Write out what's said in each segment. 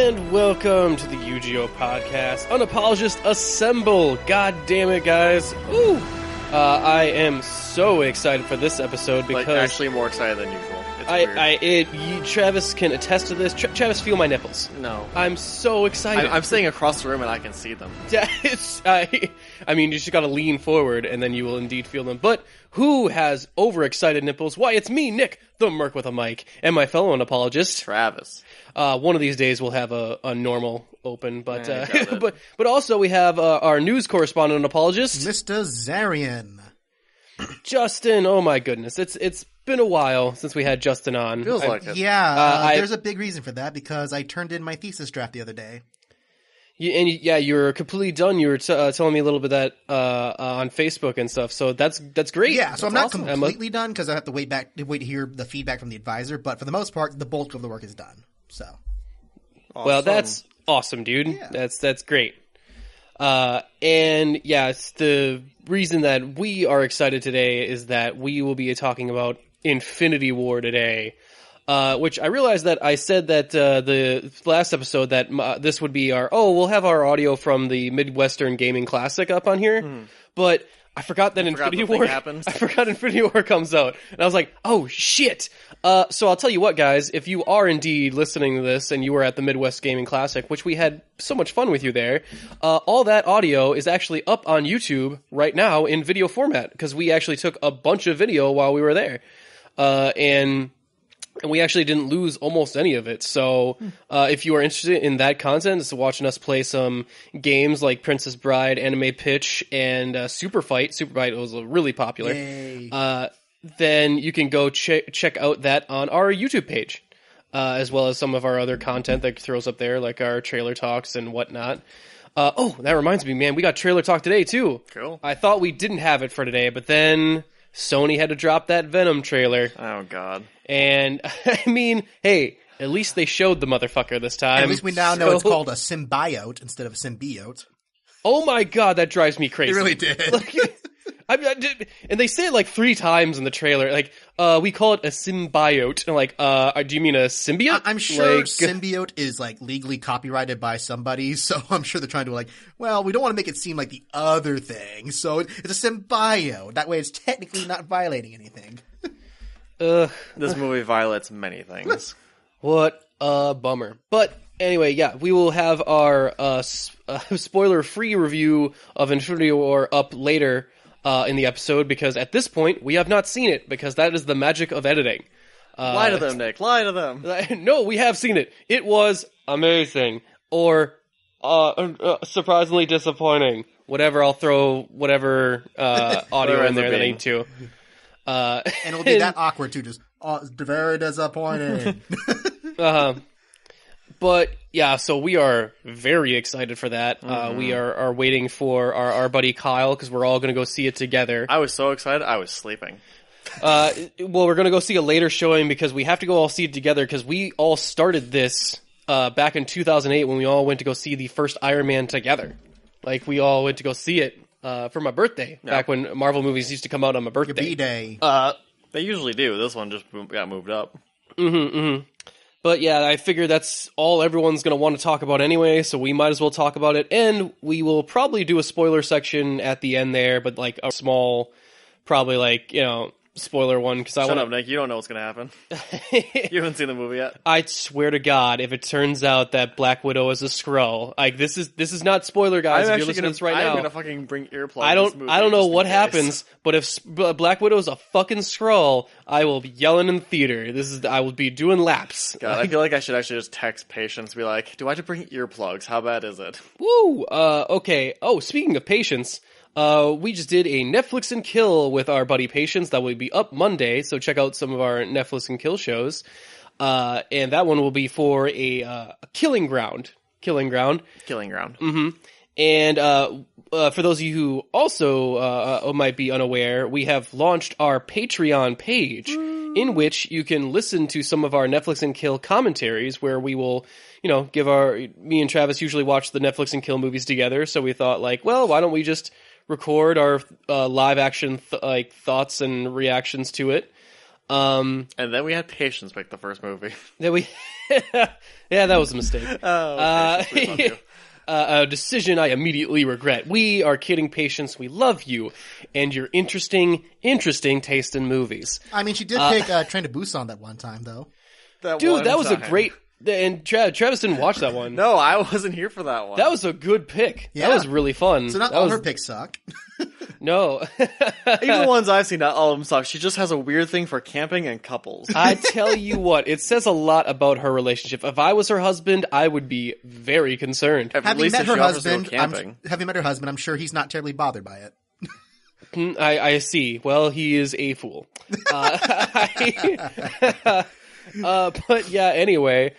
And welcome to the UGO podcast, Unapologists Assemble. God damn it, guys. Ooh. I am so excited for this episode because... actually more excited than usual. It's weird. Travis can attest to this. Travis, feel my nipples. No. I'm so excited. I'm sitting across the room and I can see them. Yeah, I mean, you just gotta lean forward and then you will indeed feel them. But who has overexcited nipples? Why, it's me, Nick, the Merc with a mic, and my fellow unapologist, Travis. One of these days we'll have a normal open, but but also we have our news correspondent unapologist, Mr. Zarian. Justin. Oh my goodness, it's been a while since we had Justin on. Feels like it. Yeah, there's a big reason for that because I turned in my thesis draft the other day. You were completely done. You were telling me a little bit of that on Facebook and stuff. So that's great. Yeah, so I'm not awesome. Completely done because I have to wait to hear the feedback from the advisor. But for the most part, the bulk of the work is done. So, awesome. Well, that's awesome, dude. Yeah. That's great. And yeah, it's the reason that we are excited today is that we will be talking about Infinity War today. Which I realized that I said that the last episode that this would be we'll have our audio from the Midwestern Gaming Classic up on here, but I forgot that Infinity War happens. I forgot Infinity War comes out, and I was like, oh shit! So I'll tell you what, guys, if you are indeed listening to this and you were at the Midwest Gaming Classic, which we had so much fun with you there, all that audio is actually up on YouTube right now in video format because we actually took a bunch of video while we were there, and we actually didn't lose almost any of it. So if you are interested in that content, it's watching us play some games like Princess Bride, Anime Pitch, and Super Fight. Super Fight was really popular. Then you can go check out that on our YouTube page, as well as some of our other content that throws up there, like our trailer talks and whatnot. That reminds me, man, we got trailer talk today, too. Cool. I thought we didn't have it for today, but then Sony had to drop that Venom trailer. Oh, God. And, I mean, hey, at least they showed the motherfucker this time. At least we now know it's called a symbiote instead of a symbiote. Oh my god, that drives me crazy. It really did. And they say it like 3 times in the trailer. Like, we call it a symbiote. And like, do you mean a symbiote? I'm sure symbiote is like legally copyrighted by somebody, so I'm sure they're trying to we don't want to make it seem like the other thing, so it's a symbiote. That way it's technically not violating anything. This movie violates many things. What a bummer. But anyway, yeah, we will have our spoiler-free review of Infinity War up later in the episode, because at this point, we have not seen it, because that is the magic of editing. Lie to them, Nick. Lie to them. No, we have seen it. It was amazing. Or surprisingly disappointing. Whatever, I'll throw whatever audio in there that I need to. And it'll be that awkward too, just very disappointing. But yeah, so we are very excited for that. We are waiting for our buddy Kyle, because we're all going to go see it together. I was so excited, I was sleeping. Well, we're going to go see a later showing because we have to go all see it together, because we all started this back in 2008 when we all went to go see the first Ironman together. Like, we all went to go see it for my birthday, back when Marvel movies used to come out on my birthday. Your B-Day. They usually do. This one just got moved up. But yeah, I figure that's all everyone's going to want to talk about anyway, so we might as well talk about it. And we will probably do a spoiler section at the end there, but like a small, probably spoiler one, because I want to... Shut up, Nick. You don't know what's going to happen. You haven't seen the movie yet. I swear to God, if it turns out that Black Widow is a Skrull, like this is not spoiler, guys. If you're listening to this right now, I'm gonna fucking bring earplugs. I don't know what happens, but if Black Widow is a fucking Skrull, I will be yelling in theater. I will be doing laps. God, I feel like I should actually just text Patience and be like, "Do I have to bring earplugs? How bad is it?" Woo. Okay. Oh, speaking of Patience. We just did a Netflix and Kill with our buddy Patience that will be up Monday, so check out some of our Netflix and Kill shows. And that one will be for a Killing Ground. Mm-hmm. And for those of you who also might be unaware, we have launched our Patreon page, in which you can listen to some of our Netflix and Kill commentaries, where we will, give me and Travis usually watch the Netflix and Kill movies together, so we thought, why don't we just record our live action thoughts and reactions to it. And then we had Patience pick the first movie. Then we Yeah, that was a mistake. Okay, A decision I immediately regret. We are kidding patients. We love you and your interesting taste in movies. I mean, she did pick Train to Busan that one time, though. That was a great... And Travis didn't watch that one. No, I wasn't here for that one. That was a good pick. Yeah. That was really fun. So not all her picks suck. No. Even the ones I've seen, not all of them suck. She just has a weird thing for camping and couples. I tell you what, it says a lot about her relationship. If I was her husband, I would be very concerned. Having met her husband, I'm sure he's not terribly bothered by it. I see. Well, he is a fool. But yeah, anyway...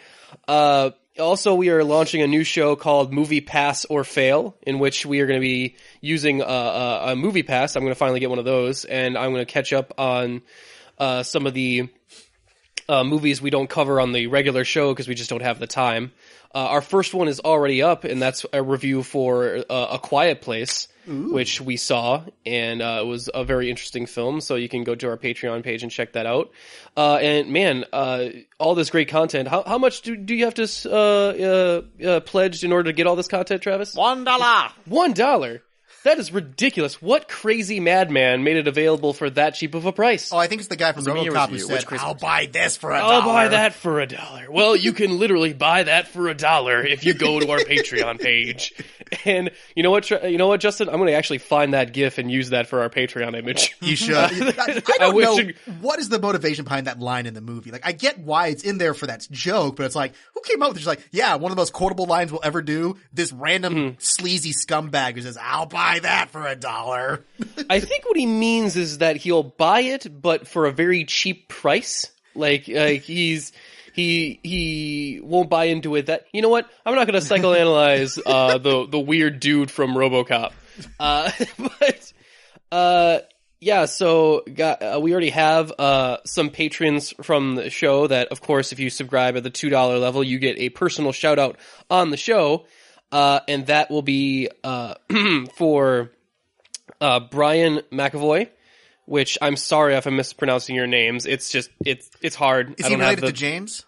also, we are launching a new show called Movie Pass or Fail, in which we are going to be using a movie pass. I'm going to finally get one of those, and I'm going to catch up on some of the movies we don't cover on the regular show because we just don't have the time. Our first one is already up, and that's a review for A Quiet Place, which we saw, and it was a very interesting film, so you can go to our Patreon page and check that out. And man, all this great content. How much do you have to pledge in order to get all this content, Travis? $1. $1? That is ridiculous. What crazy madman made it available for that cheap of a price? Oh, I think it's the guy from RoboCop who said, I'll buy this for $1. I'll buy that for $1. Well, you can literally buy that for $1 if you go to our Patreon page. And you know what, Justin? I'm going to actually find that GIF and use that for our Patreon image. You should. I don't know what is the motivation behind that line in the movie. Like, I get why it's in there for that joke, but it's like, who came up with it? It's like, yeah, one of the most quotable lines we'll ever do. This random sleazy scumbag who says, I'll buy that for $1. I think what he means is that he'll buy it, but for a very cheap price. Like he won't buy into it. That, you know what? I'm not going to psychoanalyze the weird dude from RoboCop. Yeah. So we already have some patrons from the show that, of course, if you subscribe at the $2 level, you get a personal shout out on the show. And that will be for Brian McAvoy, which I'm sorry if I'm mispronouncing your names. It's just it's hard. Is he related to James?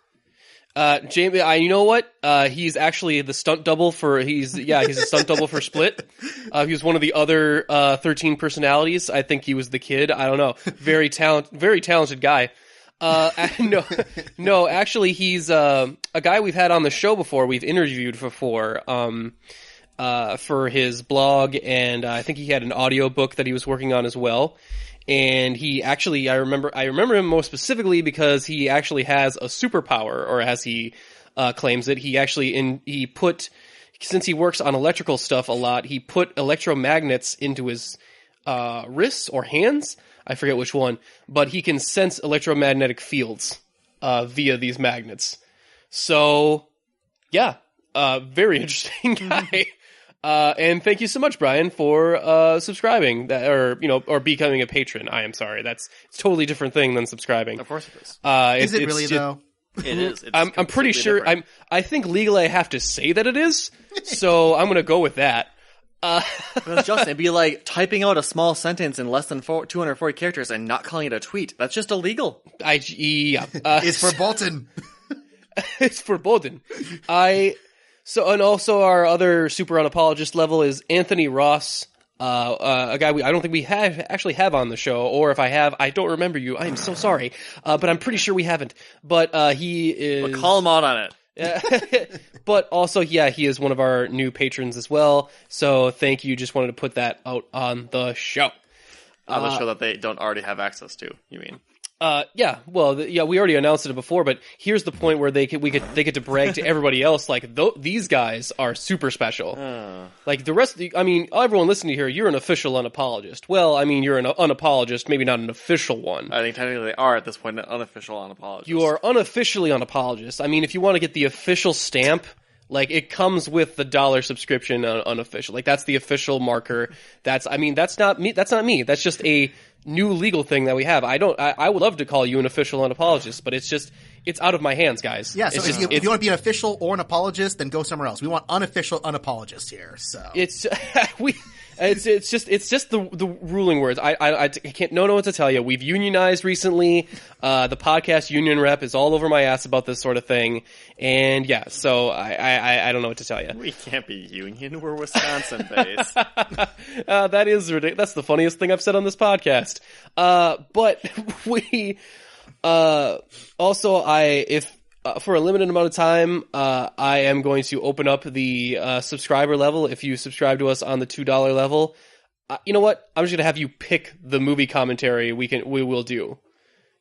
James, you know what? He's actually the stunt double for he's a stunt double for Split. He was one of the other 13 personalities. I think he was the kid. I don't know. Very talented guy. No, actually he's a guy we've had on the show before. We've interviewed before for his blog, and I think he had an audio book that he was working on as well. And he actually, I remember him most specifically because he actually has a superpower, or as he claims it, since he works on electrical stuff a lot, he put electromagnets into his wrists or hands. I forget which one, but he can sense electromagnetic fields via these magnets. So, yeah, very interesting guy. And thank you so much, Brian, for subscribing or becoming a patron. I am sorry, it's a totally different thing than subscribing. Of course it is. Is it really though? It is. I'm pretty sure. Different. I think legally I have to say that it is. So I'm going to go with that. Justin, it'd be like typing out a small sentence in less than 240 characters and not calling it a tweet. That's just illegal. It's verboten. It's verboten. And also our other super unapologist level is Anthony Ross, a guy I don't think we actually have on the show, or if I have, I don't remember you. I am so sorry, but I'm pretty sure we haven't. But he is. But call him out on it. But also, yeah, he is one of our new patrons as well. So thank you. Just wanted to put that out on the show. On the show that they don't already have access to, you mean? Yeah. Well, we already announced it before, but here's the point where they get to brag to everybody else. Like these guys are super special. Like the rest of everyone listening here, you're an official unapologist. Well, I mean, you're an unapologist, maybe not an official one. I think technically they are at this point an unofficial unapologist. You are unofficially unapologist. I mean, if you want to get the official stamp, like it comes with the $1 subscription unofficial. Like that's the official marker. That's not me. That's not me. That's just a new legal thing that we have. I would love to call you an official unapologist, but it's out of my hands, guys. Yeah, so if you want to be an official or an apologist, then go somewhere else. We want unofficial unapologists here. So It's just the ruling words. I can't know what to tell you. We've unionized recently. The podcast union rep is all over my ass about this sort of thing. And yeah, so I don't know what to tell you. We can't be union. We're Wisconsin based. That is ridiculous. That's the funniest thing I've said on this podcast. But we also for a limited amount of time, I am going to open up the subscriber level. If you subscribe to us on the $2 level, you know what? I'm just going to have you pick the movie commentary we will do.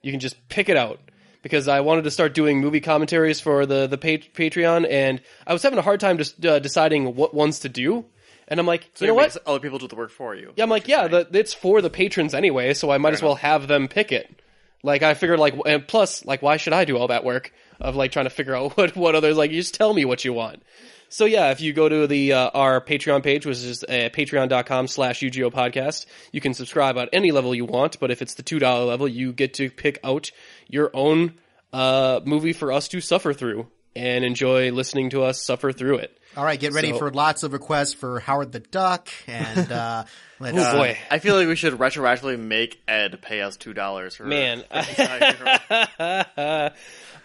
You can just pick it out. Because I wanted to start doing movie commentaries for the Patreon, and I was having a hard time just deciding what ones to do. And I'm like, you know what? Other people do the work for you. Yeah, I'm like, it's for the patrons anyway, so I might as well have them pick it. Like, I figured, like, and plus, like, why should I do all that work of, like, trying to figure out what others, like, you just tell me what you want. So yeah, if you go to our Patreon page, which is patreon.com/UGO podcast, you can subscribe at any level you want, but if it's the $2 level, you get to pick out your own movie for us to suffer through and enjoy listening to us suffer through it. All right, get ready for lots of requests for Howard the Duck and oh boy. I feel like we should retroactively make Ed pay us $2 for man.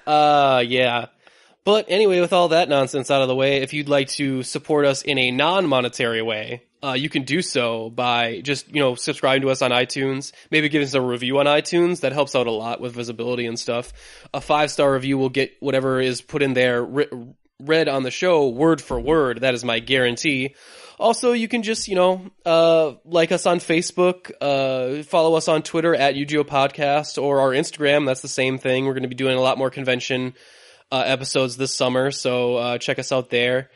Yeah. But anyway, with all that nonsense out of the way, if you'd like to support us in a non-monetary way, you can do so by just, subscribing to us on iTunes, maybe give us a review on iTunes. That helps out a lot with visibility and stuff. A 5-star review will get whatever is put in there read on the show word for word. That is my guarantee. Also, you can just, like us on Facebook, follow us on Twitter at UGO Podcast, or our Instagram. That's the same thing. We're going to be doing a lot more convention episodes this summer, so check us out there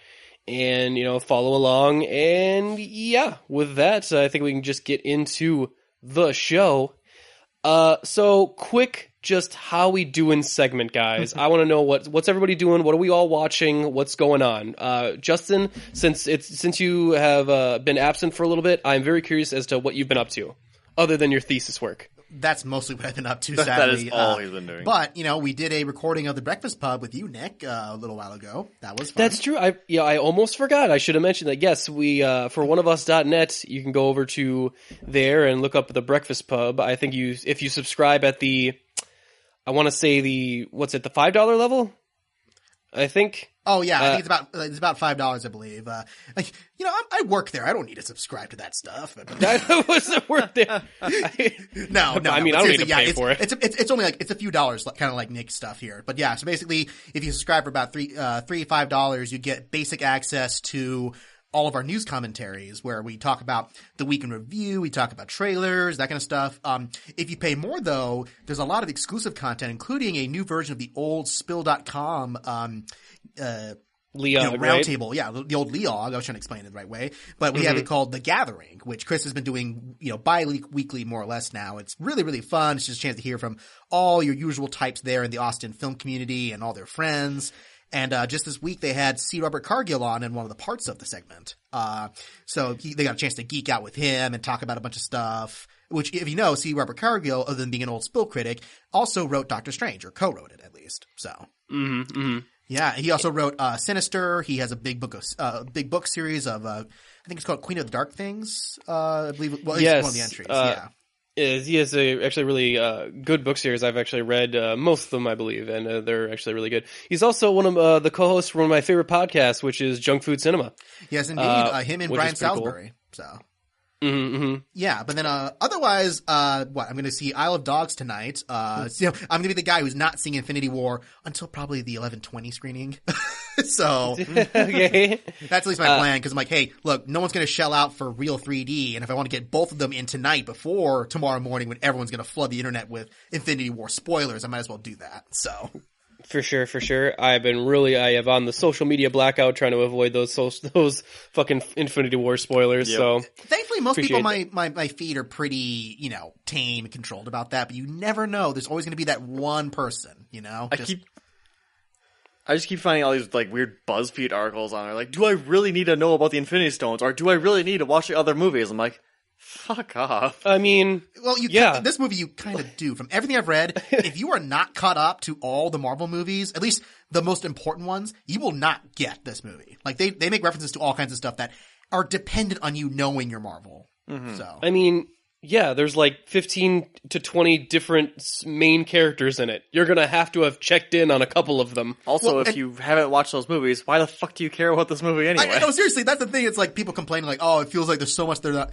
and follow along. And yeah, with that, I think we can just get into the show. So quick, just how we doing segment, guys. I want to know what's everybody doing. What are we all watching? What's going on? Justin, since you have been absent for a little bit, I'm very curious as to what you've been up to, other than your thesis work. That's mostly what I've been up to, sadly. That is all he's been doing. But, we did a recording of The Breakfast Pub with you, Nick, a little while ago. That was fun. That's true. I almost forgot. I should have mentioned that. Yes, we, for oneofus.net, you can go over to there and look up The Breakfast Pub. I think if you subscribe at the $5 level? I think. Oh yeah, I think it's about $5, I believe. I work there. I don't need to subscribe to that stuff. That wasn't worth it. No. I mean, I don't need to pay for it. It's only it's a few dollars, kind of like Nick's stuff here. But yeah, so basically, if you subscribe for about $5, you get basic access to all of our news commentaries where we talk about the week in review, we talk about trailers, that kind of stuff. If you pay more though, there's a lot of exclusive content, including a new version of the old Spill.com, Leog, roundtable. right? Yeah, the old Leog. I was trying to explain it the right way. But we have it called The Gathering, which Chris has been doing, bi-weekly more or less now. It's really, really fun. It's just a chance to hear from all your usual types there in the Austin film community and all their friends. And just this week, they had C. Robert Cargill on in one of the parts of the segment. So they got a chance to geek out with him and talk about a bunch of stuff. Which, if you know, C. Robert Cargill, other than being an old Spill critic, also wrote Doctor Strange, or co-wrote it at least. So, yeah, he also wrote Sinister. He has a big book series of I think it's called Queen of the Dark Things. I believe. Well, it's one of the entries. Yeah. He has actually really good book series. I've actually read most of them, I believe, and they're actually really good. He's also one of the co-hosts for one of my favorite podcasts, which is Junk Food Cinema. Yes, indeed. Him and Brian Salisbury. Cool. So. Yeah, but then otherwise, I'm going to see Isle of Dogs tonight. I'm going to be the guy who's not seeing Infinity War until probably the 11:20 screening. So okay, that's at least my plan, because I'm like, hey, look, no one's going to shell out for real 3D, and if I want to get both of them in tonight before tomorrow morning when everyone's going to flood the internet with Infinity War spoilers, I might as well do that. So. For sure. I have on the social media blackout trying to avoid those fucking Infinity War spoilers. Yep. So thankfully, most people my feed are pretty, tame and controlled about that. But you never know. There's always going to be that one person, I just keep finding all these weird BuzzFeed articles on there. Like, do I really need to know about the Infinity Stones, or do I really need to watch the other movies? I'm like, fuck off. I mean, well, this movie you kind of do. From everything I've read, if you are not caught up to all the Marvel movies, at least the most important ones, you will not get this movie. Like, they make references to all kinds of stuff that are dependent on you knowing your Marvel. Mm-hmm. So I mean, yeah, there's like 15 to 20 different main characters in it. You're going to have checked in on a couple of them. Also, if you haven't watched those movies, why the fuck do you care about this movie anyway? No, seriously, that's the thing. It's like people complaining like, oh, it feels like there's so much they're not,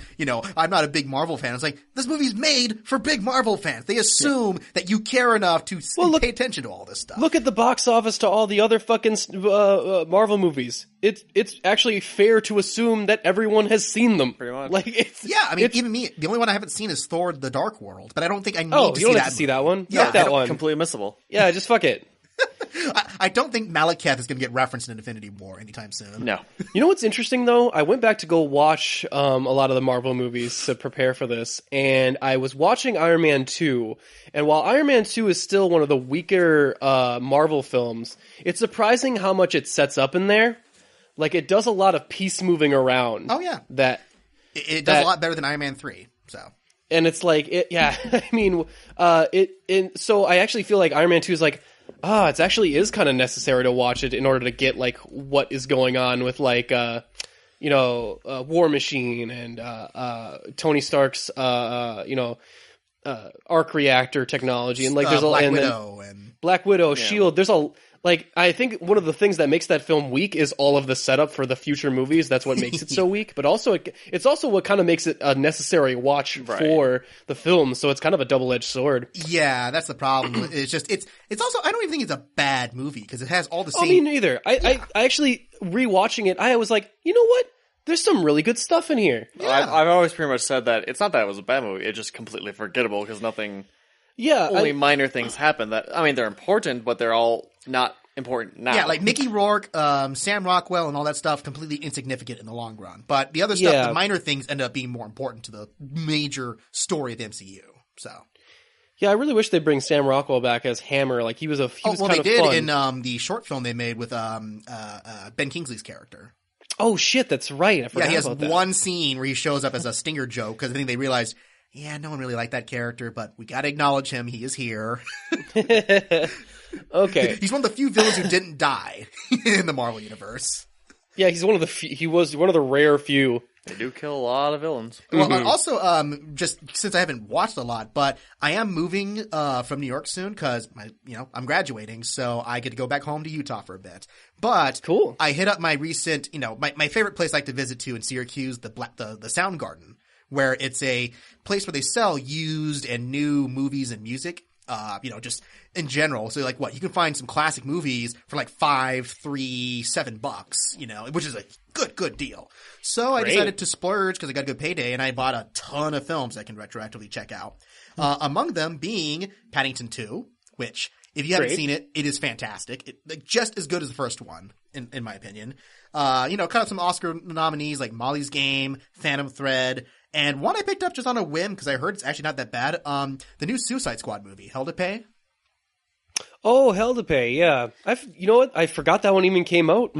I'm not a big Marvel fan. It's like, this movie's made for big Marvel fans. They assume that you care enough to pay attention to all this stuff. Look at the box office to all the other fucking Marvel movies. It's actually fair to assume that everyone has seen them. Pretty much. Even me, the only one I haven't seen is Thor: The Dark World, but I don't think I need to see that. Oh, you don't have to see that one? Yeah, fuck that one. Completely missable. Yeah, just fuck it. I don't think Malekith is going to get referenced in Infinity War anytime soon. No. You know what's interesting, though? I went back to go watch a lot of the Marvel movies to prepare for this, and I was watching Iron Man 2, and while Iron Man 2 is still one of the weaker Marvel films, it's surprising how much it sets up in there. Like, it does a lot of piece moving around. Oh, yeah. It does a lot better than Iron Man 3, so... And it's like, I mean, so I actually feel like Iron Man 2 is like, it actually is kind of necessary to watch it in order to get, like, what is going on with, like, War Machine and Tony Stark's, arc reactor technology. And, like, there's Black Widow, S.H.I.E.L.D. There's I think one of the things that makes that film weak is all of the setup for the future movies. That's what makes it so weak. But also, it's also what kind of makes it a necessary watch for the film. So it's kind of a double-edged sword. Yeah, that's the problem. It's also, I don't even think it's a bad movie because it has all the same. Me neither. I actually, rewatching it, I was like, you know what? There's some really good stuff in here. Yeah. I've always pretty much said that it's not that it was a bad movie. It's just completely forgettable because nothing. Yeah, only minor things happen that, I mean, they're important, but they're all not important now. Yeah, like Mickey Rourke, Sam Rockwell, and all that stuff, completely insignificant in the long run. But the other stuff, the minor things, end up being more important to the major story of the MCU. So, yeah, I really wish they'd bring Sam Rockwell back as Hammer. Like he was kind of fun. They did in the short film they made with Ben Kingsley's character. Oh shit, that's right. I forgot he has about that. one scene where he shows up as a stinger joke because I think they realized. Yeah, no one really liked that character, but we gotta acknowledge him. He is here. Okay. He's one of the few villains who didn't die in the Marvel Universe. Yeah, he's one of the he was one of the rare few. They do kill a lot of villains. Well, also, just since I haven't watched a lot, but I am moving from New York soon because I'm graduating, so I get to go back home to Utah for a bit. But cool. I hit up my recent, my favorite place I like to visit to in Syracuse, the Soundgarden, where it's a place where they sell used and new movies and music, just in general. So like you can find some classic movies for like $5, $3, $7, which is a good deal. So I decided to splurge because I got a good payday and I bought a ton of films I can retroactively check out. Among them being Paddington 2, which if you haven't seen it, it is fantastic. Just as good as the first one, in my opinion. Kind of some Oscar nominees like Molly's Game, Phantom Thread, and one I picked up just on a whim because I heard it's actually not that bad. The new Suicide Squad movie, Hell to Pay. Oh, Hell to Pay, yeah. You know what? I forgot that one even came out.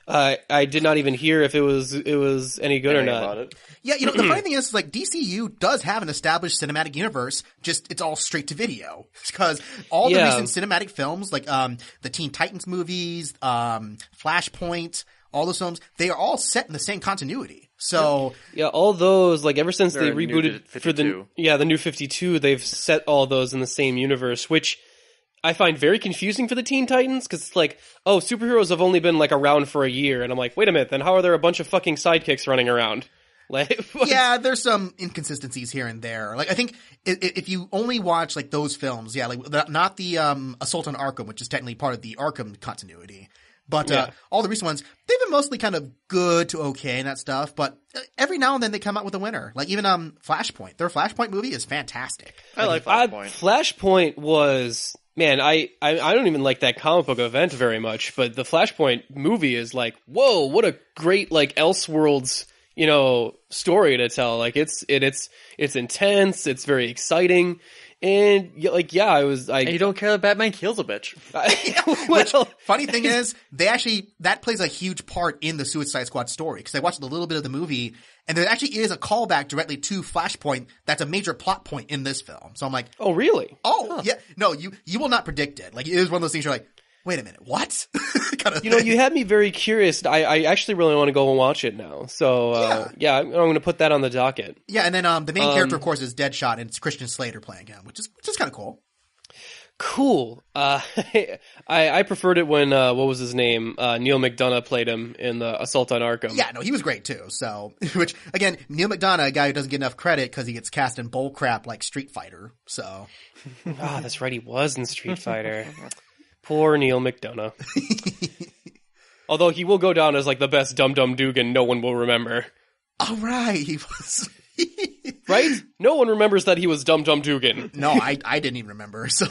I did not even hear if it was any good or not. About it. Yeah, the funny thing is like DCU does have an established cinematic universe, just it's all straight to video. Because all the recent cinematic films, like the Teen Titans movies, Flashpoint, all those films, they are all set in the same continuity. So yeah, all those, like ever since they rebooted for the new 52, they've set all those in the same universe, which I find very confusing for the Teen Titans, because it's like, oh, superheroes have only been like around for a year, and I'm like, wait a minute, then how are there a bunch of fucking sidekicks running around? Like, yeah, there's some inconsistencies here and there. Like, I think if you only watch like those films, not the Assault on Arkham, which is technically part of the Arkham continuity. But all the recent ones, they've been mostly kind of good to okay and that stuff. But every now and then they come out with a winner. Like even Flashpoint. Their Flashpoint movie is fantastic. I like Flashpoint. Flashpoint was... Man, I don't even like that comic book event very much. But the Flashpoint movie is like, whoa, what a great like Elseworlds, story to tell. Like it's intense. It's very exciting. And and you don't care that Batman kills a bitch. Which, funny thing is, that plays a huge part in the Suicide Squad story. Because I watched a little bit of the movie, and there actually is a callback directly to Flashpoint that's a major plot point in this film. So I'm like, oh really? Oh, yeah. No, you will not predict it. Like it is one of those things you're like, wait a minute, what? kind of you had me very curious. I actually really want to go and watch it now. So, yeah I'm going to put that on the docket. Yeah, and then the main character, of course, is Deadshot, and it's Christian Slater playing him, which is kind of cool. Cool. I preferred it when, what was his name? Neil McDonough played him in the Assault on Arkham. Yeah, no, he was great too. So, which, again, Neil McDonough, a guy who doesn't get enough credit because he gets cast in bull crap like Street Fighter, so. Ah, that's right, he was in Street Fighter. Poor Neil McDonough. Although he will go down as like the best Dum Dum Dugan no one will remember. Oh, right, he was. Right? No one remembers that he was Dum Dum Dugan. No, I didn't even remember, so.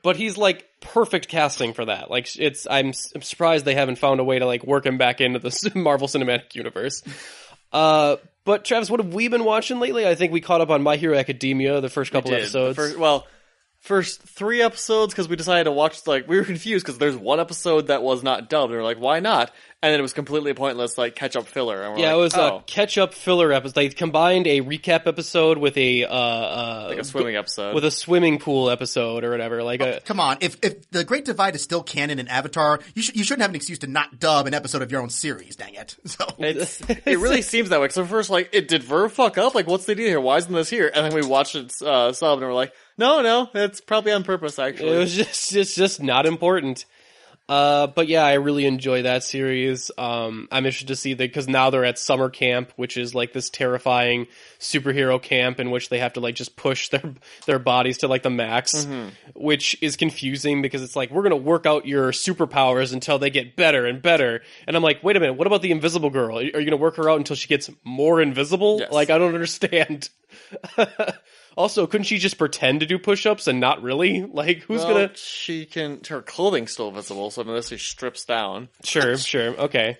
But he's like perfect casting for that. Like I'm surprised they haven't found a way to like work him back into the Marvel Cinematic Universe. But Travis, what have we been watching lately? I think we caught up on My Hero Academia, the first couple episodes. First 3 episodes, because we decided to watch, like, we were confused because there's one episode that was not dubbed, and we were like, why not? And then it was completely pointless, like, catch-up filler. And it was a catch-up filler episode. They combined a recap episode with a like a swimming episode. With a swimming pool episode or whatever. Come on, if The Great Divide is still canon in Avatar, you shouldn't have an excuse to not dub an episode of your own series, dang it. So. It really seems that way, because at first, like, did Verve fuck up? Like, what's the deal here? Why isn't this here? And then we watched it sub, and we're like, no, it's probably on purpose, actually. It was just not important. But yeah, I really enjoy that series. I'm interested to see because now they're at summer camp, which is like this terrifying superhero camp in which they have to like just push their bodies to like the max, which is confusing because it's like, we're going to work out your superpowers until they get better and better. And I'm like, wait a minute, what about the invisible girl? Are you going to work her out until she gets more invisible? Yes. Like, I don't understand. Also, couldn't she just pretend to do push-ups and not really? Like, who's gonna... her clothing's still visible, so unless she strips down. Sure, okay.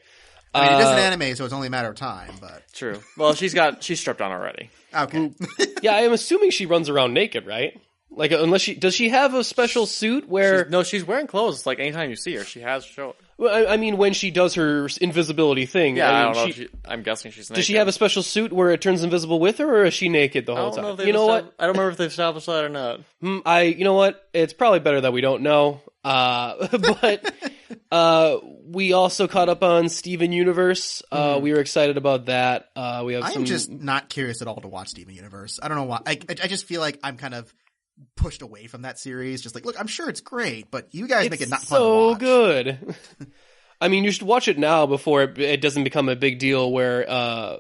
I mean, it is an anime, so it's only a matter of time, but... True. Well, she's stripped down already. Okay. Yeah, I'm assuming she runs around naked, right? Like, unless does she have a special suit where... She's wearing clothes, like, anytime you see her, she has show. Well, I mean, when she does her invisibility thing. Yeah, I don't know. I'm guessing she's naked. Does she have a special suit where it turns invisible with her, or is she naked the whole time? You know what? I don't remember if they've established that or not. You know what? It's probably better that we don't know. But we also caught up on Steven Universe. We were excited about that. I'm just not curious at all to watch Steven Universe. I don't know why. I just feel like I'm kind of pushed away from that series. Just like, look, I'm sure it's great, but you guys make it not fun to watch. So good. I mean, you should watch it now before it doesn't become a big deal where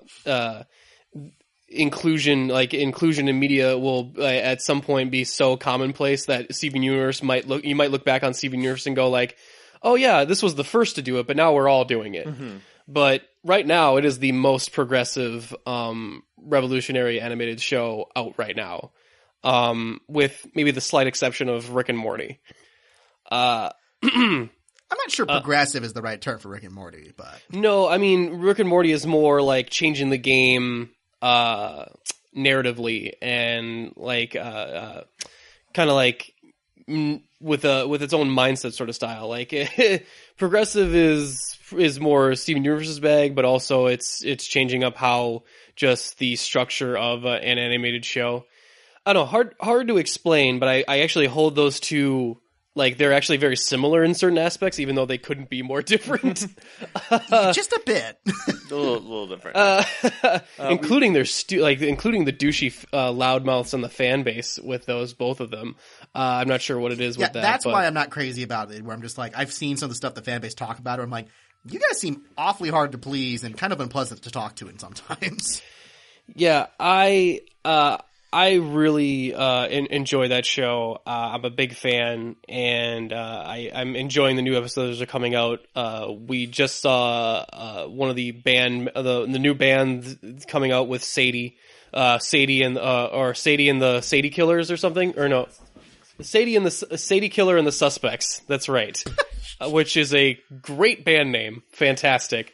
inclusion in media will at some point be so commonplace that Steven Universe you might look back on Steven Universe and go like, oh yeah, this was the first to do it, but now we're all doing it. But right now, it is the most progressive, revolutionary animated show out right now. With maybe the slight exception of Rick and Morty. I'm not sure progressive is the right term for Rick and Morty, but... No, I mean, Rick and Morty is more like changing the game narratively and like kind of like with its own mindset sort of style. Like progressive is more Steven Universe's bag, but also it's changing up how just the structure of an animated show. I don't know, hard to explain, but I actually hold those two, like, they're actually very similar in certain aspects, even though they couldn't be more different. Just a bit. A little different. Including including the douchey loudmouths on the fan base with both of them. I'm not sure what it is with that. That's why I'm not crazy about it, where I'm just like, I've seen some of the stuff the fan base talk about, where I'm like, you guys seem awfully hard to please and kind of unpleasant to talk to in sometimes. Yeah, I really enjoy that show. I'm a big fan, and I'm enjoying the new episodes that are coming out. We just saw one of the new band coming out with Sadie and the Sadie Killers or something, or no, Sadie Killer and the Suspects. That's right, which is a great band name. Fantastic.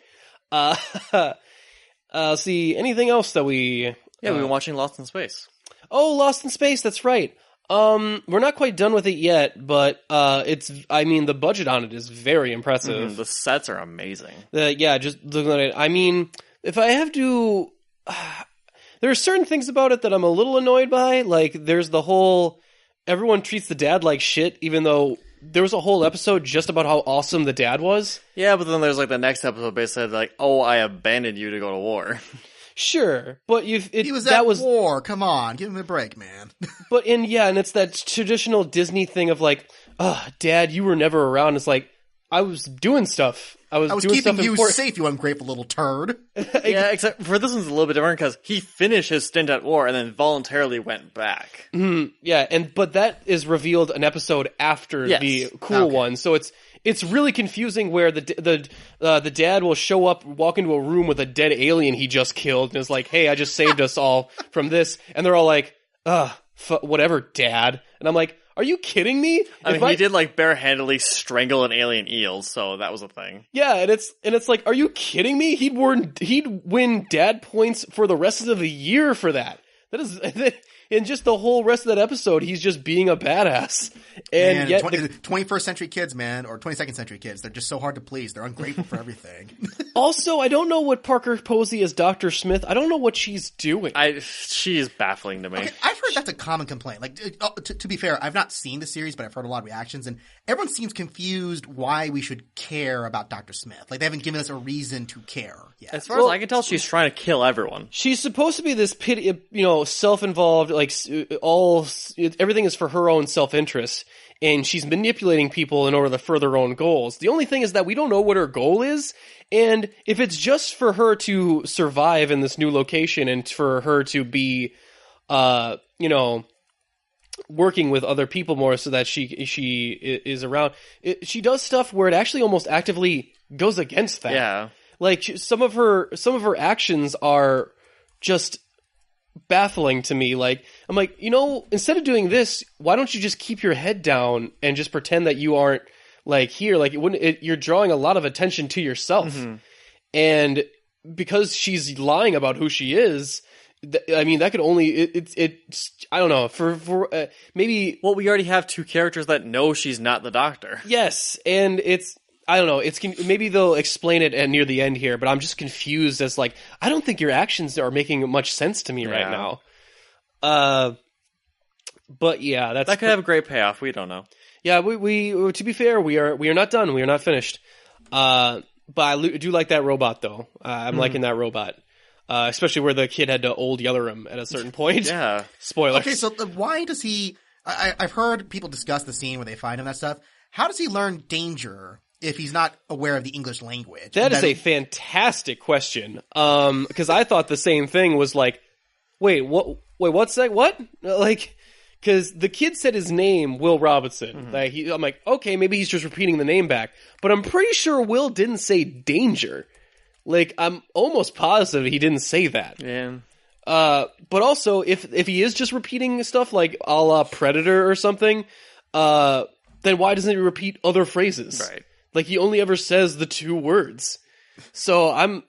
See, anything else that we? Yeah, we've been watching Lost in Space. Oh, Lost in Space, that's right. We're not quite done with it yet, but the budget on it is very impressive. The sets are amazing. Just looking at it. I mean, if I have to... there are certain things about it that I'm a little annoyed by. Like, there's the whole... Everyone treats the dad like shit, even though there was a whole episode just about how awesome the dad was. Yeah, but then there's like the next episode basically like, oh, I abandoned you to go to war. Sure, but he was at war. Come on, give him a break, man. But and it's that traditional Disney thing of like, Dad, you were never around. It's like I was doing stuff. I was doing keeping stuff you important. safe, you ungrateful little turd. Yeah, except for this one's a little bit different because he finished his stint at war and then voluntarily went back. Mm-hmm. Yeah, but that is revealed an episode after the cool one, so it's really confusing where the dad will show up, walk into a room with a dead alien he just killed, and is like, "Hey, I just saved us all from this," and they're all like, whatever, Dad," and I'm like, "Are you kidding me?" I mean, he did like barehandedly strangle an alien eel, so that was a thing. Yeah, and it's like, "Are you kidding me?" He'd win dad points for the rest of the year for that. That is. In just the whole rest of that episode, he's just being a badass. And man, yet 21st century kids, man, or 22nd century kids, they're just so hard to please. They're ungrateful for everything. Also, I don't know what Parker Posey as Dr. Smith, I don't know what she's doing. She is baffling to me. Okay, I've heard that's a common complaint. Like, to be fair, I've not seen the series, but I've heard a lot of reactions, and everyone seems confused why we should care about Dr. Smith. Like, they haven't given us a reason to care yet. As far as I can tell, she's trying to kill everyone. She's supposed to be this self-involved, like, everything is for her own self-interest, and she's manipulating people in order to further her own goals. The only thing is that we don't know what her goal is, and if it's just for her to survive in this new location and for her to be, working with other people more so that she is around, she does stuff where it actually almost actively goes against that. Yeah. Like, some of her actions are just baffling to me. Like, I'm like, instead of doing this, why don't you just keep your head down and just pretend that you aren't like here? Like, you're drawing a lot of attention to yourself. Mm-hmm. And because she's lying about who she is, I mean, that could only, I don't know, for maybe. Well, we already have two characters that know she's not the Doctor. Yes. And I don't know. Maybe they'll explain it near the end here, but I'm just confused as like, I don't think your actions are making much sense to me right now. But yeah, that could have a great payoff. We don't know. Yeah, we to be fair, we are not done. We are not finished. But I do like that robot though. I'm liking that robot. Especially where the kid had to old yeller him at a certain point. Yeah. Spoilers. Okay, so why does he? I've heard people discuss the scene where they find him, that stuff. How does he learn danger if he's not aware of the English language? That is a fantastic question. Because I thought the same thing was like, what's that? What? Like, because the kid said his name, Will Robinson. Mm-hmm. I'm like, okay, maybe he's just repeating the name back. But I'm pretty sure Will didn't say danger. Like, I'm almost positive he didn't say that. Yeah. But also, if he is just repeating stuff like a la Predator or something, then why doesn't he repeat other phrases? Right. Like, he only ever says the two words. So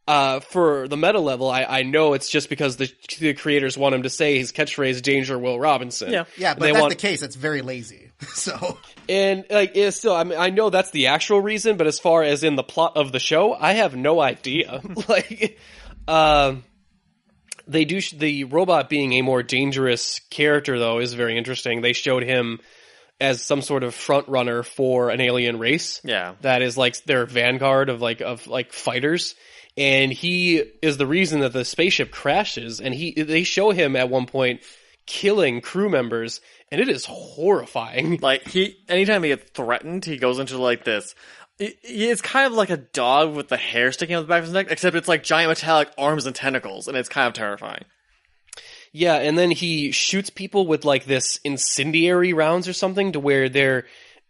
for the meta level, I know it's just because the creators want him to say his catchphrase, "Danger, Will Robinson." Yeah, but if that's the case, that's very lazy. So, and like, it's still, I know that's the actual reason, but as far as in the plot of the show, I have no idea. Like, they do the robot being a more dangerous character though is very interesting. They showed him as some sort of front runner for an alien race. Yeah, that is like their vanguard of fighters. And he is the reason that the spaceship crashes, and they show him at one point killing crew members, and it is horrifying. Like, anytime he gets threatened, he goes into like this. It's kind of like a dog with the hair sticking out the back of his neck, except it's like giant metallic arms and tentacles, and it's kind of terrifying. Yeah, and then he shoots people with like this incendiary rounds or something to where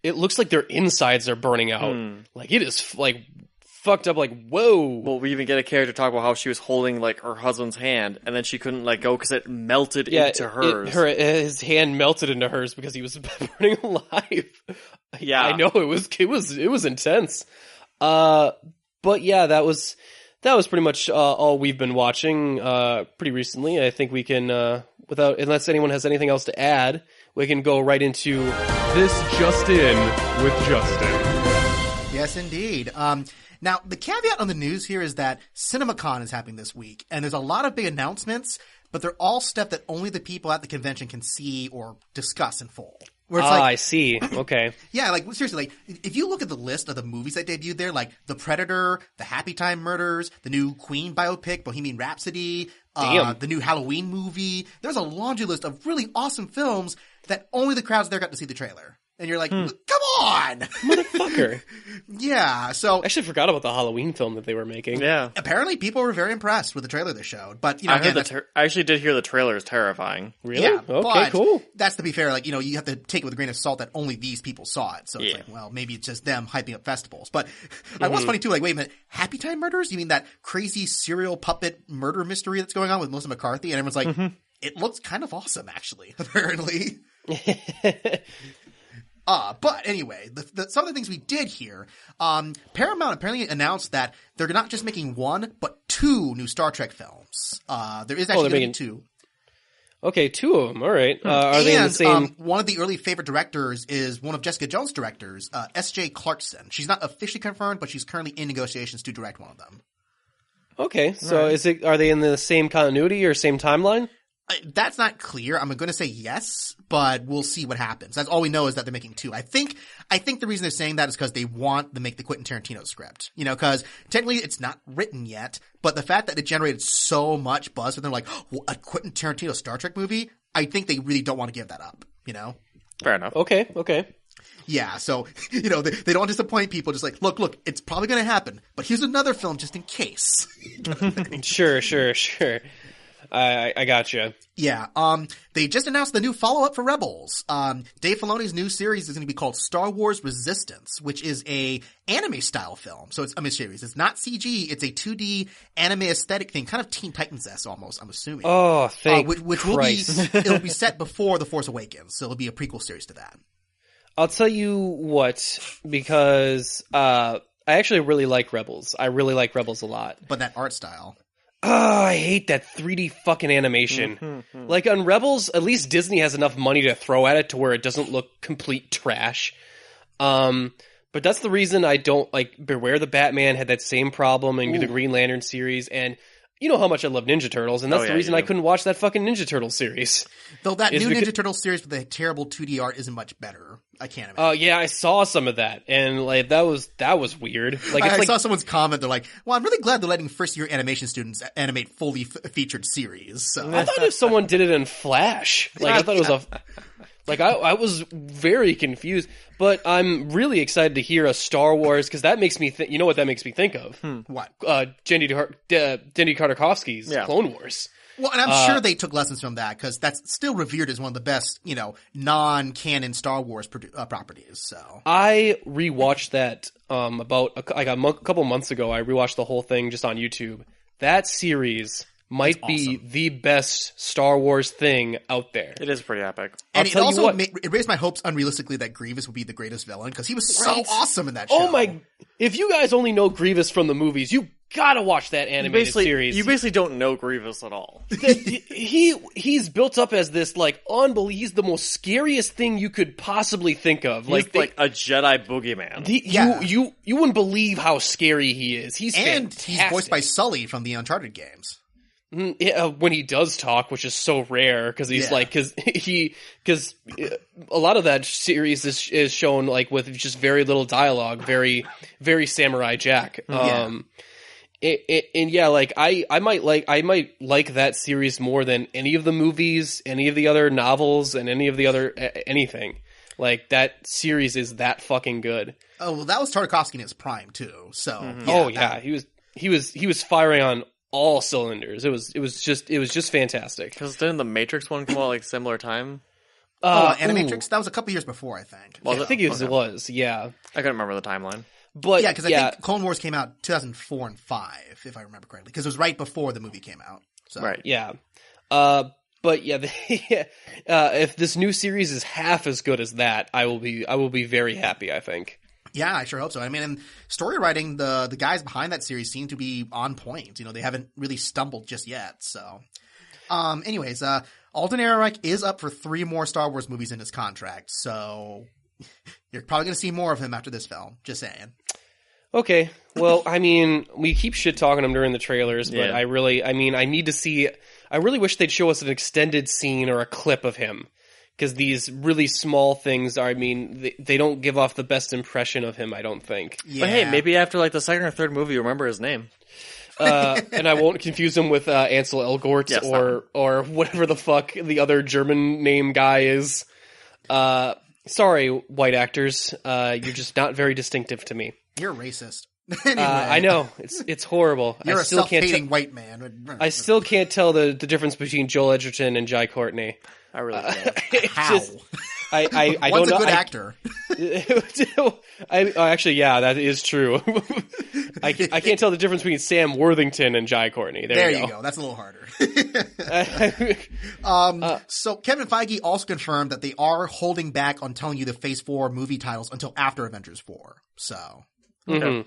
it looks like their insides are burning out. Like, it is like fucked up, like, whoa. Well, we even get a character talk about how she was holding like her husband's hand, and then she couldn't let go because it melted into hers. His hand melted into hers because he was burning alive. Yeah, I know, it was intense. But yeah, that was pretty much all we've been watching pretty recently. I think we can, unless anyone has anything else to add, we can go right into This Just In with Justin. Yes, indeed. Now, the caveat on the news here is that CinemaCon is happening this week, and there's a lot of big announcements, but they're all stuff that only the people at the convention can see or discuss in full. Where it's like, I see. Okay. yeah, like seriously, like if you look at the list of the movies that debuted there, like The Predator, The Happy Time Murders, the new Queen biopic, Bohemian Rhapsody, the new Halloween movie, there's a laundry list of really awesome films that only the crowds there got to see the trailer. And you're like, come on! Motherfucker. Yeah, so... I actually forgot about the Halloween film that they were making. Yeah. Apparently people were very impressed with the trailer they showed. But, I actually did hear the trailer is terrifying. Really? Yeah, okay, cool. That's to be fair, like, you have to take it with a grain of salt that only these people saw it. So it's Yeah. like, well, maybe it's just them hyping up festivals. But I was funny too, like, wait a minute, Happy Time Murders? You mean that crazy serial puppet murder mystery that's going on with Melissa McCarthy? And everyone's like, it looks kind of awesome, actually, apparently. But anyway, some of the things we did here, Paramount apparently announced that they're not just making one, but two new Star Trek films. There is actually going to be two. Okay, two of them. All right. Are they in the same? One of the early favorite directors is one of Jessica Jones' directors, S.J. Clarkson. She's not officially confirmed, but she's currently in negotiations to direct one of them. Okay, so are they in the same continuity or same timeline? That's not clear. I'm going to say yes, but we'll see what happens. That's all we know is that they're making two. I think the reason they're saying that is because they want to make the Quentin Tarantino script. Because technically it's not written yet, but the fact that it generated so much buzz and they're like, a Quentin Tarantino Star Trek movie, I think they really don't want to give that up, Fair enough. Okay. Yeah, so, they don't want to disappoint people. Just like, look, it's probably going to happen, but here's another film just in case. Sure. I gotcha. Yeah, they just announced the new follow-up for Rebels. Dave Filoni's new series is going to be called Star Wars Resistance, which is a anime-style film. So it's a miniseries. It's not CG. It's a 2D anime aesthetic thing, kind of Teen Titans-esque almost, I'm assuming. Oh, thank which Christ. it'll be set before The Force Awakens, so it'll be a prequel series to that. I'll tell you what, because I actually really like Rebels. I really like Rebels a lot. But that art style... Oh, I hate that 3D fucking animation. Like on Rebels, at least Disney has enough money to throw at it to where it doesn't look complete trash. But that's the reason I don't like Beware the Batman had that same problem in the Green Lantern series, and you know how much I love Ninja Turtles, and that's the reason I couldn't watch that fucking Ninja Turtle series. Though that new Ninja Turtles series with the terrible 2D art isn't much better. I can't imagine. Yeah, I saw some of that, and like that was weird. Like I saw someone's comment. They're like, "Well, I'm really glad they're letting first-year animation students animate fully featured series." So. I thought if someone did it in Flash, like I thought it was I was very confused. But I'm really excited to hear a Star Wars because that makes me think. You know what that makes me think of? What? Jenny Tartakovsky's Clone Wars. Well, and I'm sure they took lessons from that because that's still revered as one of the best, non-canon Star Wars properties. So I rewatched that about a couple months ago. I rewatched the whole thing just on YouTube. That series might be the best Star Wars thing out there. It is pretty epic. And it also it raised my hopes unrealistically that Grievous would be the greatest villain because he was so awesome in that show. Oh my! If you guys only know Grievous from the movies, you gotta watch that animated series. You basically don't know Grievous at all. He's built up as this he's the most scariest thing you could possibly think of. He's like a Jedi boogeyman. You wouldn't believe how scary he is. He's voiced by Sully from the Uncharted games. When he does talk, which is so rare, because he's because a lot of that series is shown like with just very little dialogue, very very Samurai Jack. I might like that series more than any of the movies, any of the other novels, and any of the other anything. Like that series is that fucking good. Oh well, that was Tartakovsky in his prime too. So he was firing on all cylinders. It was just fantastic. Because didn't the Matrix one come out like similar time? Animatrix, that was a couple years before, I think. Well, I think it was. Yeah, I couldn't remember the timeline. But because I think Clone Wars came out 2004 and 5, if I remember correctly, because it was right before the movie came out. So. Right. Yeah. But yeah, if this new series is half as good as that, I will be very happy, I think. Yeah, I sure hope so. I mean, in story writing, the guys behind that series seem to be on point. They haven't really stumbled just yet. So, anyways, Alden Ehrenreich is up for 3 more Star Wars movies in his contract. So, you're probably going to see more of him after this film. Just saying. Okay. Well, I mean, we keep shit talking him during the trailers, but I really wish they'd show us an extended scene or a clip of him. because these really small things are, I mean, they don't give off the best impression of him, I don't think. Yeah. But hey, maybe after like the second or third movie, you remember his name. And I won't confuse him with Ansel Elgort or whatever the fuck the other German name guy is. Sorry, white actors. You're just not very distinctive to me. You're racist. Anyway. I know. It's horrible. You're a self-hating white man. I still can't tell the difference between Joel Edgerton and Jai Courtney. I really can't. How? I One's don't know. a good actor. Actually, yeah, that is true. I can't tell the difference between Sam Worthington and Jai Courtney. There you go. That's a little harder. So Kevin Feige also confirmed that they are holding back on telling you the Phase 4 movie titles until after Avengers 4. So, okay.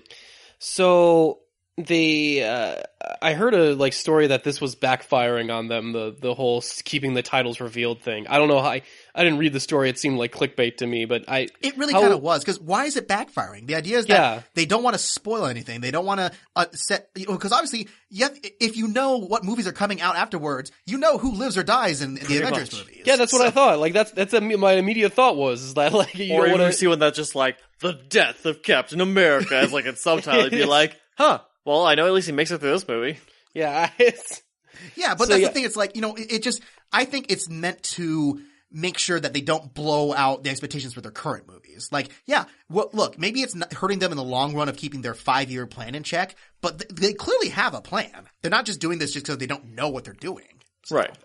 So I heard a story that this was backfiring on them, the whole keeping the titles revealed thing. I don't know how I didn't read the story. It seemed like clickbait to me, but it really kind of was, because why is it backfiring? The idea is that they don't want to spoil anything. They don't want to set, because obviously, if you know what movies are coming out afterwards, you know who lives or dies in the Avengers movies. Yeah, that's what I thought. Like that's my immediate thought was that you or don't want to see when that's just like the death of Captain America as like a subtitle. You'd be like, huh. Well, I know at least he makes it through this movie. Yeah, but that's the thing. It's like, it just, I think it's meant to make sure that they don't blow out the expectations for their current movies. Like, well, look, maybe it's not hurting them in the long run of keeping their 5-year plan in check, but they clearly have a plan. They're not just doing this just because they don't know what they're doing. So. Right.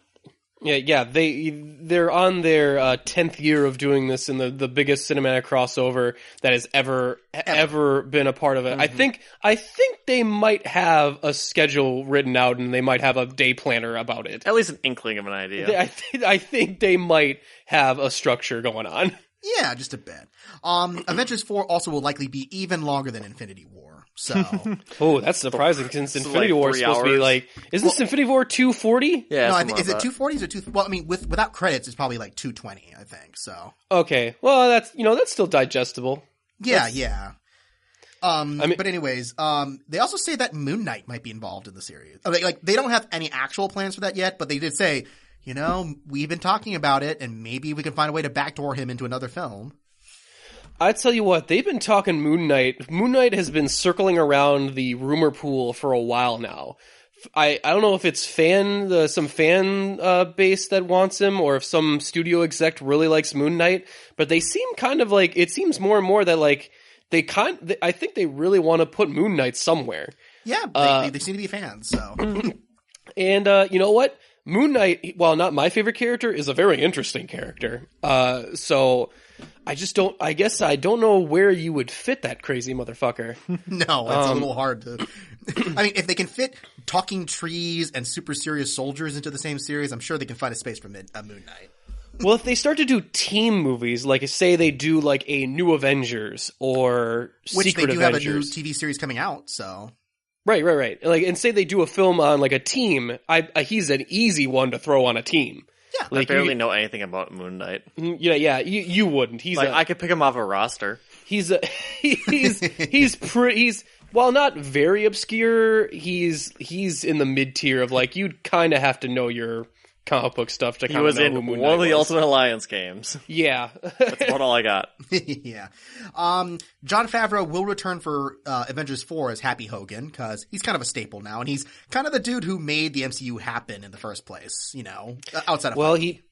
Yeah, they're on their 10th year of doing this in the biggest cinematic crossover that has ever been a part of it. Mm-hmm. I think they might have a schedule written out, and they might have a day planner about it. At least an inkling of an idea. I think they might have a structure going on. Yeah, just a bit. Avengers 4 also will likely be even longer than Infinity War. So, that's surprising since Infinity War is supposed to be isn't Infinity War 240? Yeah, no, I think, is it 240s or 2? Well, I mean, without credits, it's probably like 220. I think so. Okay, well, that's still digestible. Yeah. But anyways, they also say that Moon Knight might be involved in the series. Like they don't have any actual plans for that yet, but they did say, we've been talking about it, and maybe we can find a way to backdoor him into another film. I tell you what, they've been talking Moon Knight. Moon Knight has been circling around the rumor pool for a while now. I don't know if it's some fan base that wants him, or if some studio exec really likes Moon Knight, but they seem kind of like, it seems more and more that I think they really want to put Moon Knight somewhere. Yeah, they seem to be fans, so. And you know what? Moon Knight, while not my favorite character, is a very interesting character. So I guess I don't know where you would fit that crazy motherfucker. No, it's a little hard to. I mean, if they can fit talking trees and super serious soldiers into the same series, I'm sure they can find a space for Moon Knight. Well, if they start to do team movies, like say they do like a new Avengers or Secret Avengers. Which they do have a new TV series coming out, so. Right. Like, and say they do a film on like a team. He's an easy one to throw on a team. Yeah, I barely know anything about Moon Knight. Yeah. You wouldn't. I could pick him off a roster. He's while not very obscure, he's in the mid tier of like you'd kind of have to know your comic book stuff to kind of know who Moon Knight was. He was in one of the Ultimate Alliance games. Yeah. That's about all I got. Yeah. Jon Favreau will return for Avengers 4 as Happy Hogan, because he's kind of a staple now, and he's kind of the dude who made the MCU happen in the first place, outside of he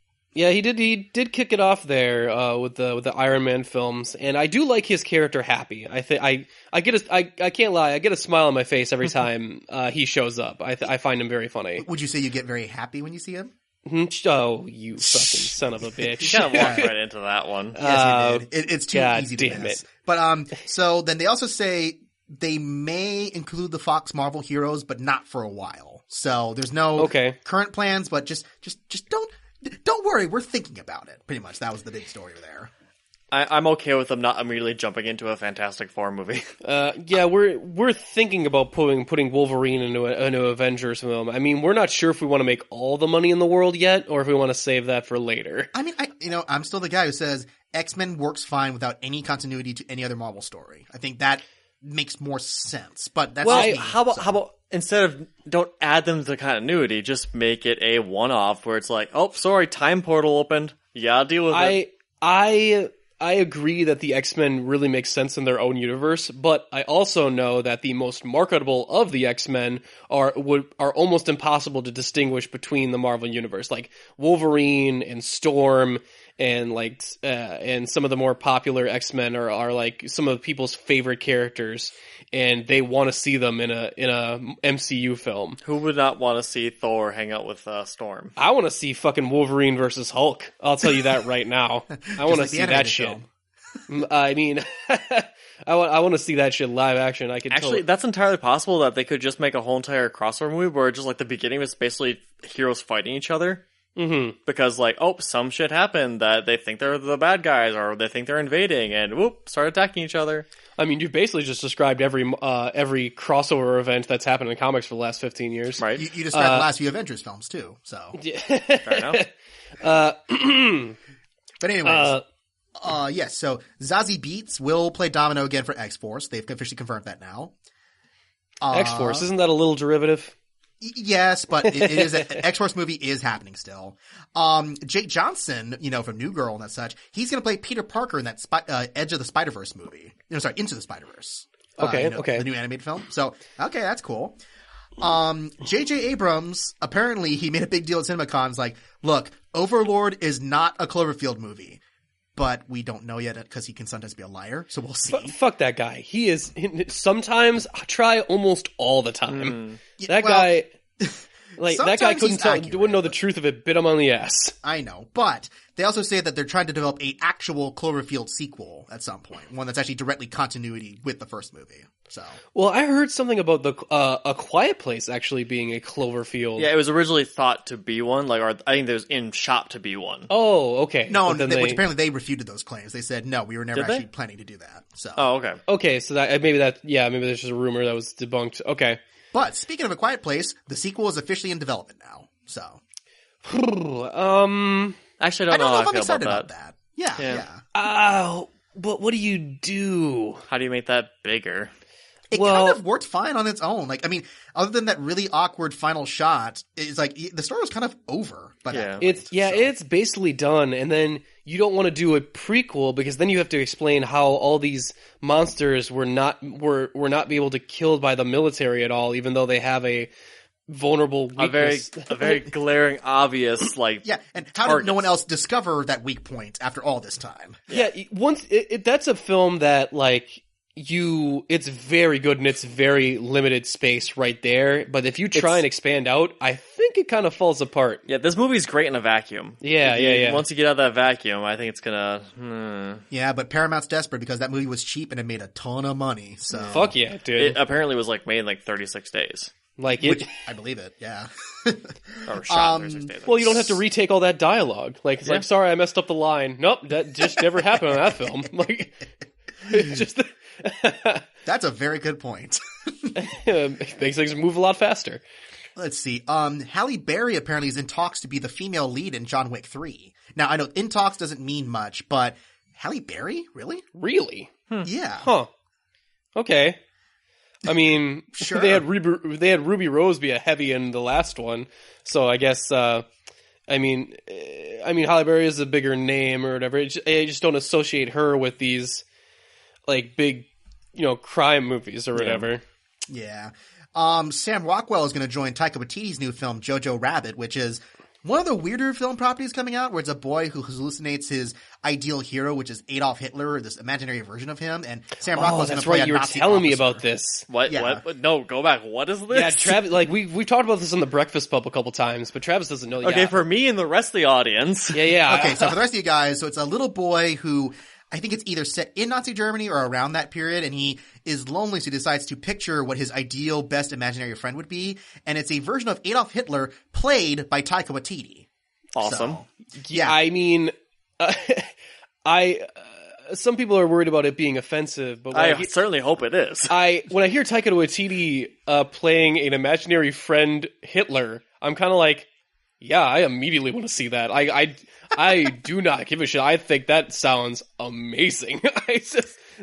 did kick it off there with the Ironman films, and I do like his character Happy. I can't lie, I get a smile on my face every time he shows up. I find him very funny. Would you say you get very happy when you see him? Oh, you fucking son of a bitch. You kind of walked right into that one. Yes, you did. It's too easy to miss. It. But, so then they also say they may include the Fox Marvel heroes, but not for a while. So there's no current plans, but just don't worry, we're thinking about it. Pretty much, that was the big story there. I'm okay with them not immediately jumping into a Fantastic Four movie. Yeah, we're thinking about putting Wolverine into an Avengers film. I mean, we're not sure if we want to make all the money in the world yet, or if we want to save that for later. I mean, I'm still the guy who says X-Men works fine without any continuity to any other Marvel story. I think that makes more sense. But that's well, just me, how about instead of don't add them to continuity, just make it a one-off where it's like, oh, sorry, time portal opened. You gotta deal with it. I agree that the X-Men really make sense in their own universe, but I also know that the most marketable of the X-Men are almost impossible to distinguish between the Marvel universe, like Wolverine and Storm and like and some of the more popular X-Men are like some of people's favorite characters, and they want to see them in a MCU film. Who would not want to see Thor hang out with Storm? I want to see fucking Wolverine versus Hulk. I'll tell you that right now. I want to see that shit. I mean, I want to see that shit live action. Actually, that's entirely possible that they could just make a whole entire crossover movie where just like the beginning was basically heroes fighting each other. Mm-hmm. Because like, oh, some shit happened that they think they're the bad guys or they think they're invading and whoop, start attacking each other. I mean, you basically just described every crossover event that's happened in comics for the last 15 years. Right. You described the last few Avengers films too, so. Yeah. Fair enough. But anyways, yes, so Zazie Beetz will play Domino again for X-Force. They've officially confirmed that now. X-Force, isn't that a little derivative? Yes, but it is an X-Force movie is happening still. Jake Johnson, from New Girl and such, he's going to play Peter Parker in that Edge of the Spider-Verse movie. Into the Spider-Verse. Okay. The new animated film. So, okay, that's cool. J.J. Abrams, apparently he made a big deal at CinemaCon. Like, look, Overlord is not a Cloverfield movie. But we don't know yet because he can sometimes be a liar, so we'll see. Fuck that guy. He is sometimes, try almost all the time. That guy wouldn't know the truth if it bit him on the ass. I know, but they also say that they're trying to develop a actual Cloverfield sequel at some point, one that's actually directly continuity with the first movie. So, well, I heard something about the A Quiet Place actually being a Cloverfield. Yeah, it was originally thought to be one, or I think it was in shop to be one. Oh, okay. No, which apparently they refuted those claims. They said no, we were never actually planning to do that. So, okay. Okay, so maybe there's just a rumor that was debunked. Okay. But speaking of A Quiet Place, the sequel is officially in development now. So, actually, I don't know if I'm excited about that. Yeah. But what do you do? How do you make that bigger? It kind of worked fine on its own. Like, I mean, other than that really awkward final shot, it's like the story was kind of over by that point. It's basically done, and then you don't want to do a prequel because then you have to explain how all these monsters were not be able to killed by the military at all, even though they have a vulnerable weakness. A very glaring, obvious, like, yeah, and how did no one else discover that weak point after all this time? Yeah, that's a film that, like, it's very good and it's very limited space right there, but if you try and expand out, I think it kind of falls apart. Yeah, this movie's great in a vacuum. Yeah. Once you get out of that vacuum, I think it's gonna... Yeah, but Paramount's desperate because that movie was cheap and it made a ton of money, so... Fuck yeah, dude. It apparently was, like, made in, like, 36 days. Which, I believe it, yeah. Or shot in 36 days. Well, you don't have to retake all that dialogue. Like, it's like, sorry, I messed up the line. Nope, that just never happened on that film. Like, it's just... That's a very good point. Makes things move a lot faster. Let's see. Halle Berry apparently is in talks to be the female lead in John Wick 3. Now, I know in talks doesn't mean much, but Halle Berry? Really? Really? Yeah. Huh. Okay. I mean, sure. They had Ruby Rose be a heavy in the last one, so I guess, I mean, Halle Berry is a bigger name or whatever. I just don't associate her with these, like, big, crime movies or whatever. Yeah. Sam Rockwell is going to join Taika Waititi's new film, Jojo Rabbit, which is one of the weirder film properties coming out, where it's a boy who hallucinates his ideal hero, which is Adolf Hitler, this imaginary version of him, and Sam Rockwell's going to play a Nazi officer. You were telling me about this. What? Yeah. What? No, go back. What is this? Yeah, Travis, like, we've talked about this on the Breakfast Pub a couple times, but Travis doesn't know. Okay, for me and the rest of the audience. Yeah. Okay, so for the rest of you guys, so it's a little boy who... I think it's either set in Nazi Germany or around that period, and he is lonely, so he decides to picture what his ideal, best imaginary friend would be, and it's a version of Adolf Hitler played by Taika Waititi. Awesome. So, yeah. I mean, some people are worried about it being offensive, but I certainly hope it is. When I hear Taika Waititi playing an imaginary friend Hitler, I'm kind of like, yeah, I immediately want to see that. I do not give a shit. I think that sounds amazing.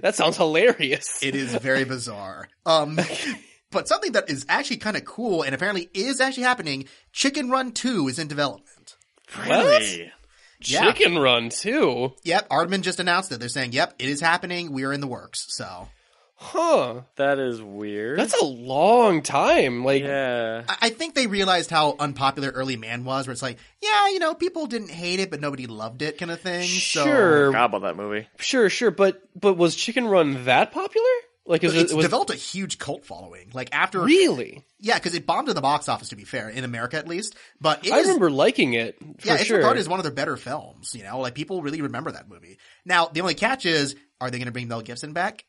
That sounds hilarious. It is very bizarre. But something that is actually kind of cool and apparently is actually happening, Chicken Run 2 is in development. Really? Yeah. Chicken Run 2? Yep, Aardman just announced it. They're saying, yep, it is happening. We are in the works, so. Huh. That is weird. That's a long time. Like, yeah. I think they realized how unpopular Early Man was, where it's like, yeah, you know, people didn't hate it, but nobody loved it kind of thing. Sure. So, I forgot about that movie. Sure. But was Chicken Run that popular? Like, it's developed a huge cult following. Like, after. Really? Yeah, because it bombed in the box office, to be fair, in America at least. But I remember liking it. It's regarded as one of their better films, you know? Like, people really remember that movie. Now, the only catch is, are they going to bring Mel Gibson back?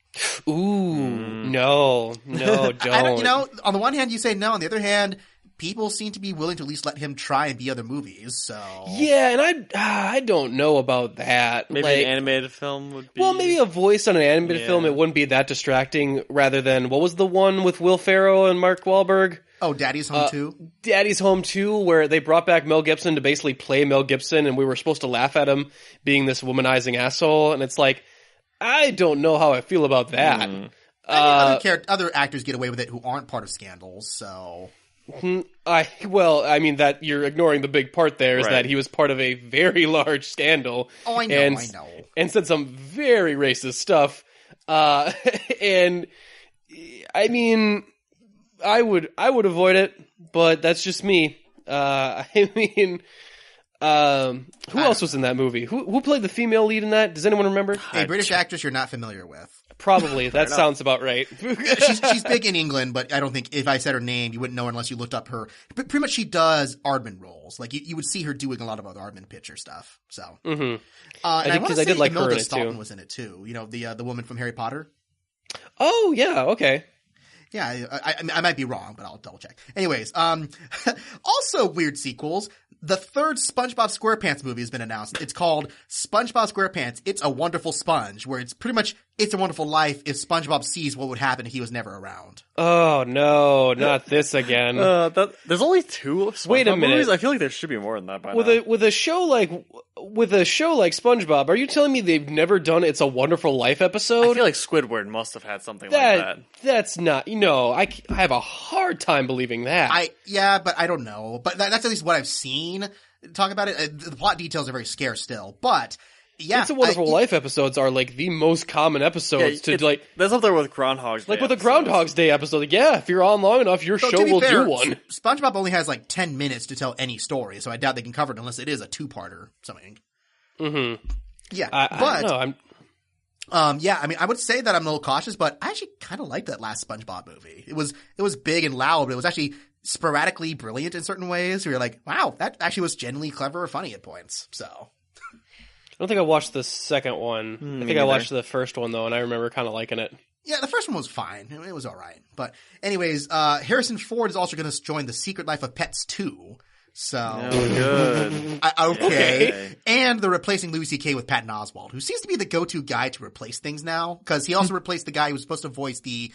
Ooh, no, don't. You know, on the one hand, you say no. On the other hand, people seem to be willing to at least let him try and be other movies, so. Yeah, and I don't know about that. Maybe like, an animated film would be. Well, maybe a voice on an animated film, it wouldn't be that distracting, rather than, what was the one with Will Ferrell and Mark Wahlberg? Oh, Daddy's Home 2? Daddy's Home 2, where they brought back Mel Gibson to basically play Mel Gibson, and we were supposed to laugh at him being this womanizing asshole, and it's like, I don't know how I feel about that. I mean, other actors get away with it who aren't part of scandals, so. I mean that you're ignoring the big part there is that he was part of a very large scandal. Oh, I know, I know. And said some very racist stuff. And I mean, I would avoid it, but that's just me. I mean, who else was in that movie? Who played the female lead in that? Does anyone remember? A British actress you're not familiar with. Probably. That sounds about right. She's big in England, but I don't think if I said her name, you wouldn't know unless you looked up her. But pretty much she does Aardman roles. Like you would see her doing a lot of other Aardman picture stuff. So, and I did like her in it Staunton too. was in it too. You know, the woman from Harry Potter. Oh yeah, okay. Yeah, I might be wrong, but I'll double check. Anyways, also weird sequels. The third SpongeBob SquarePants movie has been announced. It's called SpongeBob SquarePants, It's a Wonderful Sponge, where it's pretty much It's a Wonderful Life if SpongeBob sees what would happen if he was never around. Oh, no, not this again. There's only 2 SpongeBob Wait a minute. movies? I feel like there should be more than that by now. With a show like SpongeBob, are you telling me they've never done It's a Wonderful Life episode? I feel like Squidward must have had something like that. That's not, I have a hard time believing that. But I don't know. But that's at least what I've seen. Talk about it. The plot details are very scarce still, but yeah. It's a Wonderful Life episodes are like the most common episodes that's up there with Groundhog's Day. Like with the Groundhog's Day episode. Like, yeah, if you're on long enough, your show will do one. SpongeBob only has like 10 minutes to tell any story, so I doubt they can cover it unless it is a 2-parter something. Mm-hmm. Yeah. I don't know. Yeah, I mean, I would say that I'm a little cautious, but I actually kind of liked that last SpongeBob movie. It was big and loud, but it was actually sporadically brilliant in certain ways. Where you're like, wow, that actually was genuinely clever or funny at points. So, I don't think I watched the second one. I think I watched the first one though, and I remember kind of liking it. Yeah, the first one was fine. It was all right. But anyways, Harrison Ford is also going to join The Secret Life of Pets 2. So good. Okay. And they're replacing Louis C.K. with Patton Oswalt, who seems to be the go-to guy to replace things now, because he also replaced the guy who was supposed to voice the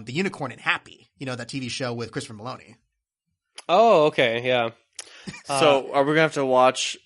unicorn in Happy, that TV show with Christopher Maloney. Oh, okay, yeah. So are we gonna have to watch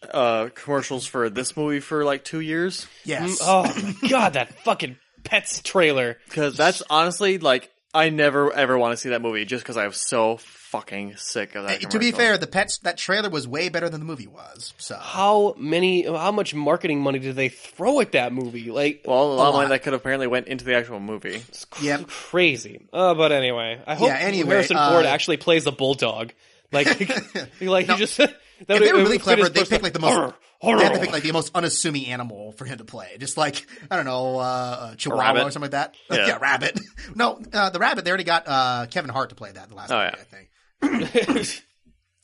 commercials for this movie for like 2 years? Yes. Oh my god, that fucking Pets trailer. Because that's honestly like I never ever want to see that movie just because I'm so fucking sick of that. To be fair, that trailer was way better than the movie was. So how much marketing money did they throw at that movie? Like, well, a lot of money that could apparently went into the actual movie. It's crazy. But anyway, I hope Harrison Ford actually plays a bulldog. Like he just. If they were really clever, they picked like the most. They had to pick like the most unassuming animal for him to play. Just like, I don't know, Chihuahua or something like that. Yeah, rabbit. No, the rabbit, they already got Kevin Hart to play that the last movie, I think.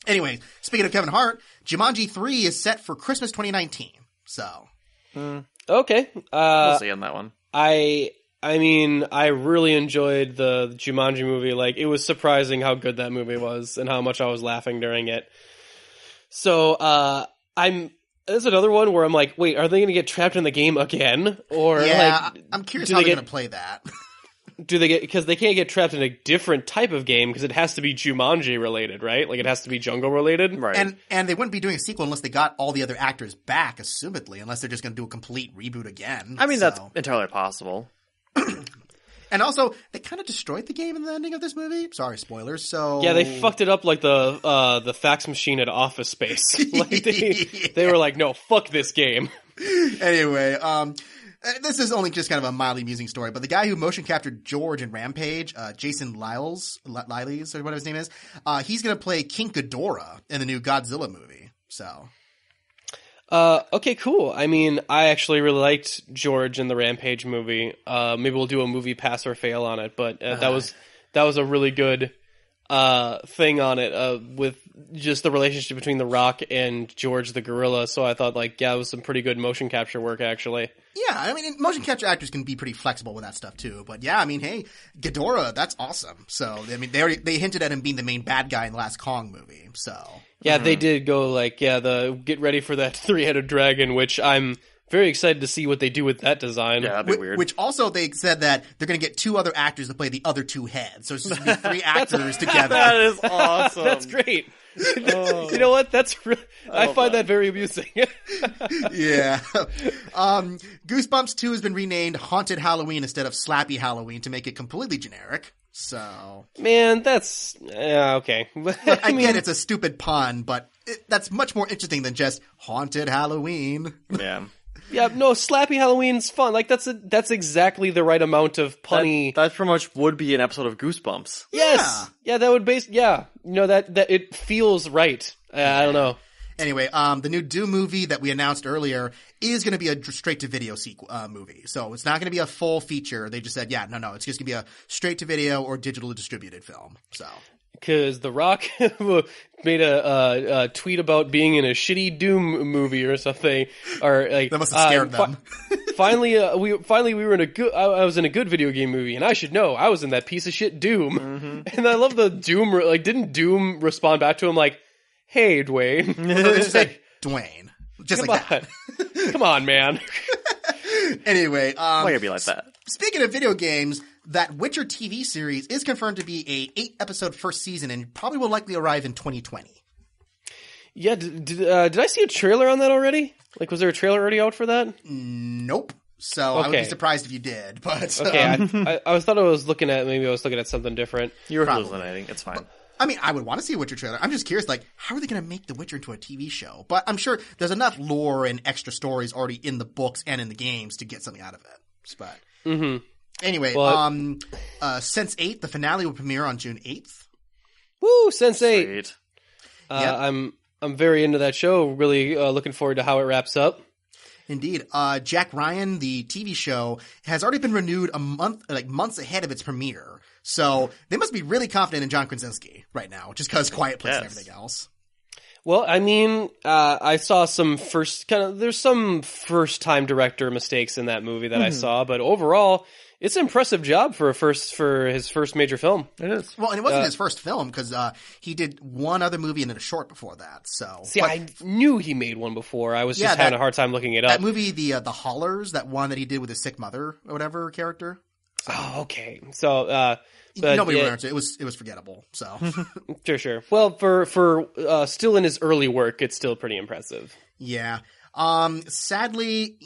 Anyway, speaking of Kevin Hart, Jumanji 3 is set for Christmas 2019. So. Okay. We'll see on that one. I mean, I really enjoyed the Jumanji movie. Like, it was surprising how good that movie was and how much I was laughing during it. So, there's another one where I'm like, wait, are they going to get trapped in the game again? Or I'm curious how they're going to play that. Because they can't get trapped in a different type of game because it has to be Jumanji related, right? Like it has to be jungle related. Right. And they wouldn't be doing a sequel unless they got all the other actors back, assumedly, unless they're just going to do a complete reboot again. I mean, that's entirely possible. And also, they kind of destroyed the game in the ending of this movie. Sorry, spoilers. So yeah, they fucked it up like the fax machine at Office Space. Like they were like, no, fuck this game. Anyway, this is only just kind of a mildly amusing story, but the guy who motion captured George in Rampage, Jason Liles, or whatever his name is, he's going to play King Ghidorah in the new Godzilla movie. So. Okay, cool. I mean, I actually really liked George in the Rampage movie. Maybe we'll do a movie pass or fail on it, but that was a really good thing on it with just the relationship between The Rock and George the Gorilla. So I thought, like, yeah, it was some pretty good motion capture work, actually. Yeah, I mean, motion capture actors can be pretty flexible with that stuff too. But yeah, I mean, hey, Ghidorah, that's awesome. So I mean, they hinted at him being the main bad guy in the last Kong movie. So yeah, they did go like, the get ready for that 3-headed dragon, which I'm very excited to see what they do with that design. Yeah, that'd be weird. Which also they said that they're going to get 2 other actors to play the other 2 heads. So it's just going to be 3 actors together. That is awesome. That's great. You know what? I find that very amusing. Yeah. Goosebumps 2 has been renamed Haunted Halloween instead of Slappy Halloween to make it completely generic. So, man, that's okay. I get it's a stupid pun, but that's much more interesting than just Haunted Halloween. Yeah. Yeah, no, Slappy Halloween's fun. Like that's exactly the right amount of punny. That pretty much would be an episode of Goosebumps. Yes. Yeah, that would you know, that it feels right. I don't know. Anyway, the new Doom movie that we announced earlier is going to be a straight-to-video movie. So it's not going to be a full feature. They just said, no, it's just going to be a straight-to-video or digitally distributed film. So. Because The Rock made a tweet about being in a shitty Doom movie or something, or like that must have scared them. Finally, we were in a good. I was in a good video game movie, and I should know I was in that piece of shit Doom. Mm-hmm. And I love the Doom. Like, didn't Doom respond back to him like, "Hey, Dwayne"? No, they just said Dwayne, just Come like on. that. Come on, man. Anyway, why you be like that? Speaking of video games, that Witcher TV series is confirmed to be a 8-episode first season and probably will likely arrive in 2020. Yeah, did I see a trailer on that already? Like, was there a trailer already out for that? Nope. So I would be surprised if you did. But okay, I thought I was looking at something different. You were hallucinating. It's fine. I mean, I would want to see a Witcher trailer. I'm just curious, like, how are they going to make The Witcher into a TV show? But I'm sure there's enough lore and extra stories already in the books and in the games to get something out of it. But anyway, Sense8, the finale will premiere on June 8th. Woo, Sense8. Yep. I'm very into that show. Really looking forward to how it wraps up. Indeed. Jack Ryan, the TV show, has already been renewed months ahead of its premiere. So they must be really confident in John Krasinski right now, just because Quiet Place and everything else. Well, I mean, I saw there's some first-time director mistakes in that movie that I saw, but overall, it's an impressive job for his first major film. It is. Well, and it wasn't his first film, because he did one other movie and then a short before that. So, see, I knew he made one before. I was just having a hard time looking it up. That movie, the Haulers, that one that he did with his sick mother or whatever character. So. Oh, okay. So, nobody remembers it. It was forgettable. So, sure. Well, for still in his early work, it's still pretty impressive. Yeah. Sadly,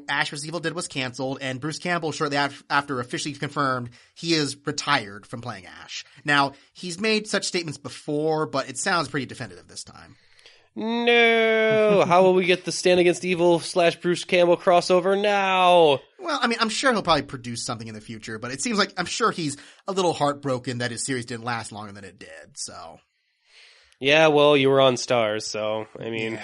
Ash vs. Evil Dead was canceled, and Bruce Campbell shortly after officially confirmed he is retired from playing Ash. Now, he's made such statements before, but it sounds pretty definitive this time. No! How will we get the Stand Against Evil / Bruce Campbell crossover now? Well, I mean, I'm sure he'll probably produce something in the future, but it seems like I'm sure he's a little heartbroken that his series didn't last longer than it did, so. Yeah, well, you were on Stars, so, I mean,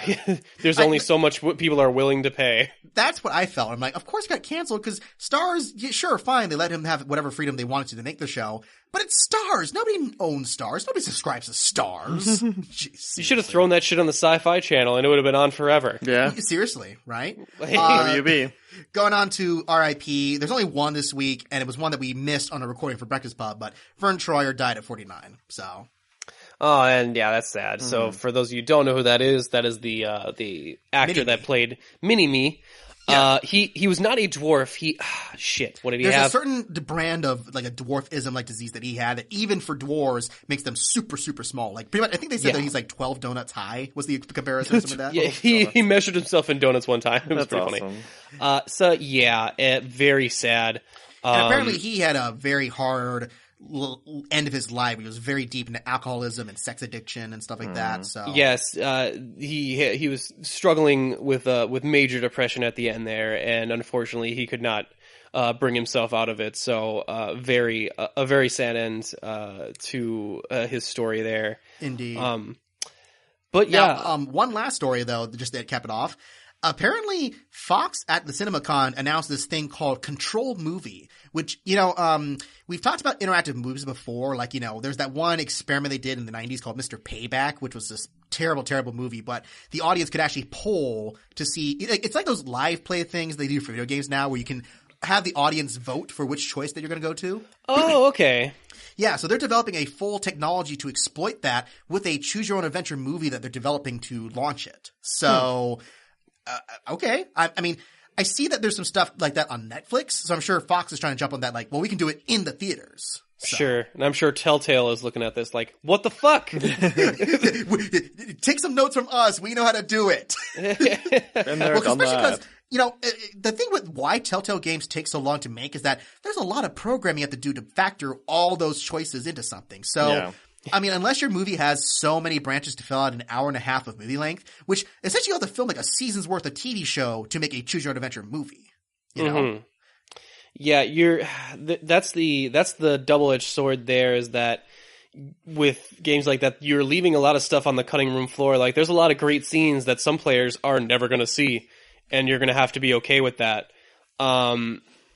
there's only so much what people are willing to pay. That's what I felt. I'm like, of course it got canceled, because Stars, sure, fine, they let him have whatever freedom they wanted to make the show, but it's Stars. Nobody owns Stars. Nobody subscribes to Stars. Jeez, you should have thrown that shit on the Sci-Fi Channel, and it would have been on forever. Yeah. Seriously, right? WB. Going on to R.I.P., there's only one this week, and it was one that we missed on a recording for Breakfast Pub, but Vern Troyer died at 49, so... Oh, and yeah, that's sad. Mm-hmm. So for those of you who don't know who that is the actor Mini-Me. that played Mini-Me. Yeah. He was not a dwarf. What did he have? There's a certain brand of like a dwarfism like disease that he had that even for dwarves makes them super, super small. Like pretty much, I think they said that he's like 12 donuts high was the comparison or something like that. Yeah, he measured himself in donuts one time. It was pretty funny. Very sad. And apparently he had a very hard end of his life. He was very deep into alcoholism and sex addiction and stuff like that. So yes, he was struggling with major depression at the end there, and unfortunately he could not bring himself out of it. So a very sad end to his story there. Indeed. But yeah, now, one last story though, just to cap it off. Apparently, Fox at the CinemaCon announced this thing called Control Movie, which, we've talked about interactive movies before. Like, there's that one experiment they did in the 90s called Mr. Payback, which was this terrible, terrible movie, but the audience could actually poll to see, it's like those live play things they do for video games now where you can have the audience vote for which choice that you're going to go to. Oh, okay. Yeah, so they're developing a full technology to exploit that with a choose-your-own-adventure movie that they're developing to launch it. So... okay. I mean, I see that there's some stuff like that on Netflix, so I'm sure Fox is trying to jump on that, like, well, we can do it in the theaters. So. Sure. And I'm sure Telltale is looking at this like, what the fuck? Take some notes from us. We know how to do it. Especially because, the thing with why Telltale games take so long to make is that there's a lot of programming you have to do to factor all those choices into something. So... Yeah. I mean, unless your movie has so many branches to fill out an hour and a half of movie length, which essentially you have to film like a season's worth of TV show to make a choose-your-own-adventure movie. You know? Yeah, that's the double-edged sword there is that with games like that, you're leaving a lot of stuff on the cutting room floor. Like, there's a lot of great scenes that some players are never going to see, and you're going to have to be okay with that.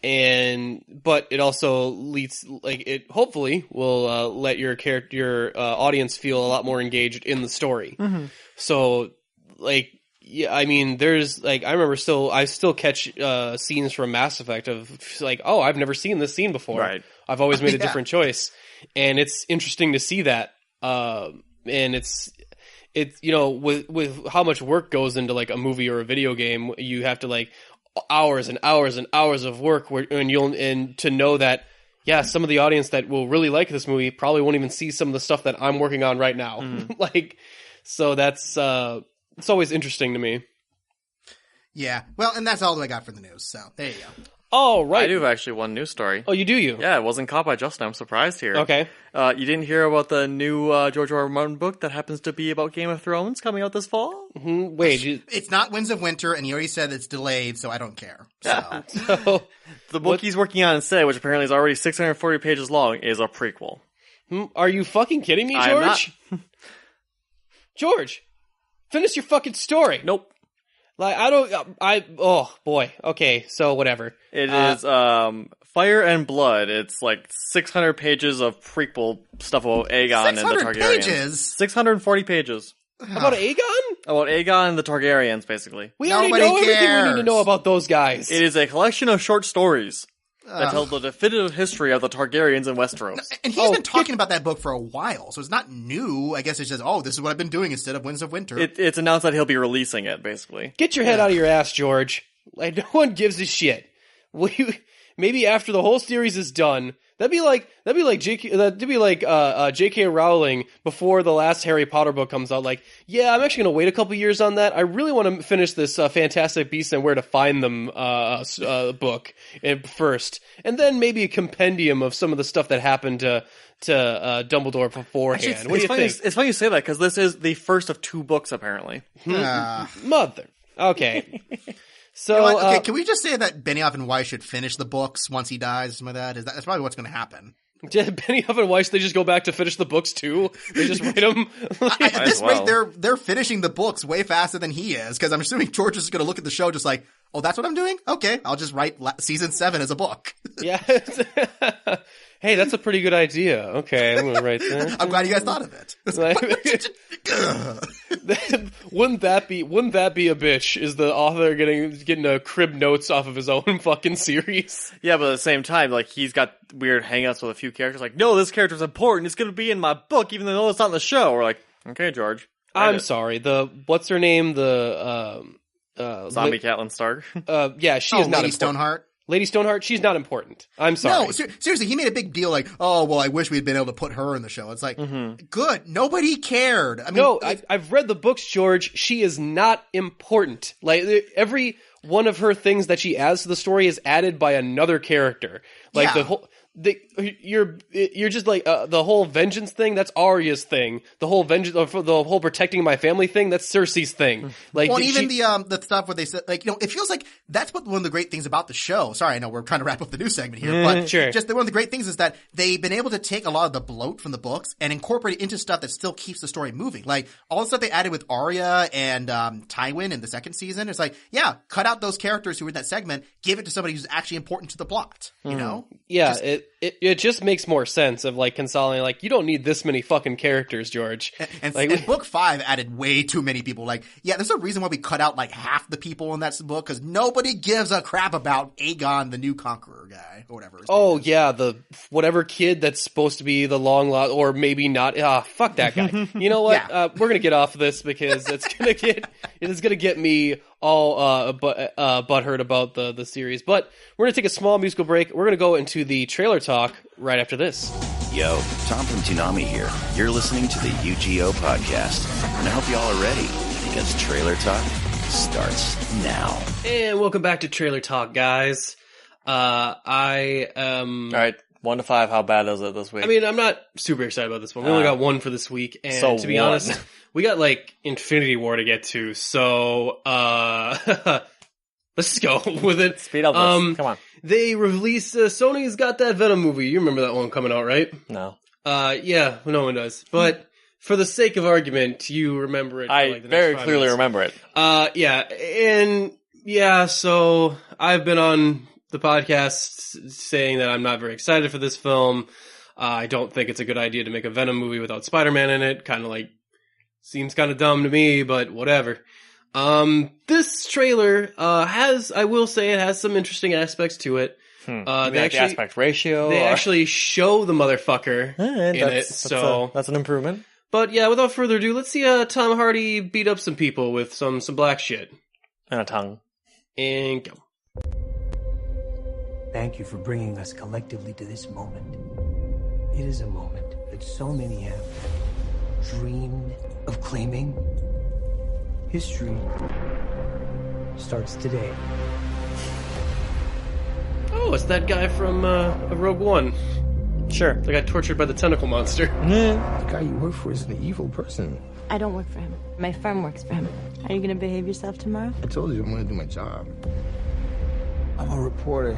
But it also leads, like, it hopefully will let your audience feel a lot more engaged in the story. Mm-hmm. So, like, yeah, I mean, there's, like, I still catch scenes from Mass Effect of, like, oh, I've never seen this scene before. Right. I've always made a different choice. And it's interesting to see that. And it's with how much work goes into, like, a movie or a video game, you have to, like, hours and hours and hours of work and to know that, yeah, some of the audience that will really like this movie probably won't even see some of the stuff that I'm working on right now. Like, so that's, it's always interesting to me. Yeah. Well, and that's all that I got for the news. So there you go. Oh, right. I do have actually one news story. Oh, you do? Yeah, it wasn't caught by Justin. I'm surprised here. Okay. You didn't hear about the new George R. R. Martin book that happens to be about Game of Thrones coming out this fall? Mm-hmm. Wait. It's not Winds of Winter, and he already said it's delayed, so I don't care. So. The book he's working on instead, which apparently is already 640 pages long, is a prequel. Are you fucking kidding me, George? George, finish your fucking story. Nope. Like, oh boy. Okay, so whatever. It is, Fire and Blood. It's like 600 pages of prequel stuff about Aegon and the Targaryens. 600 pages? 640 pages. About Aegon? About Aegon and the Targaryens, basically. We already know everything we need to know about those guys. It is a collection of short stories that tell the definitive history of the Targaryens in Westeros. And he's been talking about that book for a while, so it's not new. I guess it's just, this is what I've been doing instead of Winds of Winter. It's announced that he'll be releasing it, basically. Get your head out of your ass, George. Like, no one gives a shit. Maybe after the whole series is done, that'd be like J.K. Rowling before the last Harry Potter book comes out. Like, yeah, I'm actually gonna wait a couple years on that. I really want to finish this Fantastic Beasts and Where to Find Them book first, and then maybe a compendium of some of the stuff that happened to Dumbledore beforehand. Actually, what do you think? It's funny you say that because this is the first of 2 books, apparently. Mother. Okay. So, okay, can we just say that Benioff and Weiss should finish the books once he dies? Some of that's probably what's going to happen. Benioff and Weiss, they just go back to finish the books too? They just write them? At this rate, they're finishing the books way faster than he is, because I'm assuming George is going to look at the show just like, oh, that's what I'm doing? Okay, I'll just write season 7 as a book. Yeah. Hey, that's a pretty good idea. Okay, I'm going to write that. I'm glad you guys thought of it. Wouldn't that be a bitch? Is the author getting a crib notes off of his own fucking series? Yeah, but at the same time, like, he's got weird hangouts with a few characters. Like, no, this character's important. It's going to be in my book, even though it's not in the show. We're like, okay, George. I'm sorry. What's her name? Zombie Catelyn Stark. Yeah, she is not Lady Stoneheart. Lady Stoneheart, she's not important. I'm sorry. No, seriously, he made a big deal like, oh, well, I wish we had been able to put her in the show. It's like, good. Nobody cared. I mean, no, I've read the books, George. She is not important. Like, one of her things that she adds to the story is added by another character. Like the whole... You're just like the whole vengeance thing. That's Arya's thing. The whole vengeance, the whole protecting my family thing. That's Cersei's thing. Like, well, even the stuff where they said, like, it feels like that's one of the great things about the show. Sorry, I know we're trying to wrap up the news segment here, but just one of the great things is that they've been able to take a lot of the bloat from the books and incorporate it into stuff that still keeps the story moving. Like all the stuff they added with Arya and Tywin in the second season. It's like, yeah, cut out those characters who were in that segment, give it to somebody who's actually important to the plot. You know? Yeah, it just makes more sense of like consolidating. Like, you don't need this many fucking characters, George. And like, book 5 added way too many people. Like, yeah, there's a reason why we cut out like half the people in that book, because nobody gives a crap about Aegon, the new conqueror guy, or whatever. Oh yeah, the whatever kid that's supposed to be the long lost, or maybe not. Fuck that guy. You know what? Yeah. We're gonna get off of this because it is gonna get me all butthurt about the series. But we're gonna take a small musical break. We're gonna go into the trailer talk right after this. Yo, Tom from Toonami here. You're listening to the UGO podcast, and I hope y'all are ready, because Trailer Talk starts now. And welcome back to Trailer Talk, guys. I am... All right, 1 to 5, how bad is it this week? I mean, I'm not super excited about this one. We only got one for this week, and so to be one. honest, we got like Infinity War to get to, so let's just go with it. Speed up this. Come on. They released Sony's got that Venom movie. You remember that one coming out, right? No. Yeah, no one does. But for the sake of argument, you remember it. For I like the very next 5 clearly minutes. remember it. Yeah, and yeah, so I've been on the podcast saying that I'm not very excited for this film. I don't think it's a good idea to make a Venom movie without Spider-Man in it. Kind of like, seems kind of dumb to me, but whatever. This trailer, I will say it has some interesting aspects to it. They actually, the aspect ratio. They actually show the motherfucker in it, so. That's an improvement. But yeah, without further ado, let's see, Tom Hardy beat up some people with some black shit. And a tongue. And go. Thank you for bringing us collectively to this moment. It is a moment that so many have dreamed of claiming. History starts today. Oh, it's that guy from Rogue One. Sure. The guy tortured by the tentacle monster. The guy you work for is an evil person. I don't work for him. My firm works for him. Are you going to behave yourself tomorrow? I told you I'm going to do my job. I'm a reporter.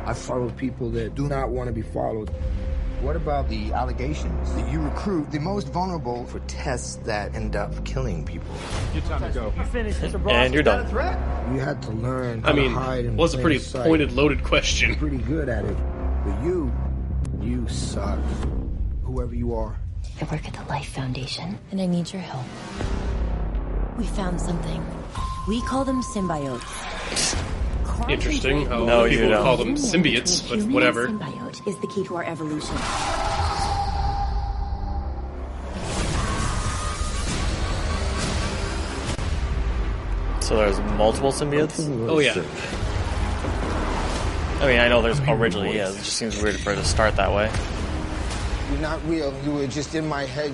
I follow people that do not want to be followed. What about the allegations that you recruit the most vulnerable for tests that end up killing people? Your time to go. You finished, Mr. Boss. And you're Is that a done. threat? You had to learn how I mean, to hide in was a pretty plain sight. pointed, loaded question. Pretty good at it. But you suck. Whoever you are. I work at the Life Foundation, and I need your help. We found something. We call them symbiotes. Interesting how No, you people don't. call them symbiotes, but whatever. Symbiote is the key to our evolution. So there's multiple symbiotes? Oh, yeah. I mean, I know there's originally is. It just seems weird for it to start that way. You're not real. You were just in my head.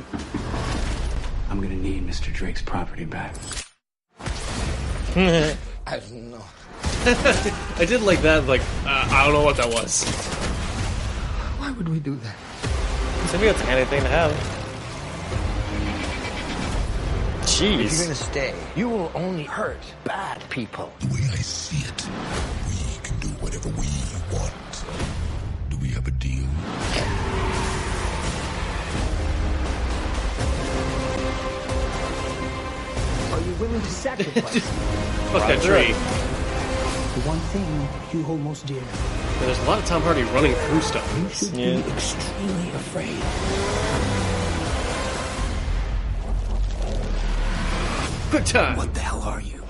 I'm gonna need Mr. Drake's property back. I don't know. I did like that, like, I don't know what that was. Why would we do that? Symbiote's a handy thing to have. If you're Jeez. gonna stay, you will only hurt bad people. The way I see it, we can do whatever we want. Do we have a deal? Are you willing to sacrifice Fuck that tree. the one thing you hold most dear? There's a lot of Tom Hardy running through stuff. You should Yeah. be extremely afraid. Quick time. What the hell are you?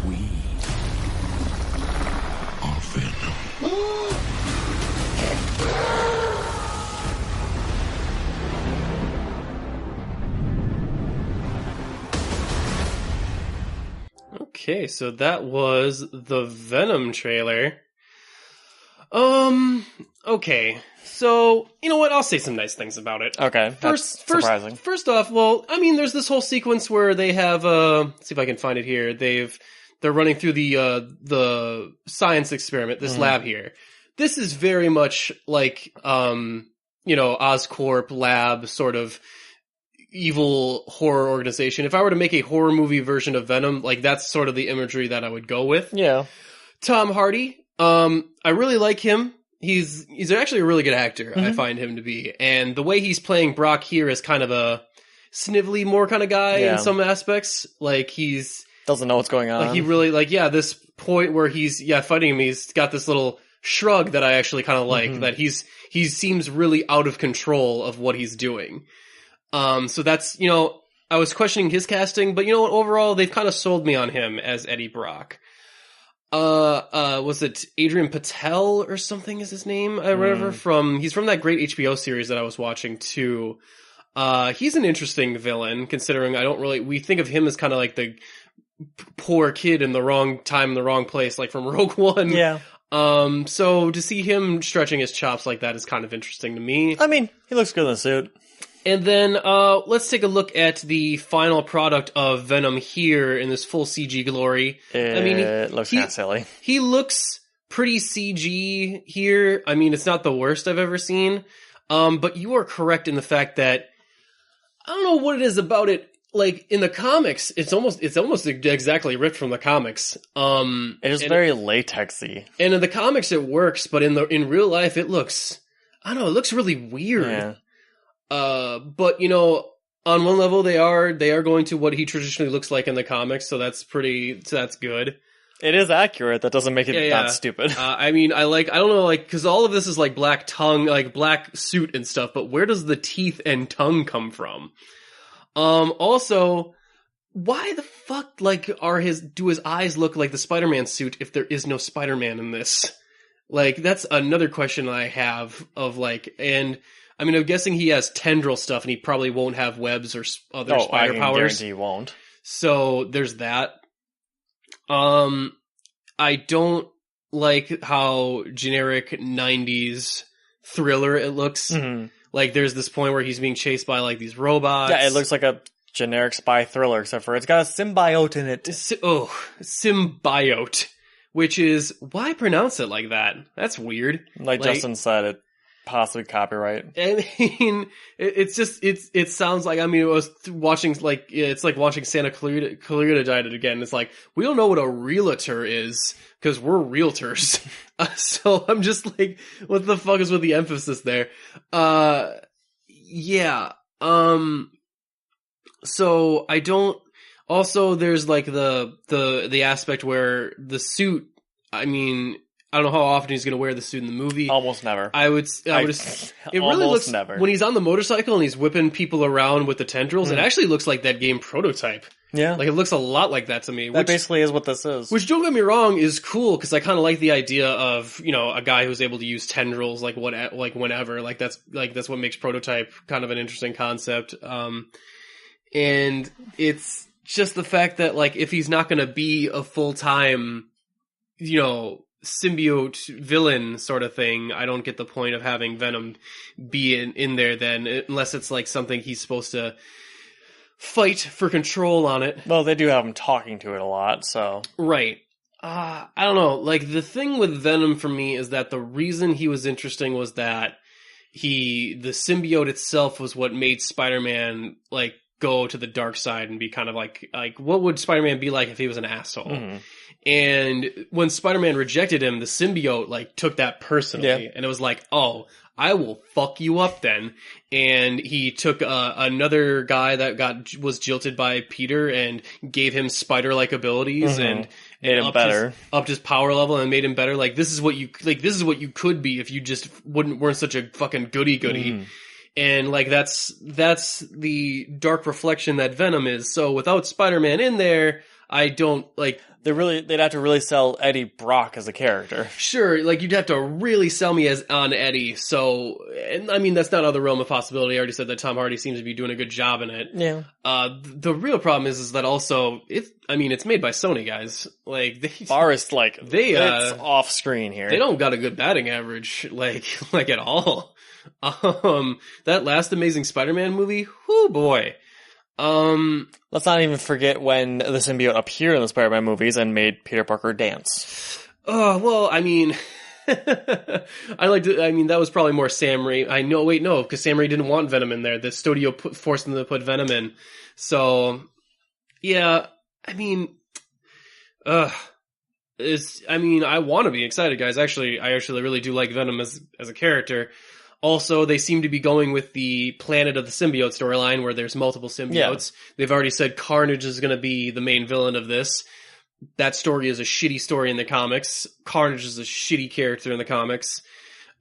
We are Venom. Okay, so that was the Venom trailer. Okay. So, you know what? I'll say some nice things about it. Okay, that's surprising. First off, well, I mean, there's this whole sequence where they have, let's see if I can find it here. they're running through the science experiment, this lab here. This is very much like, Oscorp lab sort of evil horror organization. If I were to make a horror movie version of Venom, like that's sort of the imagery that I would go with. Yeah. Tom Hardy, I really like him. He's actually a really good actor, I find him to be. And the way he's playing Brock here is kind of a snivelly more kind of guy in some aspects. Like he's... doesn't know what's going on. Like he really, this point where he's, fighting him, he's got this little shrug that I actually kind of like, that he seems really out of control of what he's doing. So that's, I was questioning his casting, but overall they've kind of sold me on him as Eddie Brock. Was it Adrian Patel or something is his name? He's from that great HBO series that I was watching too. He's an interesting villain considering we think of him as kind of like the poor kid in the wrong time, in the wrong place, like from Rogue One. Yeah. So to see him stretching his chops like that is kind of interesting to me. I mean, he looks good in the suit. And then, let's take a look at the final product of Venom here in this full CG glory. It looks kind of silly. He looks pretty CG here. I mean, it's not the worst I've ever seen. But you are correct in the fact that I don't know what it is about it. Like in the comics, it's almost exactly ripped from the comics. It is very latexy. And in the comics it works, but in real life it looks, I don't know, it looks really weird. Yeah. But on one level they are going to what he traditionally looks like in the comics, so that's good. It is accurate. That doesn't make it not stupid. I mean, I don't know, like, cause all of this is like black tongue, like black suit and stuff, but where does the teeth and tongue come from? Also, why the fuck, like, do his eyes look like the Spider-Man suit if there is no Spider-Man in this? Like, that's another question I have of, like, and, I mean, I'm guessing he has tendril stuff and he probably won't have webs or other spider powers. I guarantee he won't. So, there's that. I don't like how generic 90s thriller it looks. Mm-hmm. Like, there's this point where he's being chased by, like, these robots. Yeah, it looks like a generic spy thriller, except for it's got a symbiote in it. Symbiote. Which is, why pronounce it like that? That's weird. Like Justin said, it possibly copyright. I mean, it sounds like, I mean, I was watching, like, it's like watching Santa Clarita Diet again. It's like, we don't know what a realtor is, because we're realtors. So I'm just like, what the fuck is with the emphasis there? Yeah. So I don't, also there's like the aspect where the suit, I mean, I don't know how often he's going to wear the suit in the movie. Almost never. It really looks, never. When he's on the motorcycle and he's whipping people around with the tendrils, it actually looks like that game Prototype. Yeah. Like, it looks a lot like that to me. That basically is what this is. Which, don't get me wrong, is cool, because I kind of like the idea of, a guy who's able to use tendrils, like, whenever. Like, that's what makes Prototype kind of an interesting concept. And it's just the fact that, like, if he's not going to be a full-time, symbiote villain sort of thing, I don't get the point of having Venom be in there then, unless it's like something he's supposed to fight for control on it. Well, they do have him talking to it a lot, so. Right. I don't know. Like, the thing with Venom for me is that the reason he was interesting was that the symbiote itself was what made Spider-Man, like, go to the dark side and be kind of like what would Spider-Man be like if he was an asshole? Mm-hmm. And when Spider-Man rejected him, the symbiote, like, took that personally. Yeah. And it was like, oh, I will fuck you up then. And he took another guy that was jilted by Peter and gave him spider-like abilities and made him better. Upped his power level and made him better. Like, this is what you could be if you just weren't such a fucking goody. Mm-hmm. And, like, that's the dark reflection that Venom is. So without Spider-Man in there, I don't, like... They'd have to really sell Eddie Brock as a character. Sure, like, you'd have to really sell me on Eddie, so... And, I mean, that's not out of the realm of possibility. I already said that Tom Hardy seems to be doing a good job in it. Yeah. The real problem is that also... it's made by Sony, guys. Like, it's off-screen here. They don't got a good batting average, like at all. That last Amazing Spider-Man movie, whoo boy. Let's not even forget when the symbiote appeared in the Spider-Man movies and made Peter Parker dance. Oh, well, I mean, that was probably more Sam Raimi. No, because Sam Raimi didn't want Venom in there. The studio forced them to put Venom in. So, yeah, I mean, I want to be excited, guys. Actually, I really do like Venom as a character. Also, they seem to be going with the Planet of the Symbiote storyline where there's multiple symbiotes. Yeah. They've already said Carnage is going to be the main villain of this. That story is a shitty story in the comics. Carnage is a shitty character in the comics.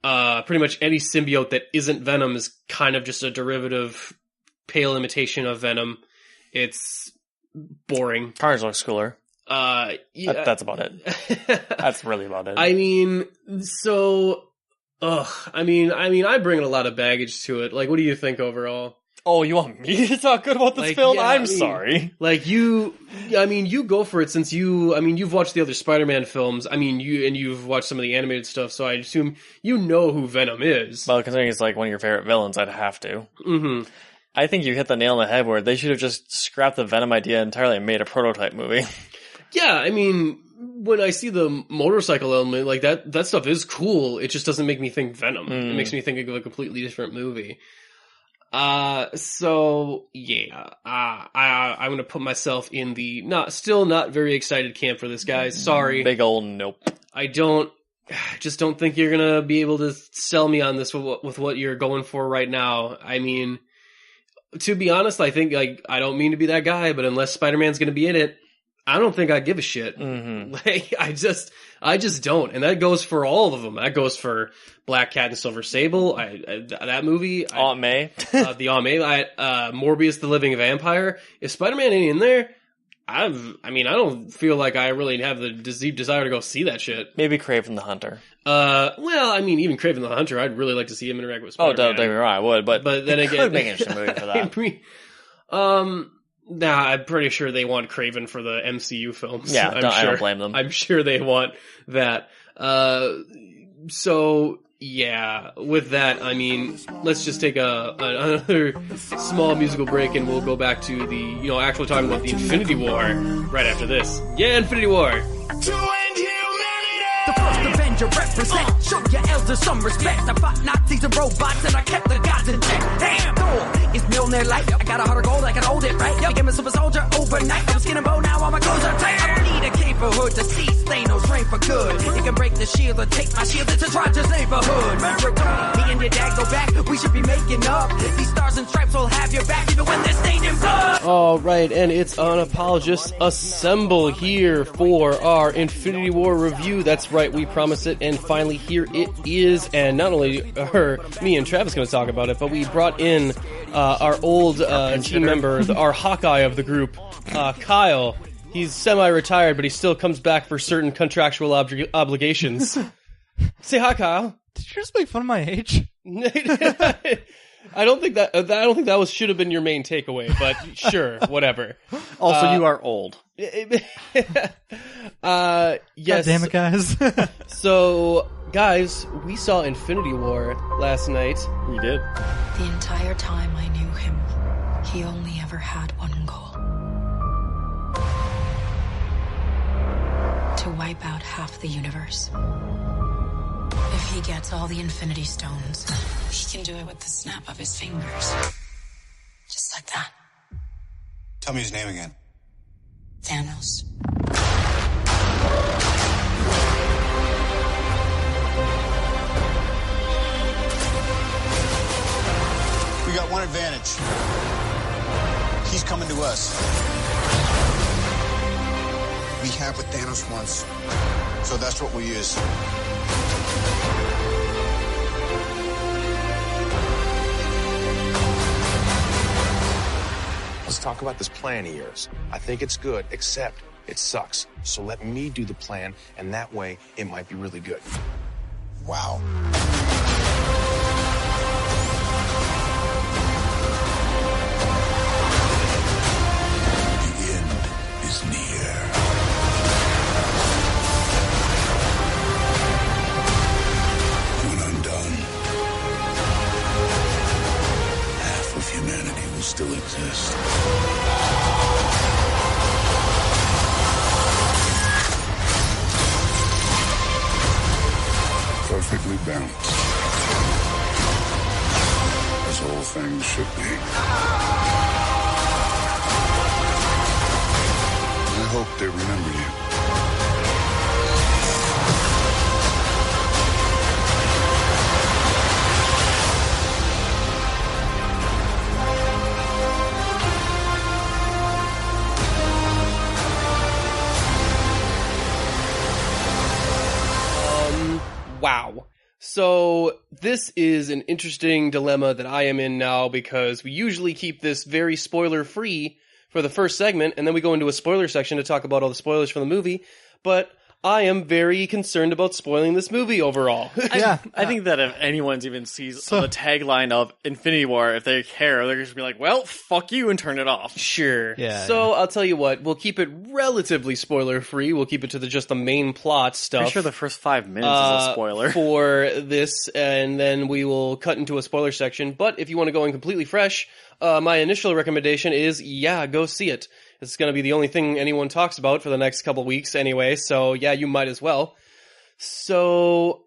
Pretty much any symbiote that isn't Venom is kind of just a derivative, pale imitation of Venom. It's boring. Carnage looks cooler. Yeah. That's about it. That's really about it. I mean, so... I bring a lot of baggage to it. Like, what do you think overall? Oh, you want me to talk good about this film? Yeah, sorry. Like, you go for it since you've watched the other Spider-Man films. You've watched some of the animated stuff, so I assume you know who Venom is. Well, considering it's like one of your favorite villains, I'd have to. Mm-hmm. I think you hit the nail on the head where they should have just scrapped the Venom idea entirely and made a prototype movie. Yeah, I mean... When I see the motorcycle element, like that stuff is cool. It just doesn't make me think Venom. It makes me think of a completely different movie. So yeah, I'm gonna put myself in the still not very excited camp for this, guys. Sorry. Big old nope. I just don't think you're gonna be able to sell me on this with what you're going for right now. I mean, to be honest, I think I don't mean to be that guy, but unless Spider-Man's gonna be in it, I don't think I give a shit. Mm-hmm. Like, I just don't. And that goes for all of them. That goes for Black Cat and Silver Sable. That movie. Aunt May. The Aunt May. Morbius the Living Vampire. If Spider-Man ain't in there, I don't feel like I really have the deep desire to go see that shit. Maybe Kraven the Hunter. Even Kraven the Hunter, I'd really like to see him interact with Spider-Man. Oh, don't get me wrong, I would. But then again, could make an interesting movie for that. Nah, I'm pretty sure they want Kraven for the MCU films. Yeah, I don't blame them. I'm sure they want that. So, yeah, with that, let's just take another small musical break and we'll go back to the, actually talking about the Infinity War right after this. Yeah, Infinity War! The first Avenger represent. Show your elders some respect. I fought Nazis and robots and I kept the gods in check. Damn, Thor is Mjolnir light. I got a heart of gold, I can hold it, right? Became a super soldier overnight. I'm skin and bone, now all my clothes are tight. I don't need a cape or hood to seize Thanos' reign for good. It can break the shield or take my shield into Roger's neighborhood. Remember, Tony, me and your dad go back. We should be making up. These stars and stripes will have your back even when they're stained in blood. Alright, and it's Unapologists Assemble here for our Infinity War review. That's right, we promised it, and finally here it is. And not only are me and Travis going to talk about it, but we brought in our old team member, our Hawkeye of the group, Kyle. He's semi-retired, but he still comes back for certain contractual obligations. Say hi, Kyle. Did you just make fun of my age? I don't think that should have been your main takeaway, but sure, whatever. Also, you are old. Yes. God damn it, guys. So, guys, we saw Infinity War last night. We did. The entire time I knew him, he only ever had one goal. To wipe out half the universe. If he gets all the Infinity Stones, he can do it with the snap of his fingers. Just like that. Tell me his name again. Thanos. We got one advantage. He's coming to us. We have what Thanos wants, so that's what we use. Let's talk about this plan of yours. I think it's good, except it sucks. So let me do the plan, and that way it might be really good. Wow. The end is near. When I'm done, half of humanity will still still exist. Perfectly balanced. As all things should be. I hope they remember you. Wow. So this is an interesting dilemma that I am in now because we usually keep this very spoiler-free for the first segment, and then we go into a spoiler section to talk about all the spoilers from the movie, but I am very concerned about spoiling this movie overall. I think that if anyone even sees the tagline of Infinity War, if they care, they're just gonna be like, well, fuck you, and turn it off. Sure. Yeah. So I'll tell you what, we'll keep it relatively spoiler-free. We'll keep it to just the main plot stuff. Pretty sure the first 5 minutes is a spoiler. For this, and then we will cut into a spoiler section. But if you want to go in completely fresh, my initial recommendation is, go see it. It's going to be the only thing anyone talks about for the next couple weeks anyway, so you might as well. So,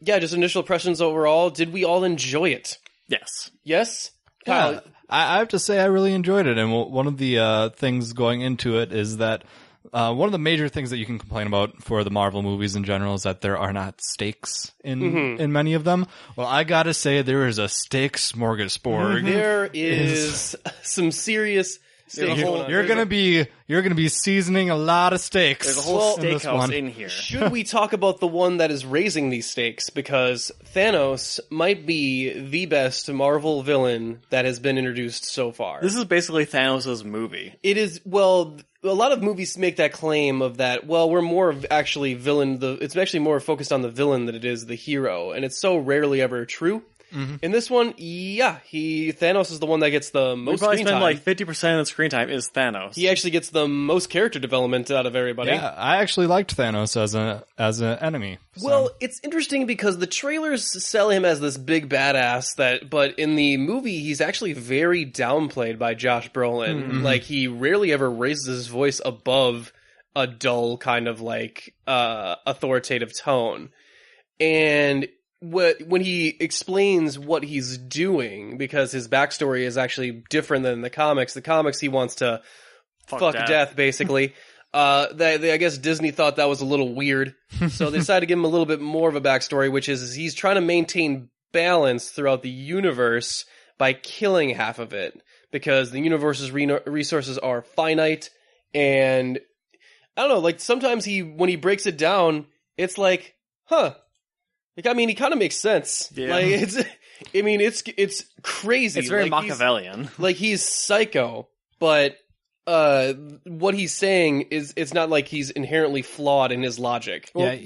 just initial impressions overall. Did we all enjoy it? Yes. Yes? Yeah, Kyle? I have to say I really enjoyed it, and one of the things going into it is that one of the major things that you can complain about for the Marvel movies in general is that there are not stakes in many of them. Well, I gotta say there is a steak smorgasbord. There is some serious... You're gonna be seasoning a lot of steaks. There's a whole steakhouse in here. Should we talk about the one that is raising these stakes? Because Thanos might be the best Marvel villain that has been introduced so far. This is basically Thanos' movie. It is, well, a lot of movies make that claim of that, well, we're more of actually villain, it's actually more focused on the villain than it is the hero, and it's so rarely ever true. Mm-hmm. In this one, Thanos is the one that gets the most screen time. Like 50% of the screen time is Thanos. He actually gets the most character development out of everybody. Yeah, I actually liked Thanos as an enemy. So. Well, it's interesting because the trailers sell him as this big badass but in the movie, he's actually very downplayed by Josh Brolin. Mm-hmm. Like, he rarely ever raises his voice above a dull kind of authoritative tone. And when he explains what he's doing, because his backstory is actually different than the comics he wants to fuck death basically. I guess Disney thought that was a little weird, so they decided to give him a little bit more of a backstory, which is he's trying to maintain balance throughout the universe by killing half of it, because the universe's resources are finite, and I don't know, sometimes when he breaks it down, it's like, huh. I mean, he kind of makes sense. Yeah. It's crazy. It's very Machiavellian. He's psycho, but what he's saying is, it's not like he's inherently flawed in his logic. Well,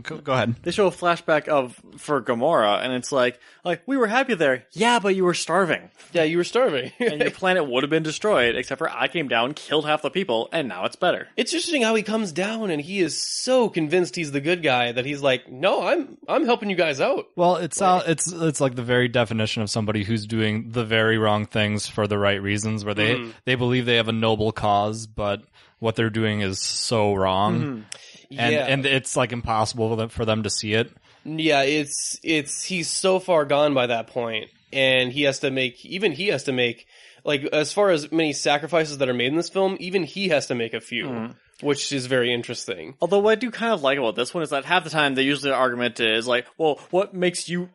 go ahead. They show a flashback for Gamora, and it's like we were happy there. Yeah, but you were starving. Yeah, you were starving. And your planet would have been destroyed, except for I came down, killed half the people, and now it's better. It's interesting how he comes down, and he is so convinced he's the good guy that he's like, no, I'm helping you guys out. Well, it's like the very definition of somebody who's doing the very wrong things for the right reasons, where they believe they have a noble cause, but what they're doing is so wrong. Mm-hmm. And it's impossible for them to see it. Yeah, he's so far gone by that point, and he has to make as far as many sacrifices that are made in this film, even he has to make a few, which is very interesting. Although what I do kind of like about this one is that half the time the argument is well, what gives you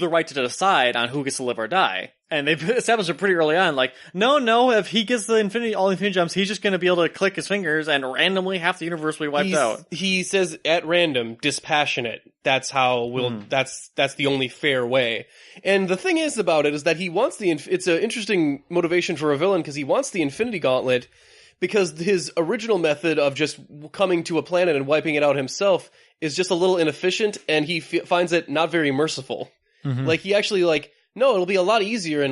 the right to decide on who gets to live or die? And they've established it pretty early on, no, if he gets all the Infinity Gems, he's just going to be able to click his fingers and randomly half the universe will be wiped out. He says at random, dispassionate. That's how that's the only fair way. And the thing is about it is that he wants it's an interesting motivation for a villain, because he wants the Infinity Gauntlet, because his original method of just coming to a planet and wiping it out himself is just a little inefficient, and he finds it not very merciful. Mm-hmm. He actually no, it'll be a lot easier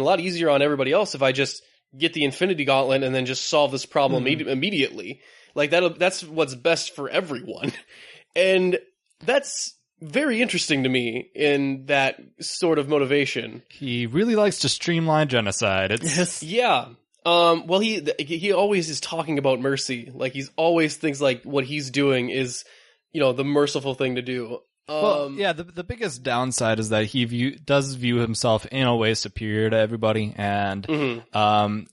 on everybody else if I just get the Infinity Gauntlet and then just solve this problem immediately. That's what's best for everyone. And that's very interesting to me in that sort of motivation. He really likes to streamline genocide. Yeah. Well, he always is talking about mercy. Like, he's always thinks like what he's doing is, the merciful thing to do. The biggest downside is that he does view himself in a way superior to everybody, and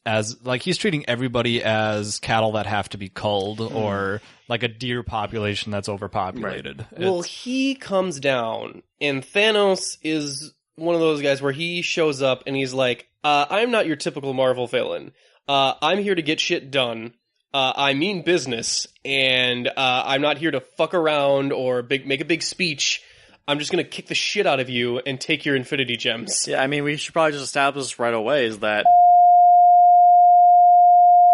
as like he's treating everybody as cattle that have to be culled, or like a deer population that's overpopulated. Right. Well, he comes down, and Thanos is one of those guys where he shows up and he's like, I'm not your typical Marvel villain. I'm here to get shit done. I mean business, and I'm not here to fuck around or make a big speech. I'm just going to kick the shit out of you and take your Infinity Gems. Yeah, I mean, we should probably just establish right away is that...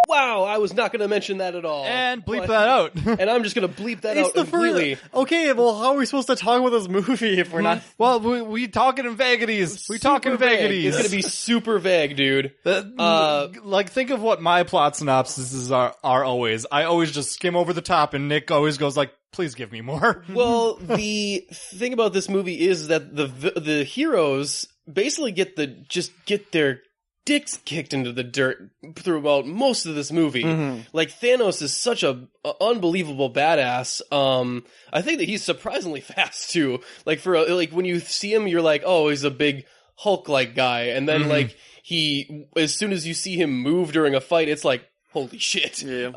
Wow, I was not going to mention that at all. And bleep that out. And I'm just going to bleep that out completely. Okay, well, how are we supposed to talk about this movie if we're not... Well, we talking in vagaries. We talk in vagaries. It's going to be super vague, dude. Like, think of what my plot synopsises are always. I always just skim over the top, and Nick always goes like, please give me more. Well, the thing about this movie is that the heroes basically get their dicks kicked into the dirt throughout most of this movie. Like, Thanos is such a unbelievable badass. I think that he's surprisingly fast too. Like, when you see him, you're like, oh, he's a big Hulk-like guy, and then like as soon as you see him move during a fight, it's like, holy shit. Yeah.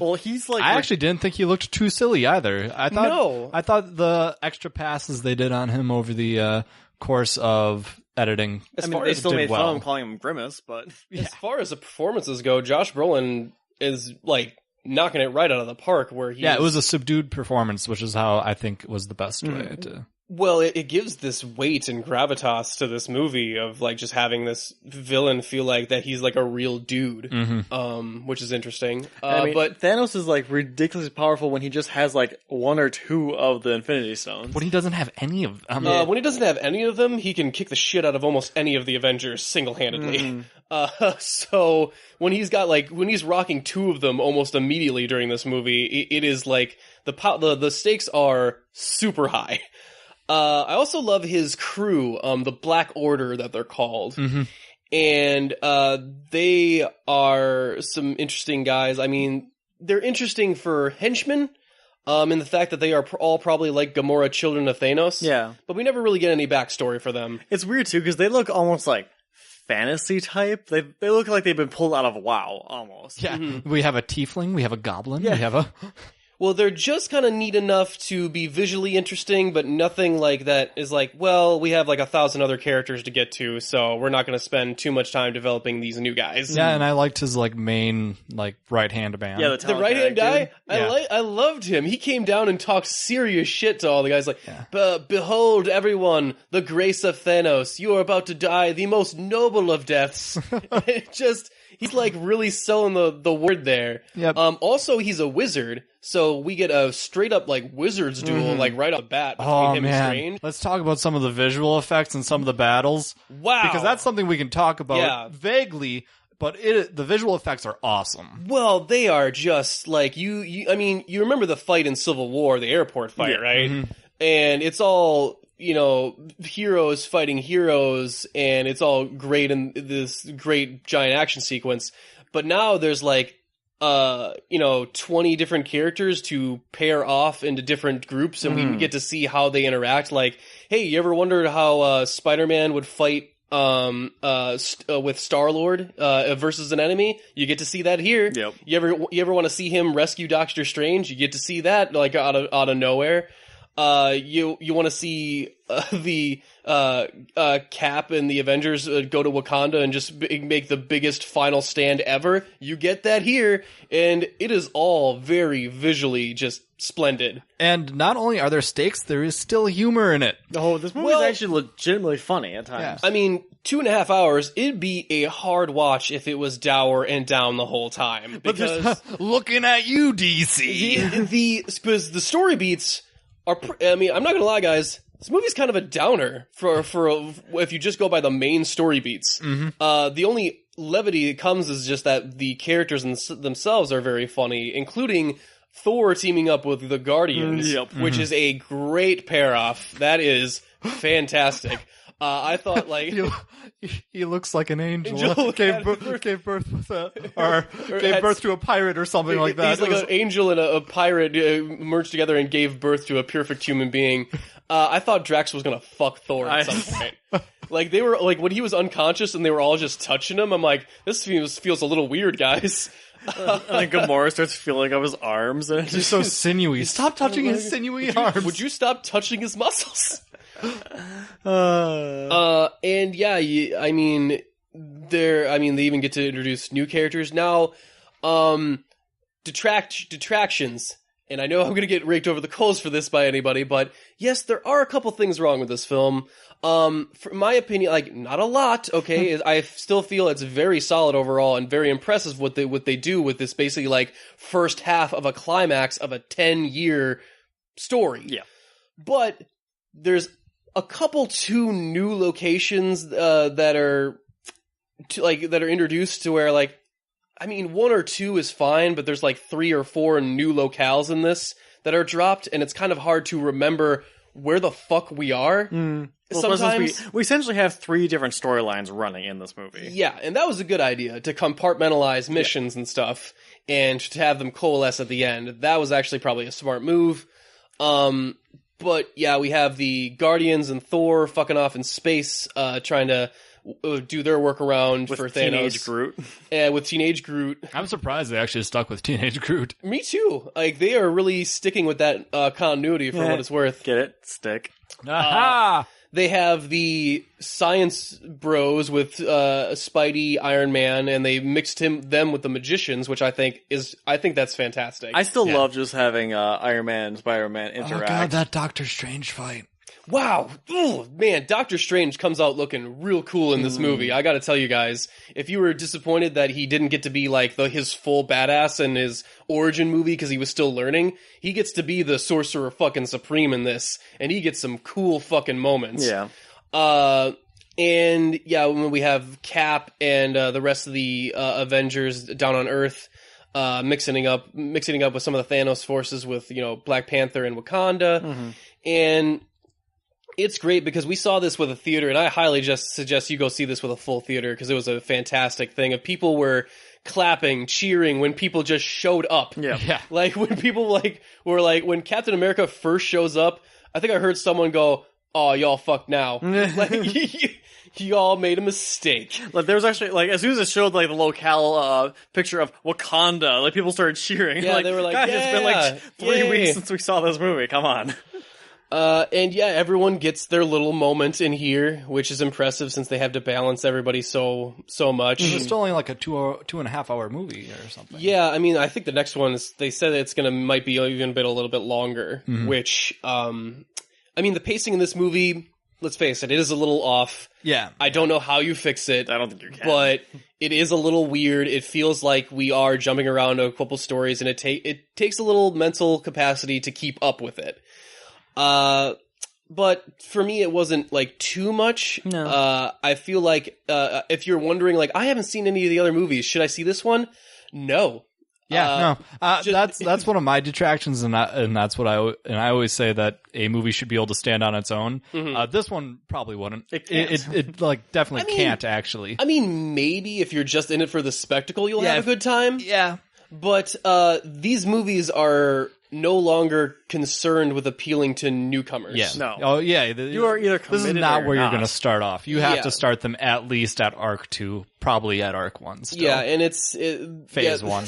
Well, he's like... I actually didn't think he looked too silly either. I thought the extra passes they did on him over the course of editing. They still made fun of him calling him Grimace, but... As far as the performances go, Josh Brolin is, like, knocking it right out of the park where he... Yeah, it was a subdued performance, which is how I think was the best way to... Well, it gives this weight and gravitas to this movie of, like, just having this villain feel like that he's, like, a real dude, which is interesting. But Thanos is, like, ridiculously powerful when he just has, like, one or two of the Infinity Stones. When he doesn't have any of them. When he doesn't have any of them, he can kick the shit out of almost any of the Avengers single-handedly. So when he's rocking two of them almost immediately during this movie, it is, like, the stakes are super high. I also love his crew, the Black Order that they're called. And they are some interesting guys. I mean, they're interesting for henchmen, in the fact that they are all probably like Gamora, children of Thanos. Yeah. But we never really get any backstory for them. It's weird, too, because they look almost like fantasy type. They look like they've been pulled out of WoW, almost. Yeah. We have a tiefling, we have a goblin, we have a... Well, they're just kind of neat enough to be visually interesting, but nothing like that is like, well, we have like 1,000 other characters to get to, so we're not going to spend too much time developing these new guys. Yeah, and I liked his like main like right-hand man. Yeah, the right-hand guy, I loved him. He came down and talked serious shit to all the guys, like, behold, everyone, the grace of Thanos. You are about to die the most noble of deaths. He's like really selling the word there. Yep. Also, he's a wizard, so we get a straight up like wizards duel like right off the bat between him and Strange. Let's talk about some of the visual effects and some of the battles. Wow, because that's something we can talk about vaguely. But the visual effects are awesome. Well, they are just like you. I mean, you remember the fight in Civil War, the airport fight, right? And it's all, heroes fighting heroes, and it's all great in this great giant action sequence. But now there's like, 20 different characters to pair off into different groups, and we get to see how they interact. Like, hey, you ever wondered how Spider-Man would fight with Star-Lord versus an enemy? You get to see that here. Yep. You ever want to see him rescue Doctor Strange? You get to see that like out of nowhere. You want to see the Cap and the Avengers go to Wakanda and just make the biggest final stand ever? You get that here, and it is all very visually just splendid. And not only are there stakes, there is still humor in it. Oh, this movie is actually legitimately funny at times. I mean, 2.5 hours, it'd be a hard watch if it was dour and down the whole time. Because looking at you, DC. Because the story beats are, I'm not gonna lie, guys, this movie's kind of a downer for if you just go by the main story beats. The only levity that comes is just that the characters themselves are very funny, including Thor teaming up with the Guardians, which is a great pair-off. That is fantastic. I thought, like... He looks like an angel. Gave birth to a pirate or something like that. He's like an angel and a pirate merged together and gave birth to a perfect human being. I thought Drax was gonna fuck Thor at some point. Like, they were, like, when he was unconscious and they were all just touching him, I'm like, this feels a little weird, guys. And then Gamora starts feeling of his arms. And he's so sinewy. Stop touching his sinewy arms. Would you stop touching his muscles? And yeah, they even get to introduce new characters now. Detractions, and I know I'm gonna get raked over the coals for this by anybody, but yes, there are a couple things wrong with this film. For my opinion, like, not a lot, okay? I still feel it's very solid overall and very impressive what they do with this basically, like, first half of a climax of a 10-year story. Yeah. But there's a couple two new locations that are introduced to where, like, I mean, one or two is fine, but there's like 3 or 4 new locales in this that are dropped, and it's kind of hard to remember where the fuck we are. Well, sometimes we essentially have 3 different storylines running in this movie. Yeah, and that was a good idea, to compartmentalize missions and stuff, and to have them coalesce at the end. That was actually probably a smart move. But yeah, we have the Guardians and Thor fucking off in space, trying to do their workaround for Thanos. Teenage Groot. Yeah, with Teenage Groot. I'm surprised they actually stuck with Teenage Groot. Me too. Like, they are really sticking with that continuity for what it's worth. Get it? Stick. Aha! They have the science bros with Spidey, Iron Man, and they mixed them with the magicians, which I think that's fantastic. I still love just having Iron Man and Spider-Man interact. Oh god, that Doctor Strange fight. Wow. Ooh, man, Doctor Strange comes out looking real cool in this movie. I gotta tell you guys, if you were disappointed that he didn't get to be like his full badass in his origin movie because he was still learning, he gets to be the Sorcerer fucking Supreme in this, and he gets some cool fucking moments. Yeah. And yeah, when we have Cap and the rest of the Avengers down on Earth, mixing up with some of the Thanos forces with, Black Panther and Wakanda, and it's great because we saw this with a theater, and I highly just suggest you go see this with a full theater because it was a fantastic thing. Of people were clapping, cheering when people just showed up. Yeah. Like when people were like when Captain America first shows up, I think I heard someone go, "Oh, y'all fucked now." Like, y'all made a mistake. Like, there was actually, like, as soon as it showed, like, the locale picture of Wakanda, like, people started cheering. Yeah, like, they were like, guys, yeah, it's been like 3 weeks since we saw this movie. Come on. And yeah, everyone gets their little moment in here, which is impressive since they have to balance everybody so much. It's still only like a 2.5 hour movie or something. Yeah, I mean, I think the next one they said might be even a little bit longer, which, I mean, the pacing in this movie, let's face it is a little off. Yeah. I don't know how you fix it. I don't think you can. But it is a little weird. It feels like we are jumping around a couple stories, and it takes a little mental capacity to keep up with it. But for me, it wasn't like too much. No. I feel like, if you're wondering, like, I haven't seen any of the other movies, should I see this one? No. Yeah, that's one of my detractions, and that's what I always say that a movie should be able to stand on its own. This one probably wouldn't. It like definitely can't actually. I mean, maybe if you're just in it for the spectacle, you'll have a good time. Yeah. But these movies are no longer concerned with appealing to newcomers. Yeah. No. Oh, yeah. You are either committed. This is not or where not. you're going to start off. You have to start them at least at Arc 2, probably at Arc 1 still. Yeah, and Phase 1.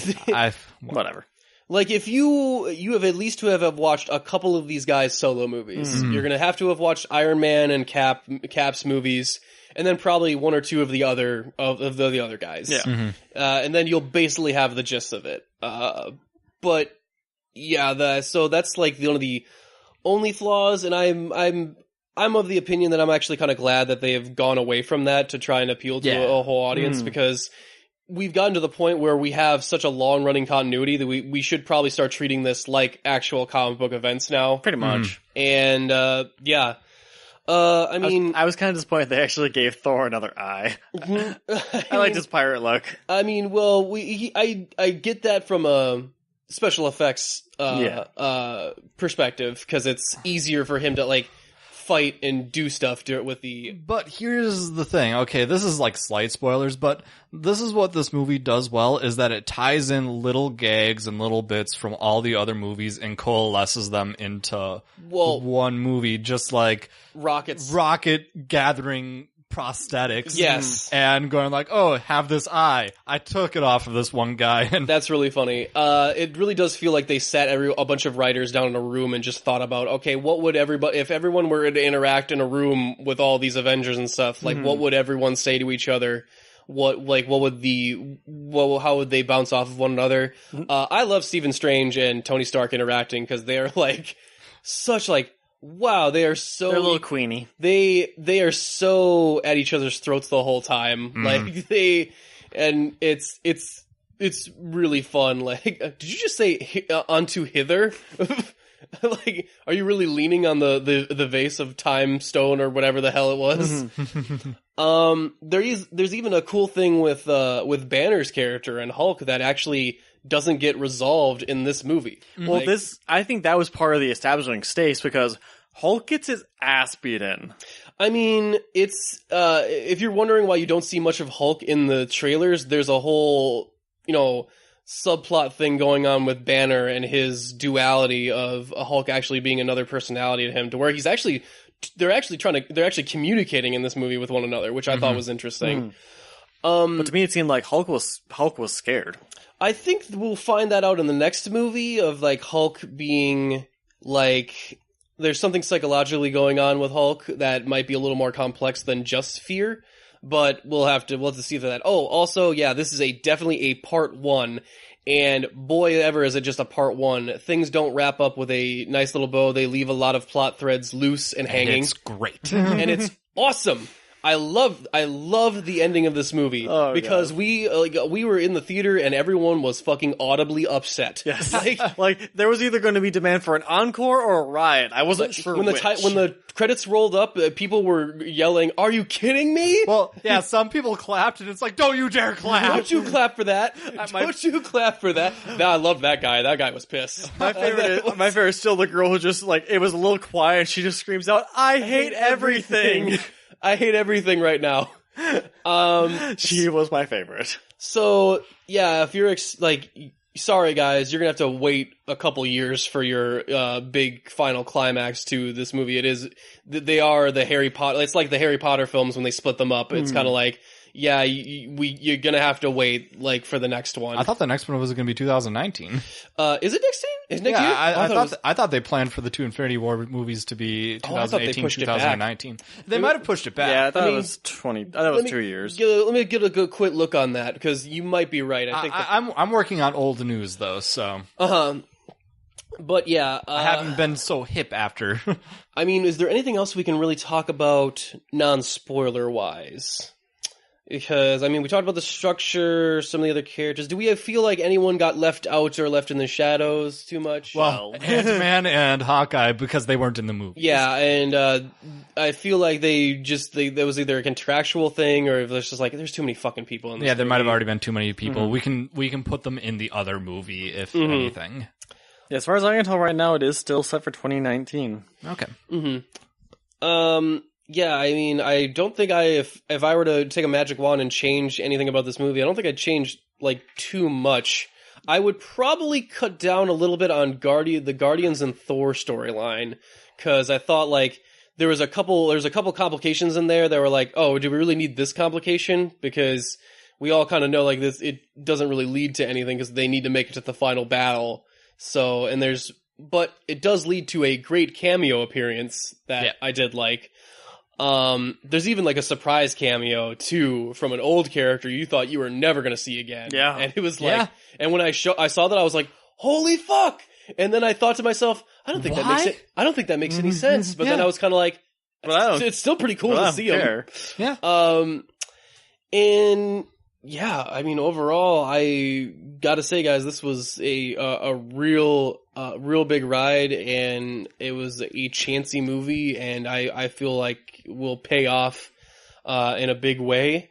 Whatever. Like, if you have at least to have watched a couple of these guys' solo movies. You're going to have to have watched Iron Man and Cap's movies, and then probably 1 or 2 of the other guys. Yeah. And then you'll basically have the gist of it. But yeah, so that's like one of the only flaws, and I'm of the opinion that I'm actually kind of glad that they have gone away from that to try and appeal to a whole audience, because we've gotten to the point where we have such a long running continuity that we should probably start treating this like actual comic book events now. Pretty much. And yeah. I mean, I was kind of disappointed they actually gave Thor another eye. I liked his pirate look. I mean, well, I get that from a special effects perspective, because it's easier for him to like fight and do stuff with the... But here's the thing. Okay, this is like slight spoilers, but this is what this movie does well, is that it ties in little gags and little bits from all the other romovies and coalesces them into one movie, just like Rocket gathering prosthetics. Yes. And going like, oh, have this eye. I took it off of this one guy. And that's really funny. It really does feel like they sat a bunch of writers down in a room and just thought about, okay, what would if everyone were to interact in a room with all these Avengers and stuff, like what would everyone say to each other? How would they bounce off of one another? I love Stephen Strange and Tony Stark interacting, because they are like such like, wow, they're a little queenie. They are so at each other's throats the whole time. Like it's really fun. Like, did you just say unto hither? Like, are you really leaning on the vase of time stone or whatever the hell it was? There's even a cool thing with Banner's character and Hulk that actually doesn't get resolved in this movie. Well, I think that was part of the establishing stakes, because Hulk gets his ass beat in. I mean, it's if you're wondering why you don't see much of Hulk in the trailers, there's a whole, subplot thing going on with Banner and his duality of a Hulk actually being another personality to him, to where they're actually communicating in this movie with one another, which I thought was interesting. But to me, it seemed like Hulk was scared. I think we'll find that out in the next movie, of like Hulk being like, there's something psychologically going on with Hulk that might be a little more complex than just fear, but we'll have to see that. Oh, also, yeah, this is definitely a part 1, and boy ever is it just a part 1. Things don't wrap up with a nice little bow. They leave a lot of plot threads loose and hanging. It's great. And it's awesome. I love the ending of this movie, because we were in the theater and everyone was fucking audibly upset. Yes, like there was either going to be demand for an encore or a riot. I wasn't sure when which. When the credits rolled up, people were yelling, "Are you kidding me?" Well, yeah, some people clapped, and it's like, "Don't you dare clap! Don't you clap for that! Don't you clap for that!" No, I love that guy. That guy was pissed. My favorite is still the girl who just like, it was a little quiet, and she just screams out, "I hate everything." I hate everything right now. She was my favorite. So, yeah, if you're sorry guys, you're gonna have to wait a couple years for your big final climax to this movie. They are the Harry Potter, it's like the Harry Potter films when they split them up. It's kind of like, yeah, you're gonna have to wait like for the next one. I thought the next one was going to be 2019. Is it next year? Is next year? I thought they planned for the 2 Infinity War movies to be 2018, 2019. They might have pushed it back. Yeah, I thought it was 2 years. Let me get a good quick look on that, because you might be right. I'm working on old news though, so. But yeah, I haven't been so hip after. I mean, is there anything else we can really talk about non-spoiler wise? Because, I mean, we talked about the structure, some of the other characters. Do we feel like anyone got left out or left in the shadows too much? Well, Ant-Man and Hawkeye, because they weren't in the movie. Yeah, and I feel like there was either a contractual thing, or there's just like, there's too many fucking people in this movie. There might have already been too many people. We can put them in the other movie, if anything. Yeah, as far as I can tell right now, it is still set for 2019. Okay. Yeah, I mean, I don't think if I were to take a magic wand and change anything about this movie, I don't think I'd change, like, too much. I would probably cut down a little bit on the Guardians and Thor storyline, because I thought, like, there's a couple complications in there that were like, oh, do we really need this complication? Because we all kind of know, like, it doesn't really lead to anything, because they need to make it to the final battle. So, but it does lead to a great cameo appearance that I did like. There's even like a surprise cameo too from an old character you thought you were never going to see again. Yeah. And it was like, and when I saw that, I was like, holy fuck. And then I thought to myself, I don't think that makes any sense. But then I was kind of like, it's still pretty cool to see him. Yeah. And yeah, I mean, overall, I gotta say, guys, this was a real big ride, and it was a chancy movie, and I feel like will pay off in a big way.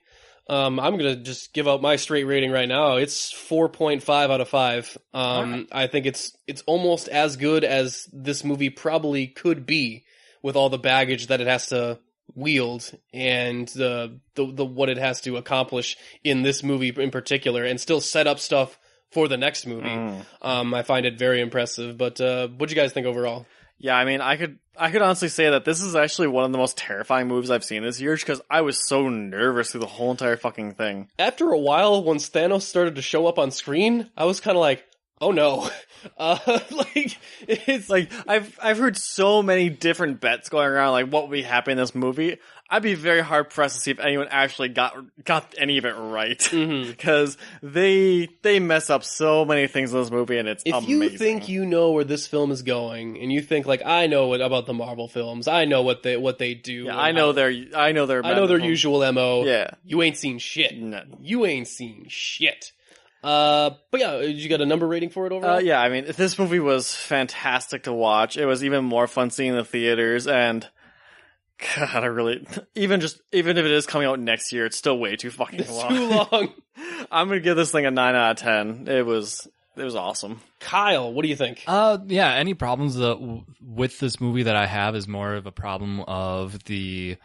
I'm gonna just give out my straight rating right now. It's 4.5 out of 5. Right. I think it's almost as good as this movie probably could be, with all the baggage that it has to wield and the what it has to accomplish in this movie in particular, and still set up stuff for the next movie. I find it very impressive. But what'd you guys think overall? Yeah, I mean, I could honestly say that this is actually one of the most terrifying movies I've seen this year, because I was so nervous through the whole entire fucking thing. After a while, once Thanos started to show up on screen, I was kind of like, oh no. It's like, I've heard so many different bets going around, like what would be happening in this movie. I'd be very hard pressed to see if anyone actually got any of it right, because they mess up so many things in this movie, and it's amazing. If you think you know where this film is going, and you think like, I know about the Marvel films, I know what they do. Yeah, I know their usual MO. Yeah, you ain't seen shit. No. You ain't seen shit. But yeah, did you get a number rating for it overall? Yeah, I mean, this movie was fantastic to watch. It was even more fun seeing in the theaters, and God, I really, even if it is coming out next year, it's still way too fucking long. Too long. I'm gonna give this thing a 9 out of 10. It was awesome. Kyle, what do you think? Yeah, any problems with this movie that I have is more of a problem of the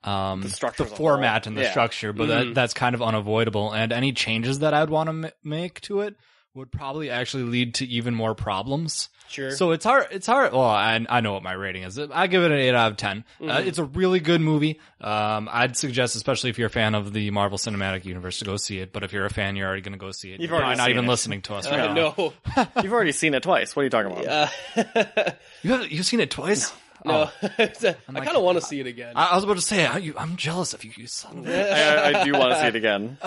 format and the structure, but that's kind of unavoidable. And any changes that I'd want to make to it would probably actually lead to even more problems. Sure. So it's hard. Well, I know what my rating is. I give it an 8 out of 10. It's a really good movie. I'd suggest, especially if you're a fan of the Marvel Cinematic Universe, to go see it. But if you're a fan, you're already going to go see it. You're probably not even listening to us right now. No. You've already seen it twice. What are you talking about? You've seen it twice? No. I kind of want to see it again. I was about to say, I'm jealous of you, son of a bitch. I do want to see it again.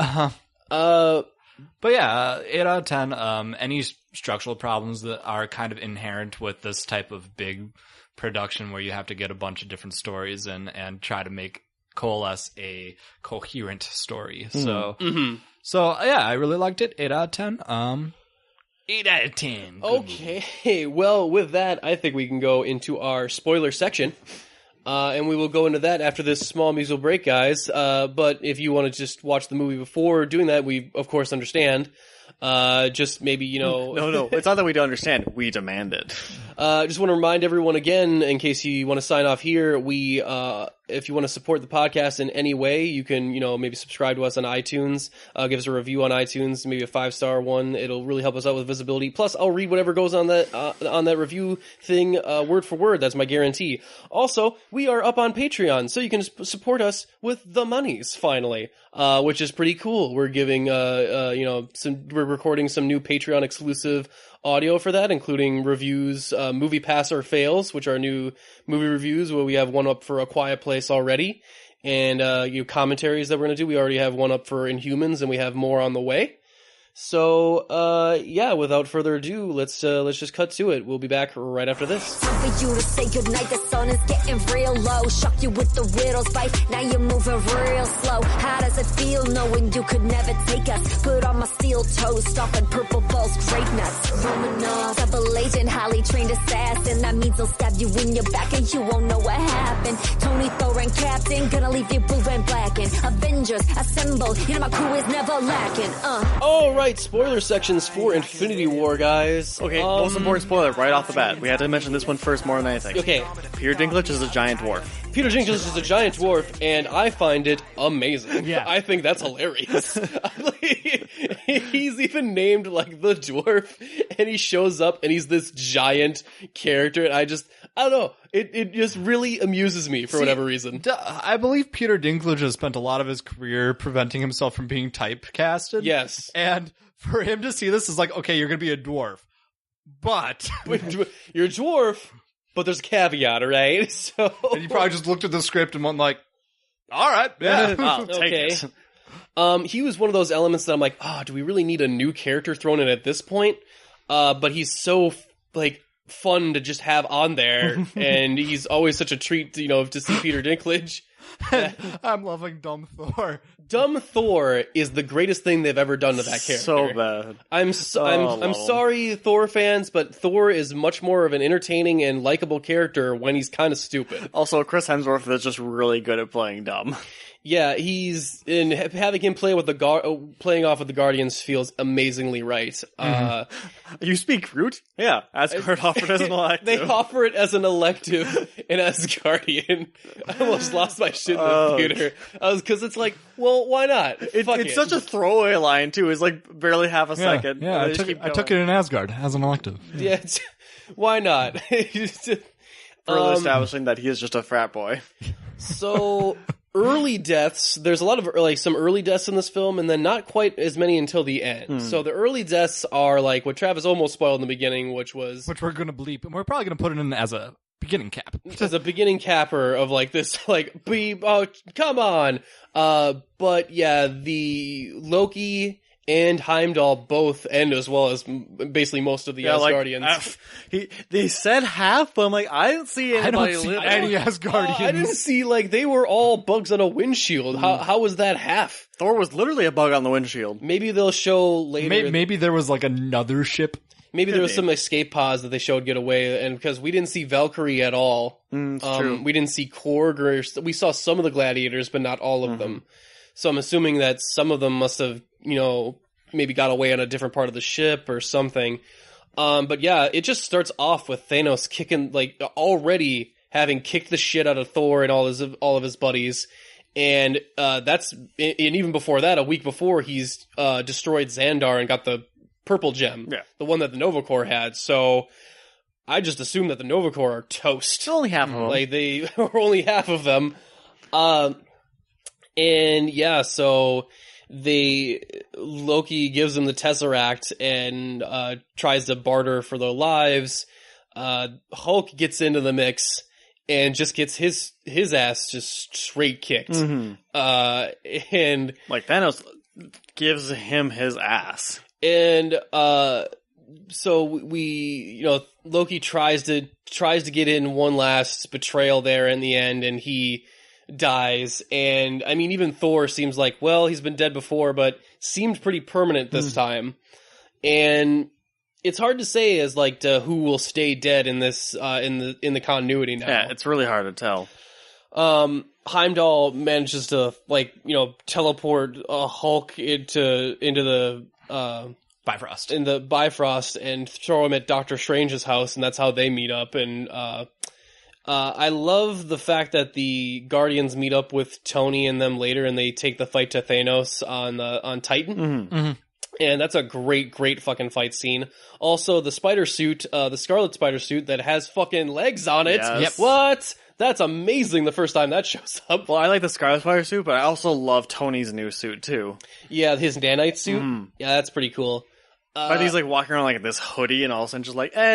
But yeah, 8 out of 10. Any structural problems that are kind of inherent with this type of big production, where you have to get a bunch of different stories and try to coalesce a coherent story. So yeah, I really liked it. 8 out of 10. 8 out of 10. Okay, well, with that, I think we can go into our spoiler section. And we will go into that after this small musical break, guys. But if you want to just watch the movie before doing that, we, of course, understand. Just maybe, No, it's not that we don't understand. We demand it. Just want to remind everyone again, in case you want to sign off here, if you want to support the podcast in any way, you can, maybe subscribe to us on iTunes, give us a review on iTunes, maybe a 5-star one. It'll really help us out with visibility. Plus, I'll read whatever goes on that review thing, word for word. That's my guarantee. Also, we are up on Patreon, so you can support us with the monies, finally, which is pretty cool. We're giving, we're recording some new Patreon exclusive audio for that, including reviews, Movie Pass or Fails, which are new movie reviews, where we have one up for A Quiet Place already, and commentaries that we're going to do. We already have one up for Inhumans, and we have more on the way. So, yeah, without further ado, let's just cut to it. We'll be back right after this. Time for you to say goodnight, the sun is getting real low. Shock you with the riddles, fight, now you're moving real slow. How does it feel knowing you could never take us? Put on my steel toes, stomping purple balls, grape nuts. Romanov, double agent, highly trained assassin. That means I'll stab you in your back and you won't know what happened. Tony Thorin, captain, gonna leave you blue and blackened. Avengers, assemble, my crew is never lacking. Alright. Spoiler sections for Infinity War, guys. Okay, most important spoiler right off the bat. We had to mention this one first more than anything. Okay. Peter Dinklage is a giant dwarf. Peter Dinklage is a giant dwarf, and I find it amazing. Yeah. I think that's hilarious. He's even named, like, the dwarf, and he shows up, and he's this giant character, and I don't know. It just really amuses me for whatever reason. I believe Peter Dinklage has spent a lot of his career preventing himself from being typecasted. Yes. And for him to see this is like, okay, you're going to be a dwarf. But you're a dwarf, but there's a caveat, right? So and you probably just looked at the script and went like, all right, yeah. I'll take it. He was one of those elements that I'm like, do we really need a new character thrown in at this point? But he's so, fun to just have on there, and he's always such a treat, to see Peter Dinklage. I'm loving Dumb Thor. Dumb Thor is the greatest thing they've ever done to that character. So bad. I'm sorry, Thor fans, but Thor is much more of an entertaining and likable character when he's kind of stupid. Also, Chris Hemsworth is just really good at playing dumb. Yeah, he's in having him play with playing off with the Guardians feels amazingly right. You speak Groot? Yeah, Asgard offered as an elective. They offer it as an elective in Asgardian. I almost lost my shit in the theater. Because it's like, well, why not? It's such a throwaway line too. It's like barely half a second. Yeah, I took it in Asgard as an elective. Yeah, why not? Further establishing that he is just a frat boy. So early deaths. There's a lot of some early deaths in this film, and then not quite as many until the end. So the early deaths are like what Travis almost spoiled in the beginning, which we're going to bleep, and we're probably going to put it in as a beginning cap. As a beginning capper of like this, come on. But yeah, the Loki and Heimdall both end, as well as basically most of the Asgardians. They said half, but I'm like, I didn't see anybody live. Any Asgardians. I didn't see, they were all bugs on a windshield. How was that half? Thor was literally a bug on the windshield. Maybe they'll show later. Maybe there was another ship. Maybe there was some escape pods that they showed get away, and because we didn't see Valkyrie at all. True. We didn't see Korg, we saw some of the gladiators, but not all of them. So I'm assuming that some of them must have, maybe got away on a different part of the ship or something. But yeah, it just starts off with Thanos kicking, already having kicked the shit out of Thor and all of his buddies. And even before that, a week before, he's destroyed Xandar and got the purple gem. Yeah. The one that the Nova Corps had. So I just assume that the Nova Corps are toast. Only half of them. They are only half of them. And yeah, so Loki gives them the Tesseract and tries to barter for their lives. Hulk gets into the mix and just gets his ass just straight kicked. And Thanos gives him his ass. And so Loki tries to get in one last betrayal there in the end, and he dies. And I mean, even Thor seems like, well, he's been dead before, but seemed pretty permanent this time. And it's hard to say as to who will stay dead in this in the continuity now. Yeah, it's really hard to tell. Heimdall manages to teleport Hulk into the Bifrost. In the Bifrost and throw him at Doctor Strange's house, and that's how they meet up. And I love the fact that the Guardians meet up with Tony and them later, and they take the fight to Thanos on Titan. And that's a great fucking fight scene. Also, the spider suit, the Scarlet Spider suit that has fucking legs on it. Yes. Yep. What? That's amazing the first time that shoes up. Well, I like the Scarlet Spider suit, but I also love Tony's new suit, too. Yeah, his nanite suit. Yeah, that's pretty cool. But he's walking around this hoodie and all of a sudden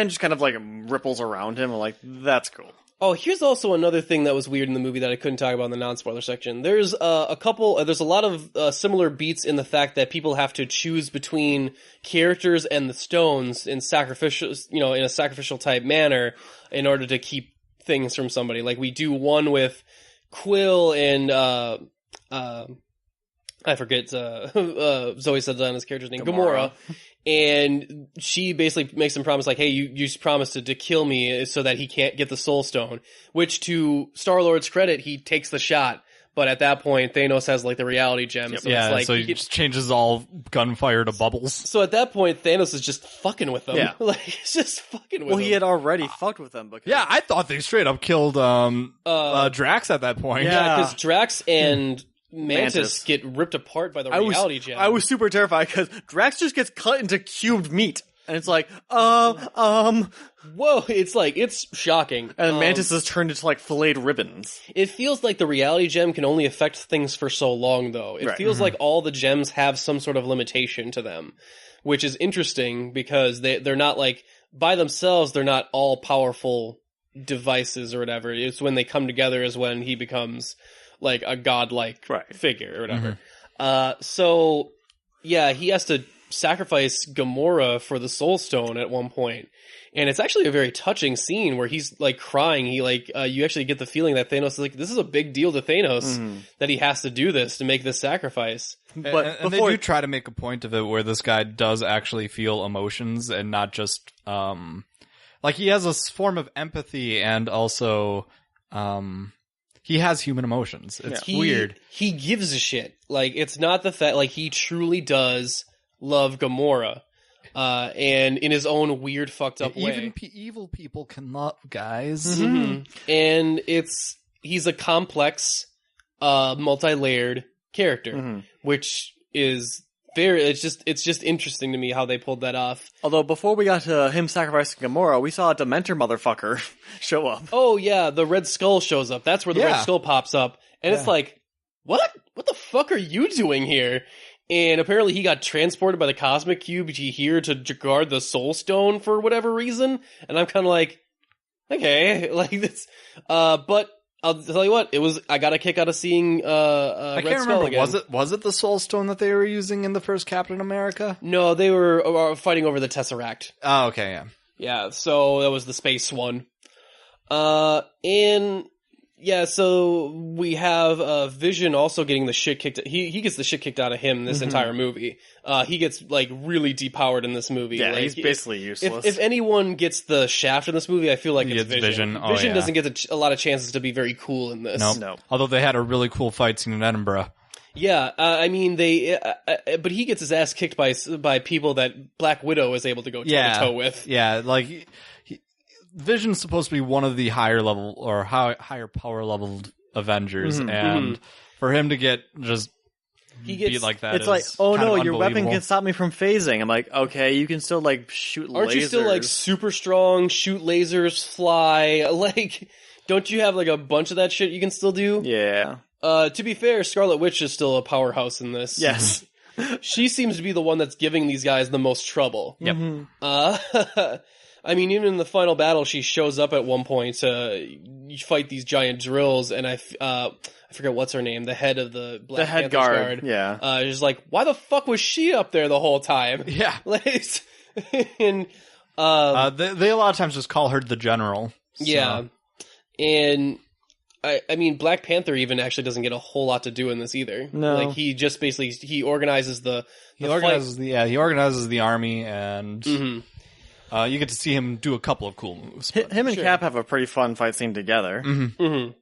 just kind of ripples around him. I'm that's cool. Oh, here's also another thing that was weird in the movie that I couldn't talk about in the non-spoiler section. There's there's a lot of similar beats in the fact that people have to choose between characters and the stones in in a sacrificial type manner in order to keep things from somebody. We do one with Quill and I forget Zoe Saldana's character's name, Gamora. And she basically makes him promise, hey, you promised to kill me so that he can't get the Soul Stone. Which, to Star-Lord's credit, he takes the shot. But at that point, Thanos has, the reality gem. Yep. So so he just changes all gunfire to bubbles. So at that point, Thanos is just fucking with them. Yeah. He's just fucking with them. Well, he had already fucked with them. Because... Yeah, I thought they straight up killed Drax at that point. Yeah, because Drax and... Mantis get ripped apart by the reality gem. I was super terrified because Drax just gets cut into cubed meat. And it's whoa, it's shocking. And Mantis is turned into filleted ribbons. It feels like the reality gem can only affect things for so long, though. It feels like all the gems have some sort of limitation to them, which is interesting because they're not by themselves, they're not all powerful devices or whatever. It's when they come together is when he becomes a godlike figure or whatever. So yeah, he has to sacrifice Gamora for the Soul Stone at one point. And it's actually a very touching scene where he's like crying. He like you actually get the feeling that Thanos is like, this is a big deal to Thanos that he has to do this to make this sacrifice. But and they do try to make a point of it where this guy does actually feel emotions and not just like he has a form of empathy and also he has human emotions. It's weird. He gives a shit. Like it's not the fact like he truly does love Gamora. And in his own weird, fucked up way. Even evil people can love, guys. Mm-hmm. And he's a complex, multi-layered character, which is it's just interesting to me how they pulled that off. Although before we got to him sacrificing Gamora, we saw a Dementor motherfucker show up. Oh yeah, the Red Skull shows up. That's where the Red Skull pops up. And it's like, what? What the fuck are you doing here? And apparently he got transported by the Cosmic Cube here to guard the Soul Stone for whatever reason. And I'm kind of like, okay, like this. But I'll tell you what, I got a kick out of seeing I can't remember. Again. Was it the Soul Stone that they were using in the first Captain America? No, they were fighting over the Tesseract. Oh, okay, yeah. Yeah, so that was the space one. And yeah, so we have Vision also getting the shit kicked. He gets the shit kicked out of him this entire movie. He gets like really depowered in this movie. Yeah, like, he's basically useless. If anyone gets the shaft in this movie, I feel like it's Vision. Oh, Vision doesn't get a lot of chances to be very cool in this. No. Although they had a really cool fight scene in Edinburgh. Yeah, I mean but he gets his ass kicked by people that Black Widow is able to go toe to toe with. Yeah, like. Vision's supposed to be one of the higher level or higher power leveled Avengers, and for him to get just beat like that, it's like, oh no, your weapon can stop me from phasing. I'm like, okay, you can still like shoot lasers. Aren't you still like super strong, shoot lasers, fly? Like, don't you have like a bunch of that shit you can still do? Yeah. To be fair, Scarlet Witch is still a powerhouse in this. Yes. She seems to be the one that's giving these guys the most trouble. Yep. I mean, even in the final battle, she shows up at one point to fight these giant drills, and I forget what's her name, the head of the Black Panther's guard. Yeah. Just like, why the fuck was she up there the whole time? Yeah. Like, and they a lot of times just call her the General. So. Yeah. And I mean, Black Panther even actually doesn't get a whole lot to do in this either. No. Like, he just basically, he organizes he organizes the army, and you get to see him do a couple of cool moves. Him and Cap have a pretty fun fight scene together. Him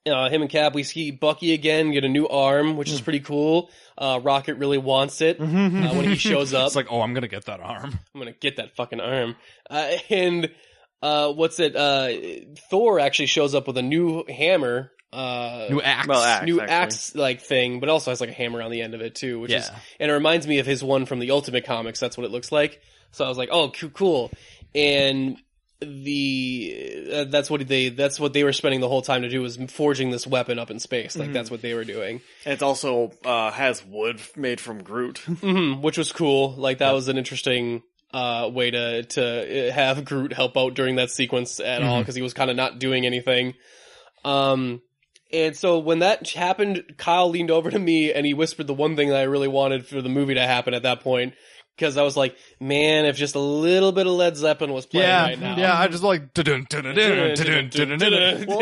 and Cap, we see Bucky again get a new arm, which is pretty cool. Rocket really wants it when he shows up. It's like, oh, I'm going to get that arm. I'm going to get that fucking arm. And Thor actually shows up with a new hammer. New axe. Well, new axe like thing, but also has like a hammer on the end of it too, which is, and it reminds me of his one from the Ultimate Comics. That's what it looks like. So I was like, oh, cool. And that's what they were spending the whole time to do, was forging this weapon up in space. Like that's what they were doing. And it also has wood made from Groot, which was cool. Like that was an interesting way to have Groot help out during that sequence at all, because he was kind of not doing anything. And so when that happened, Kyle leaned over to me and he whispered the one thing that I really wanted for the movie to happen at that point. Because I was like, man, if just a little bit of Led Zeppelin was playing right now. Yeah, I just like... Well,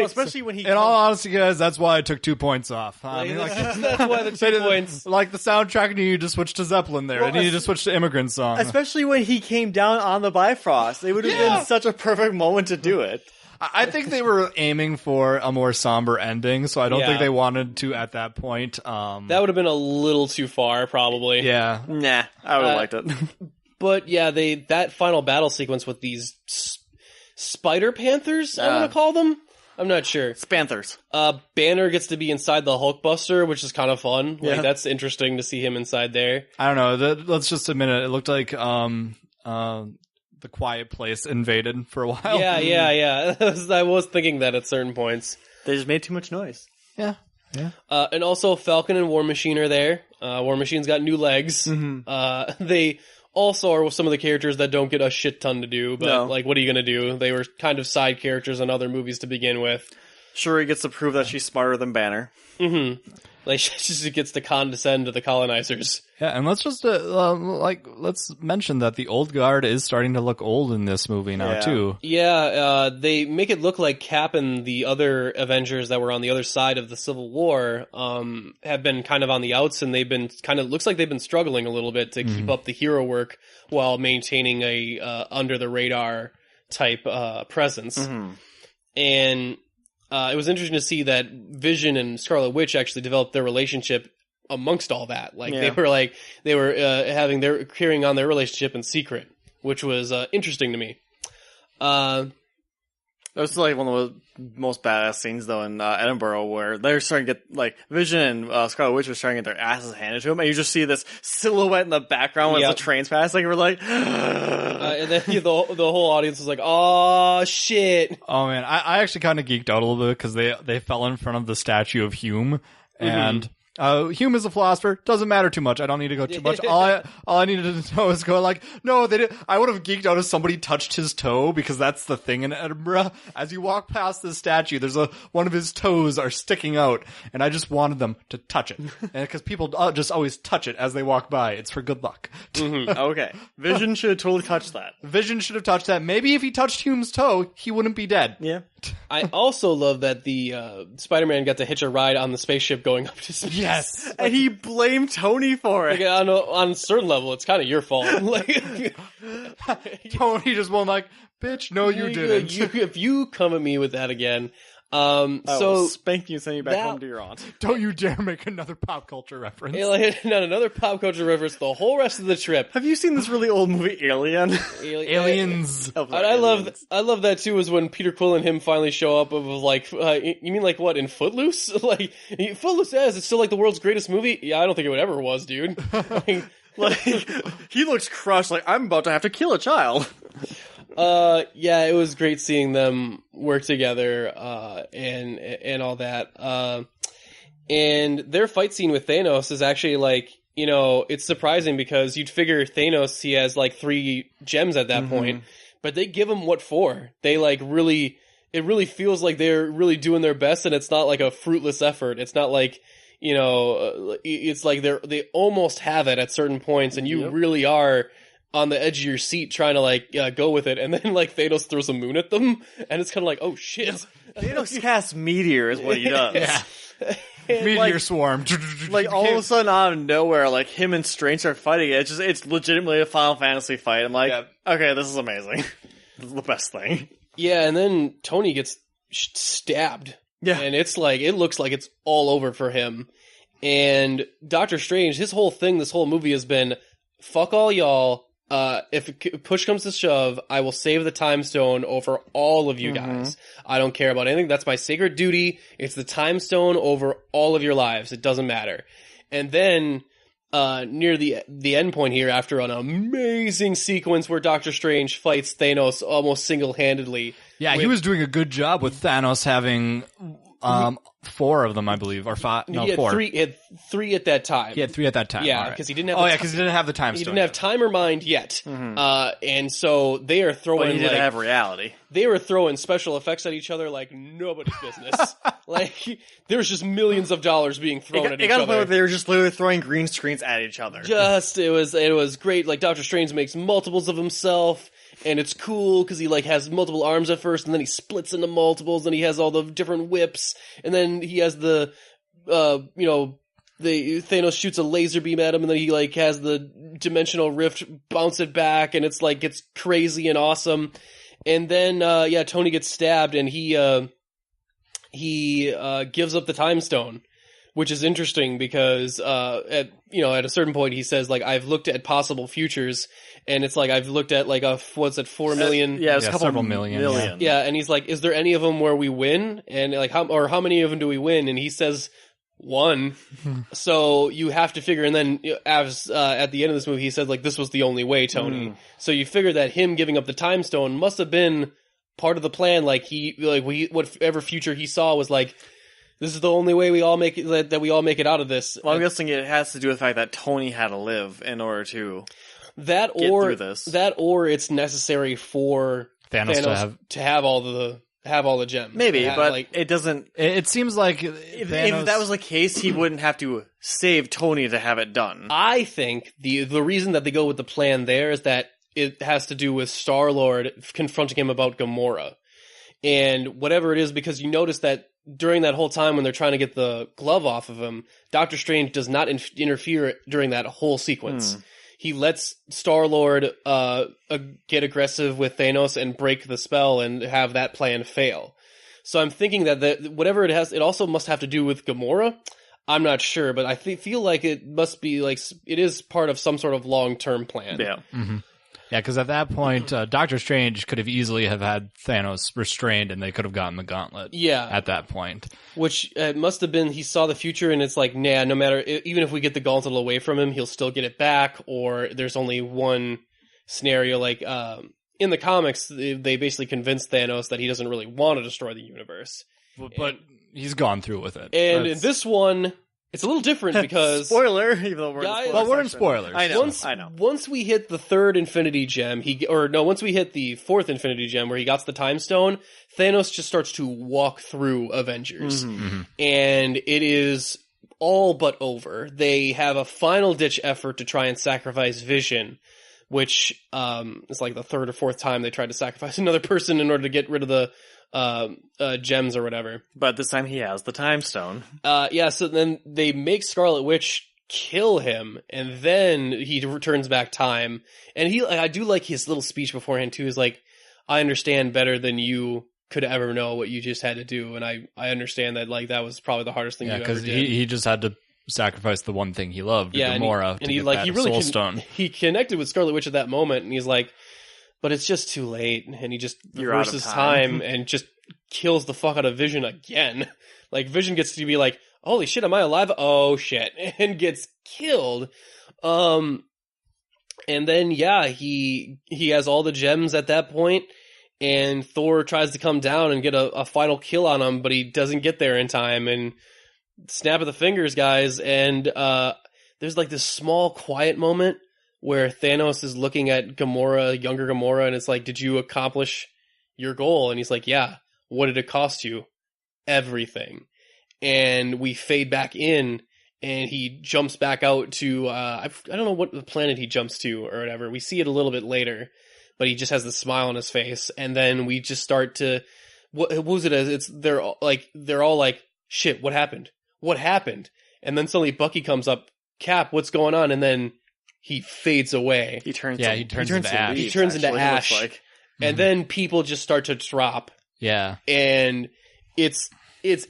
especially when he... In all honesty, guys, that's why I took 2 points off. That's why the 2 points... Like the soundtrack, you need to switch to Zeppelin there. And you need to switch to Immigrant Song. Especially when he came down on the Bifrost. It would have been such a perfect moment to do it. I think they were aiming for a more somber ending, so I don't think they wanted to at that point. That would have been a little too far, probably. Yeah. Nah, I would have liked it. But yeah, that final battle sequence with these Spider Panthers, I want to call them. I'm not sure. Spanthers. Banner gets to be inside the Hulkbuster, which is kind of fun. Yeah. Like, that's interesting to see him inside there. I don't know. Let's just admit it. It looked like The Quiet Place invaded for a while. Yeah. I was thinking that at certain points. They just made too much noise. Yeah. And also Falcon and War Machine are there. War Machine's got new legs. They also are some of the characters that don't get a shit ton to do, but like, what are you going to do? They were kind of side characters in other movies to begin with. Shuri gets to prove that she's smarter than Banner. Like, Like, she just gets to condescend to the colonizers. Yeah, and let's just let's mention that the old guard is starting to look old in this movie now too. Yeah, they make it look like Cap and the other Avengers that were on the other side of the Civil War have been kind of on the outs, and they've been looks like they've been struggling a little bit to keep up the hero work while maintaining a under the radar type presence. And it was interesting to see that Vision and Scarlet Witch actually developed their relationship amongst all that. Like they were carrying on their relationship in secret, which was interesting to me. That was like one of the most badass scenes though in Edinburgh, where they're starting to get like Vision and Scarlet Witch were starting to get their asses handed to them, and you just see this silhouette in the background as the train's passing. We're like, and then the whole audience was like, "Oh shit!" Oh man, I actually kind of geeked out a little bit because they fell in front of the statue of Hume, and Hume is a philosopher. Doesn't matter too much. I don't need to go too much. All I needed to know is go like, no, they did. I would have geeked out if somebody touched his toe, because that's the thing in Edinburgh. As you walk past the statue, there's one of his toes are sticking out, and I just wanted them to touch it, and because people just always touch it as they walk by. It's for good luck. Okay, Vision should have totally touched that. Vision should have touched that. Maybe if he touched Hume's toe, he wouldn't be dead. Yeah. I also love that the Spider-Man got to hitch a ride on the spaceship going up to space. Yes, and he blamed Tony for it. Like, on a certain level, it's kind of your fault. Like, Tony just won't like, bitch, no you didn't. If you come at me with that again, I will spank you and send you back home to your aunt. Don't you dare make another pop culture reference. Not another pop culture reference the whole rest of the trip. Have you seen this really old movie, Alien? Aliens. I love that too, is when Peter Quill and him finally show up of like, you mean like what, in Footloose? Like, Footloose says it's still like the world's greatest movie? Yeah, I don't think it ever was, dude. Like, he looks crushed, like, I'm about to have to kill a child. Yeah, it was great seeing them work together, and all that. And their fight scene with Thanos is actually like, you know, it's surprising because you'd figure Thanos, he has like 3 gems at that point, but they give him what for? They like it really feels like they're really doing their best, and it's not like a fruitless effort. It's not like, you know, it's like they almost have it at certain points, and you really are on the edge of your seat trying to like go with it, and then like Thanos throws a moon at them, and it's kind of like, oh shit. Thanos casts meteor is what he does. Yeah. Meteor swarm. Like all of a sudden out of nowhere, like him and Strange are fighting. It's legitimately a Final Fantasy fight. I'm like, okay, this is amazing. This is the best thing. Yeah, and then Tony gets stabbed. Yeah. And it's like, it looks like it's all over for him. And Doctor Strange, his whole thing, this whole movie has been, fuck all y'all. If push comes to shove, I will save the time stone over all of you guys. I don't care about anything. That's my sacred duty. It's the time stone over all of your lives. It doesn't matter. And then, near the end point here, after an amazing sequence where Doctor Strange fights Thanos almost single-handedly. Yeah, he was doing a good job with Thanos having 4 of them, I believe, or 5. No, 4. He had 3 at that time. He had 3 at that time. Yeah, because he didn't have. Because he didn't have the time. He didn't have time or mind yet, and so they are throwing. But he didn't have reality. They were throwing special effects at each other like nobody's business. Like there was just millions of dollars being thrown at each other. It got to the point where they were just literally throwing green screens at each other. It was great. Like Doctor Strange makes multiples of himself. And it's cool because he like has multiple arms at first, and then he splits into multiples, and he has all the different whips, and then he has the, the Thanos shoots a laser beam at him, and then he like has the dimensional rift bounce it back, and it's like it's crazy and awesome. And then Tony gets stabbed, and he gives up the time stone, which is interesting because at a certain point he says like, I've looked at possible futures. And it's like, I've looked at like 4 million? Yeah, it's a couple several million. Yeah, and he's like, is there any of them where we win? And like, how many of them do we win? And he says 1. So you have to figure, and then as at the end of this movie, he said like, this was the only way, Tony. So you figure that him giving up the time stone must have been part of the plan. Like whatever future he saw was like, this is the only way we all make it, that we all make it out of this. Well, I'm guessing it has to do with the fact that Tony had to live in order to That or it's necessary for Thanos to have all the have all the gems. Maybe, but it doesn't. It seems like if that was the case, he wouldn't have to save Tony to have it done. I think the reason that they go with the plan there is that it has to do with Star-Lord confronting him about Gamora. And whatever it is, because you notice that during that whole time when they're trying to get the glove off of him, Doctor Strange does not interfere during that whole sequence. He lets Star-Lord get aggressive with Thanos and break the spell and have that plan fail. So I'm thinking that whatever it has, it also must have to do with Gamora. I'm not sure, but I feel like it must be like it is part of some sort of long-term plan. Yeah. Mm-hmm. Yeah, because at that point, Doctor Strange could have easily have had Thanos restrained, and they could have gotten the gauntlet. Yeah, at that point, which must have been he saw the future, and it's like, nah, no matter, even if we get the gauntlet away from him, he'll still get it back. Or there's only one scenario, like in the comics, they basically convinced Thanos that he doesn't really want to destroy the universe, but he's gone through with it. And in this one, it's a little different because spoiler, even though we're in spoilers. I know. Once we hit the third Infinity Gem, once we hit the fourth Infinity Gem where he got the Time Stone, Thanos just starts to walk through Avengers, and it is all but over. They have a final ditch effort to try and sacrifice Vision, which is like the third or fourth time they tried to sacrifice another person in order to get rid of the gems or whatever. But this time he has the Time Stone. So then they make Scarlet Witch kill him, and then he returns back time. And I do like his little speech beforehand too, is like, I understand better than you could ever know what you just had to do, and I understand that like that was probably the hardest thing you ever did. Yeah, because he just had to sacrifice the one thing he loved, Gamora, and he really stone. He connected with Scarlet Witch at that moment, and he's like, but it's just too late, and he just reverses time and just kills the fuck out of Vision again. Like, Vision gets to be like, holy shit, am I alive? Oh shit, and gets killed. And then, he has all the gems at that point, and Thor tries to come down and get a final kill on him, but he doesn't get there in time, and snap of the fingers, guys, and there's like this small quiet moment where Thanos is looking at Gamora, younger Gamora, and it's like, did you accomplish your goal? And he's like, yeah. What did it cost you? Everything. And we fade back in, and he jumps back out to, I don't know what the planet he jumps to or whatever. We see it a little bit later, but he just has the smile on his face. And then we just start to, what was it? They're all like, shit, what happened? What happened? And then suddenly Bucky comes up, Cap, what's going on? And then he fades away. He turns into ash. He turns into ash. And then people just start to drop. Yeah. And it's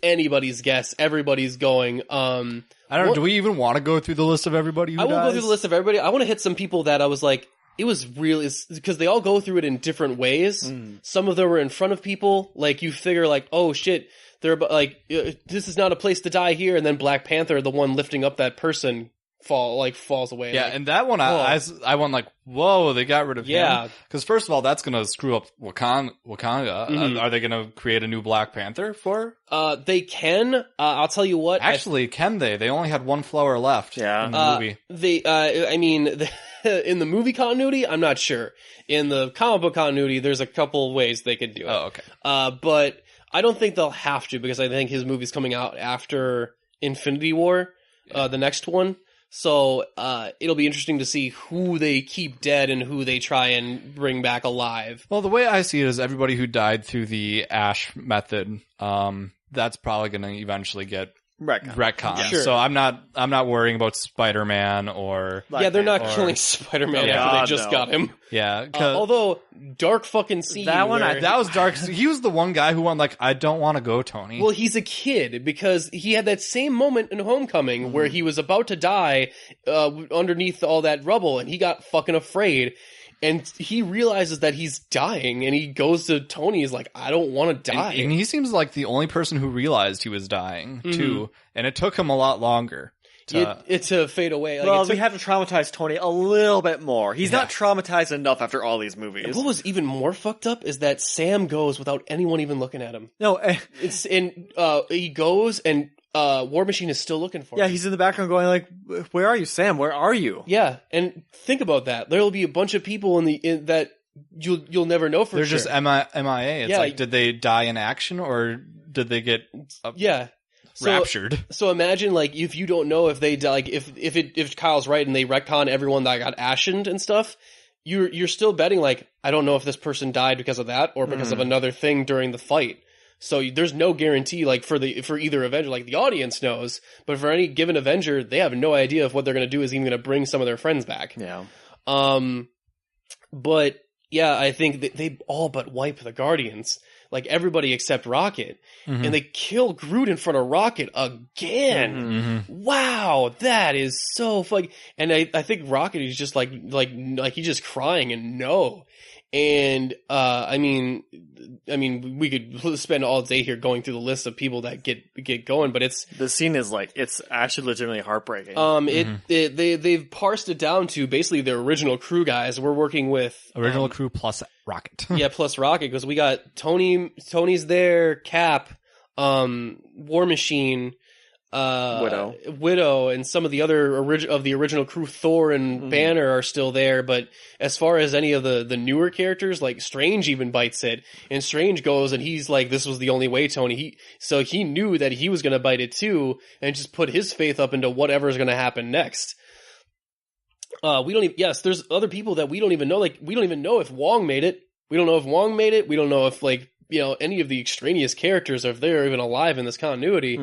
anybody's guess. Everybody's going, I don't know, do we even want to go through the list of everybody who dies? I won't go through the list of everybody. I want to hit some people that I was like, it was really, because they all go through it in different ways. Some of them were in front of people. Like, you figure like, oh shit, they're like, this is not a place to die here. And then Black Panther, the one lifting up that person, falls away. Yeah, like, and that one, I went like, whoa, they got rid of him. Because first of all, that's going to screw up Wakanda. Are they going to create a new Black Panther for? They can. I'll tell you what. Actually, can they? They only had one flower left in the movie. In the movie continuity, I'm not sure. In the comic book continuity, there's a couple ways they could do it. Oh, okay. But I don't think they'll have to, because I think his movie's coming out after Infinity War, the next one. So it'll be interesting to see who they keep dead and who they try and bring back alive. Well, the way I see it is everybody who died through the Ash method, that's probably going to eventually get retconned. Yeah. Sure. So I'm not worrying about Spider-Man or they're not killing Spider-Man after they just got him. Yeah, although dark fucking scene. That was dark. He was the one guy who went like, I don't want to go, Tony. Well, he's a kid because he had that same moment in Homecoming where he was about to die underneath all that rubble, and he got fucking afraid. And he realizes that he's dying, and he goes to Tony. He's like, I don't want to die. And he seems like the only person who realized he was dying, too. And it took him a lot longer to fade away. Like, we have to traumatize Tony a little bit more. He's not traumatized enough after all these movies. And what was even more fucked up is that Sam goes without anyone even looking at him. No, he goes, and War Machine is still looking for him. Yeah, he's in the background going like, where are you, Sam? Where are you? Yeah, and think about that. There'll be a bunch of people that you'll never know for They're sure. just MIA. It's like, did they die in action or did they get raptured? So imagine like if you don't know if they die, like if Kyle's right and they retcon everyone that got ashened and stuff, you're still betting like I don't know if this person died because of that or because of another thing during the fight. So there's no guarantee like for either Avenger, like the audience knows, but for any given Avenger, they have no idea if what they're going to do is even going to bring some of their friends back. Yeah. But yeah, I think they all but wipe the Guardians, like everybody except Rocket, and they kill Groot in front of Rocket again. Wow, that is so funny. And I think Rocket is just like he's just crying and no. And I mean, we could spend all day here going through the list of people that get going, but the scene is like it's actually legitimately heartbreaking. They've parsed it down to basically the original crew guys. We're working with original crew plus Rocket. Yeah, plus Rocket, because we got Tony's there, Cap, War Machine, Widow, and some of the other original crew, Thor and Banner are still there. But as far as any of the newer characters, like Strange even bites it, and Strange goes and he's like, "This was the only way, Tony." So he knew that he was going to bite it too, and just put his faith up into whatever's going to happen next. There's other people that we don't even know. Like we don't even know if Wong made it. We don't know if Wong made it. We don't know if any of the extraneous characters, if they're even alive in this continuity.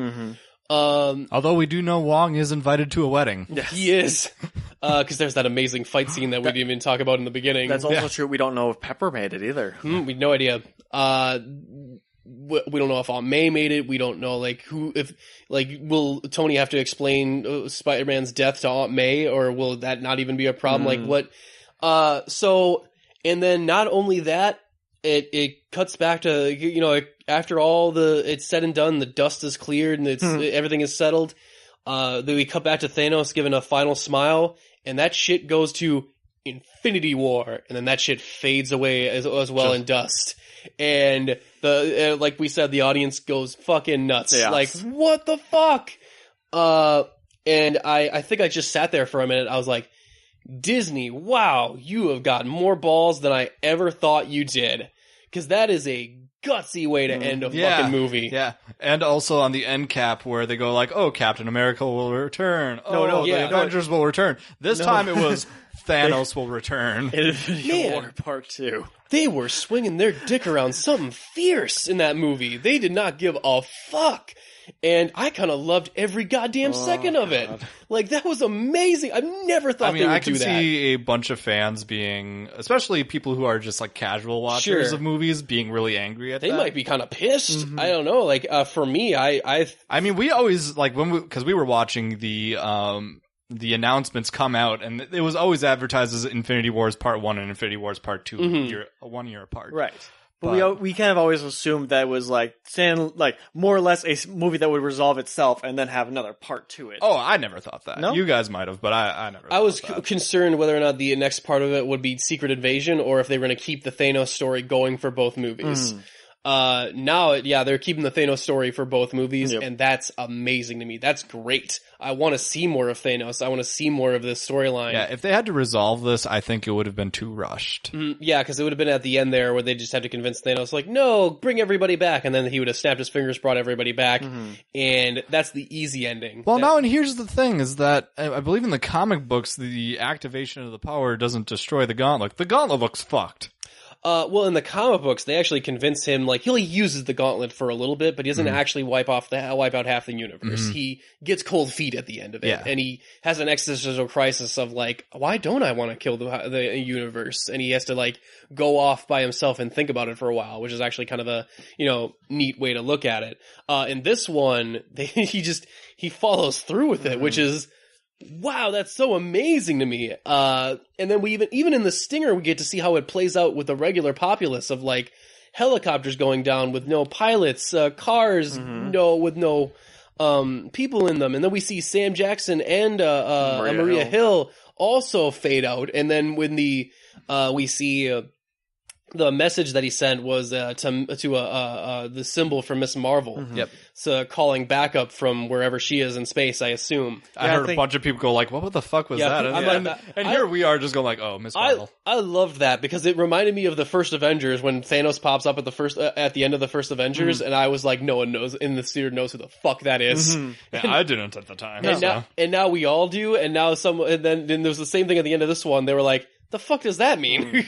Although we do know Wong is invited to a wedding. Yes. He is. Because there's that amazing fight scene that we didn't even talk about in the beginning. That's also true. We don't know if Pepper made it either. We have no idea. We don't know if Aunt May made it. We don't know will Tony have to explain Spider-Man's death to Aunt May, or will that not even be a problem? And then not only that, it cuts back to, after all it's said and done, the dust is cleared and everything is settled. Then we cut back to Thanos giving a final smile, and that shit goes to Infinity War, and then that shit fades away as well in dust. And like we said, the audience goes fucking nuts. Yes. Like, what the fuck? And I think I just sat there for a minute. I was like, Disney, wow, you have got more balls than I ever thought you did. Because that is a gutsy way to end a fucking movie. Yeah, and also on the end cap where they go like, "Oh, Captain America will return. The Avengers will return." This time it was Thanos will return. Infinity War Part 2. They were swinging their dick around something fierce in that movie. They did not give a fuck. And I kind of loved every goddamn second of it. Like, that was amazing. I never thought they would do that. I can see a bunch of fans being, especially people who are just like casual watchers of movies, being really angry at that. They might be kind of pissed. I don't know. Like, for me, I mean, we always, like, because we were watching the announcements come out, and it was always advertised as Infinity Wars Part 1 and Infinity Wars Part 2, 1 year apart. Right. But we kind of always assumed that it was more or less a movie that would resolve itself and then have another part to it. Oh, I never thought that. No? You guys might have, but I never. I was concerned whether or not the next part of it would be Secret Invasion, or if they were going to keep the Thanos story going for both movies. Now, they're keeping the Thanos story for both movies, and that's amazing to me. That's great. I want to see more of Thanos. I want to see more of this storyline. Yeah, if they had to resolve this, I think it would have been too rushed. Yeah, because it would have been at the end there where they just had to convince Thanos, like, no, bring everybody back, and then he would have snapped his fingers, brought everybody back, and that's the easy ending. Well, now, and here's the thing, is that I believe in the comic books, the activation of the power doesn't destroy the gauntlet. The gauntlet looks fucked. Well, in the comic books, they actually convince him, like, he only uses the gauntlet for a little bit, but he doesn't actually wipe out half the universe. He gets cold feet at the end of it, and he has an existential crisis of, like, why don't I want to kill the universe? And he has to, like, go off by himself and think about it for a while, which is actually kind of a, neat way to look at it. In this one, he follows through with it, which is, wow, that's so amazing to me. And then we even in the Stinger, we get to see how it plays out with the regular populace of, like, helicopters going down with no pilots, cars with no people in them. And then we see Sam Jackson and Maria Hill also fade out. And then when we see the message that he sent was to the symbol for Miss Marvel. Mm-hmm. Yep. So calling backup from wherever she is in space, I assume. I heard a bunch of people go like, "What the fuck was that?" And here we are just going like, "Oh, Miss Marvel." I loved that because it reminded me of the first Avengers when Thanos pops up at the end of the first Avengers, and I was like, no one knows in the theater knows who the fuck that is. Mm-hmm. Yeah, I didn't at the time. And now we all do, and now then there was the same thing at the end of this one. They were like, the fuck does that mean?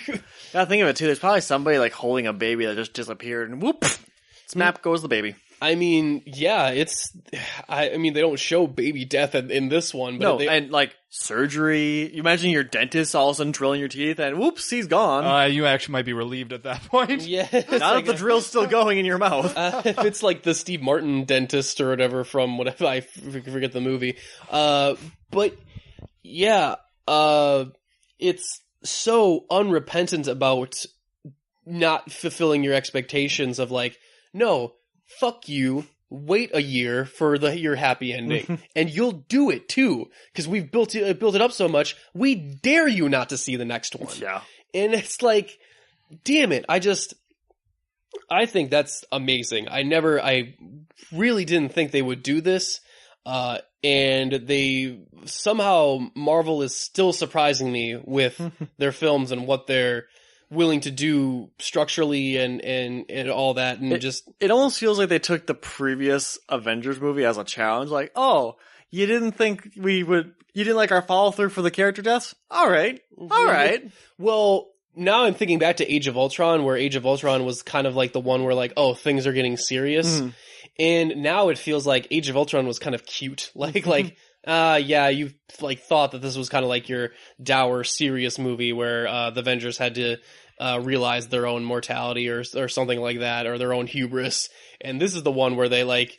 Gotta think of it too. There's probably somebody like holding a baby that just disappeared, and whoop, snap goes the baby. I mean, yeah, I mean, they don't show baby death in this one, but and like surgery. You imagine your dentist all of a sudden drilling your teeth, and whoops, he's gone. You actually might be relieved at that point. Yeah, not if the drill's still going in your mouth. If it's like the Steve Martin dentist or whatever from whatever, I forget the movie. But yeah, it's so unrepentant about not fulfilling your expectations of like, no, fuck you, wait a year for your happy ending. And you'll do it too, because we've built it up so much, we dare you not to see the next one. Yeah. And it's like, damn it, I think that's amazing. I really didn't think they would do this. And they somehow Marvel is still surprising me with their films and what they're willing to do structurally and all that. And it almost feels like they took the previous Avengers movie as a challenge. Like, oh, you didn't think you didn't like our follow through for the character deaths? All right. Well, now I'm thinking back to Age of Ultron, where Age of Ultron was kind of like the one where like, oh, things are getting serious. Mm-hmm. And now it feels like Age of Ultron was kind of cute. Yeah, you like thought that this was kind of like your dour, serious movie where the Avengers had to realize their own mortality or something like that, or their own hubris. And this is the one where they like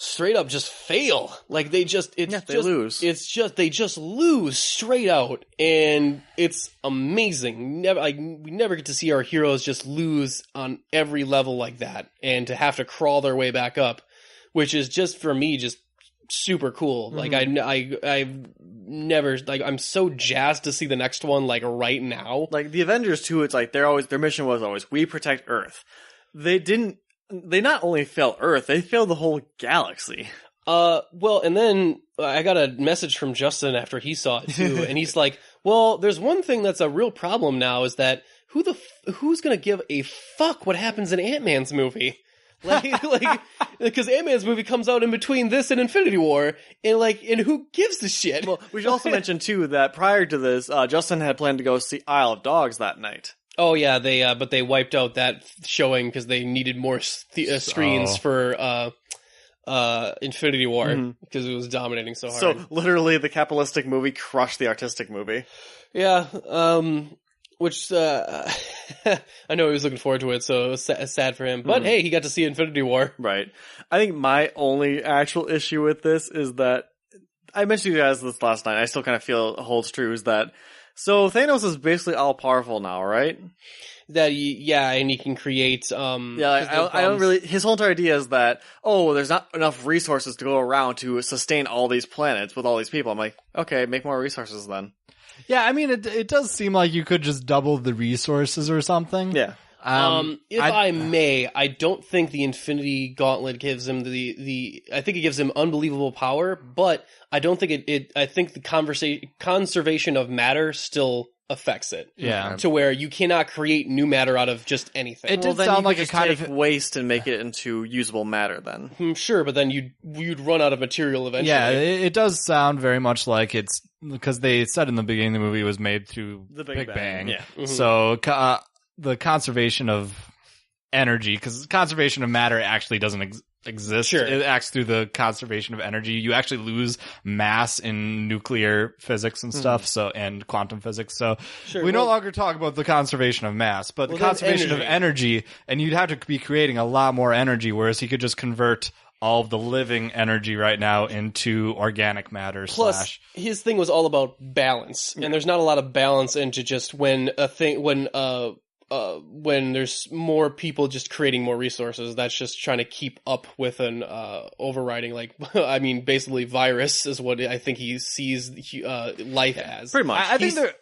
straight up just fail. Like they lose. They just lose straight out, and it's amazing. We never get to see our heroes just lose on every level like that, and to have to crawl their way back up, which is just for me just super cool. Like I've never like I'm so jazzed to see the next one like right now. Like the Avengers too, it's like their mission was always we protect Earth. They not only failed Earth, they failed the whole galaxy. Well, and then I got a message from Justin after he saw it too, and he's like, well, there's one thing that's a real problem now is that who's gonna give a fuck what happens in Ant-Man's movie? Because Ant-Man's movie comes out in between this and Infinity War, and who gives a shit? Well, we should also mention too that prior to this, Justin had planned to go see Isle of Dogs that night. Oh yeah, but they wiped out that showing because they needed more screens for Infinity War because it was dominating so hard. So literally, the capitalistic movie crushed the artistic movie. Yeah, which I know he was looking forward to it, so it was sad for him. But hey, he got to see Infinity War. Right. I think my only actual issue with this is that I mentioned to you guys this last night. I still kind of feel it holds true. Is that so? Thanos is basically all powerful now, right? And he can create. I don't really. His whole entire idea is that there's not enough resources to go around to sustain all these planets with all these people. I'm like, okay, make more resources then. Yeah, I mean, it does seem like you could just double the resources or something. Yeah. If I may, I don't think the Infinity Gauntlet gives him I think it gives him unbelievable power, but I don't think I think the conservation of matter still affects it. Yeah. To where you cannot create new matter out of just anything. It did sound like a kind of waste and make it into usable matter then. Sure, but then you'd run out of material eventually. Yeah, it does sound very much like it's because they said in the beginning the movie was made through the Big Bang. Yeah. Mm-hmm. So the conservation of energy, because conservation of matter actually doesn't exist. Sure. It acts through the conservation of energy. You actually lose mass in nuclear physics and stuff, and quantum physics. So we no longer talk about the conservation of mass, but the conservation of energy, and you'd have to be creating a lot more energy, whereas he could just convert all of the living energy right now into organic matter. Plus, his thing was all about balance, and there's not a lot of balance into just when when there's more people just creating more resources, that's just trying to keep up with an overriding, like, I mean, basically virus is what I think he sees life as. Pretty much.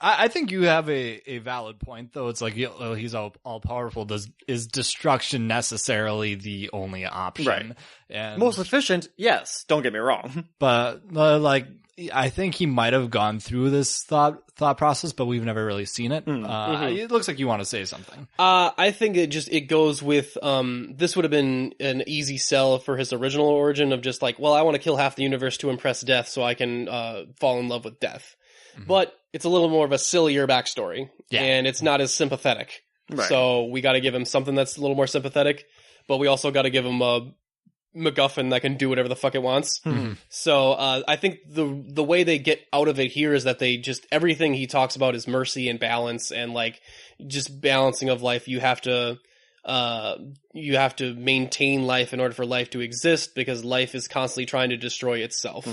I think you have a valid point, though. It's like, he's all powerful. Is destruction necessarily the only option? Right. And most efficient, yes. Don't get me wrong. But like, I think he might have gone through this thought process, but we've never really seen it. It looks like you want to say something. I think it goes with this would have been an easy sell for his original origin of just like, well, I want to kill half the universe to impress death so I can fall in love with death. But it's a little more of a sillier backstory, and it's not as sympathetic. Right. So we got to give him something that's a little more sympathetic, but we also got to give him a MacGuffin that can do whatever the fuck it wants. So I think the way they get out of it here is that they just, everything he talks about is mercy and balance and like just balancing of life. You have to maintain life in order for life to exist, because life is constantly trying to destroy itself.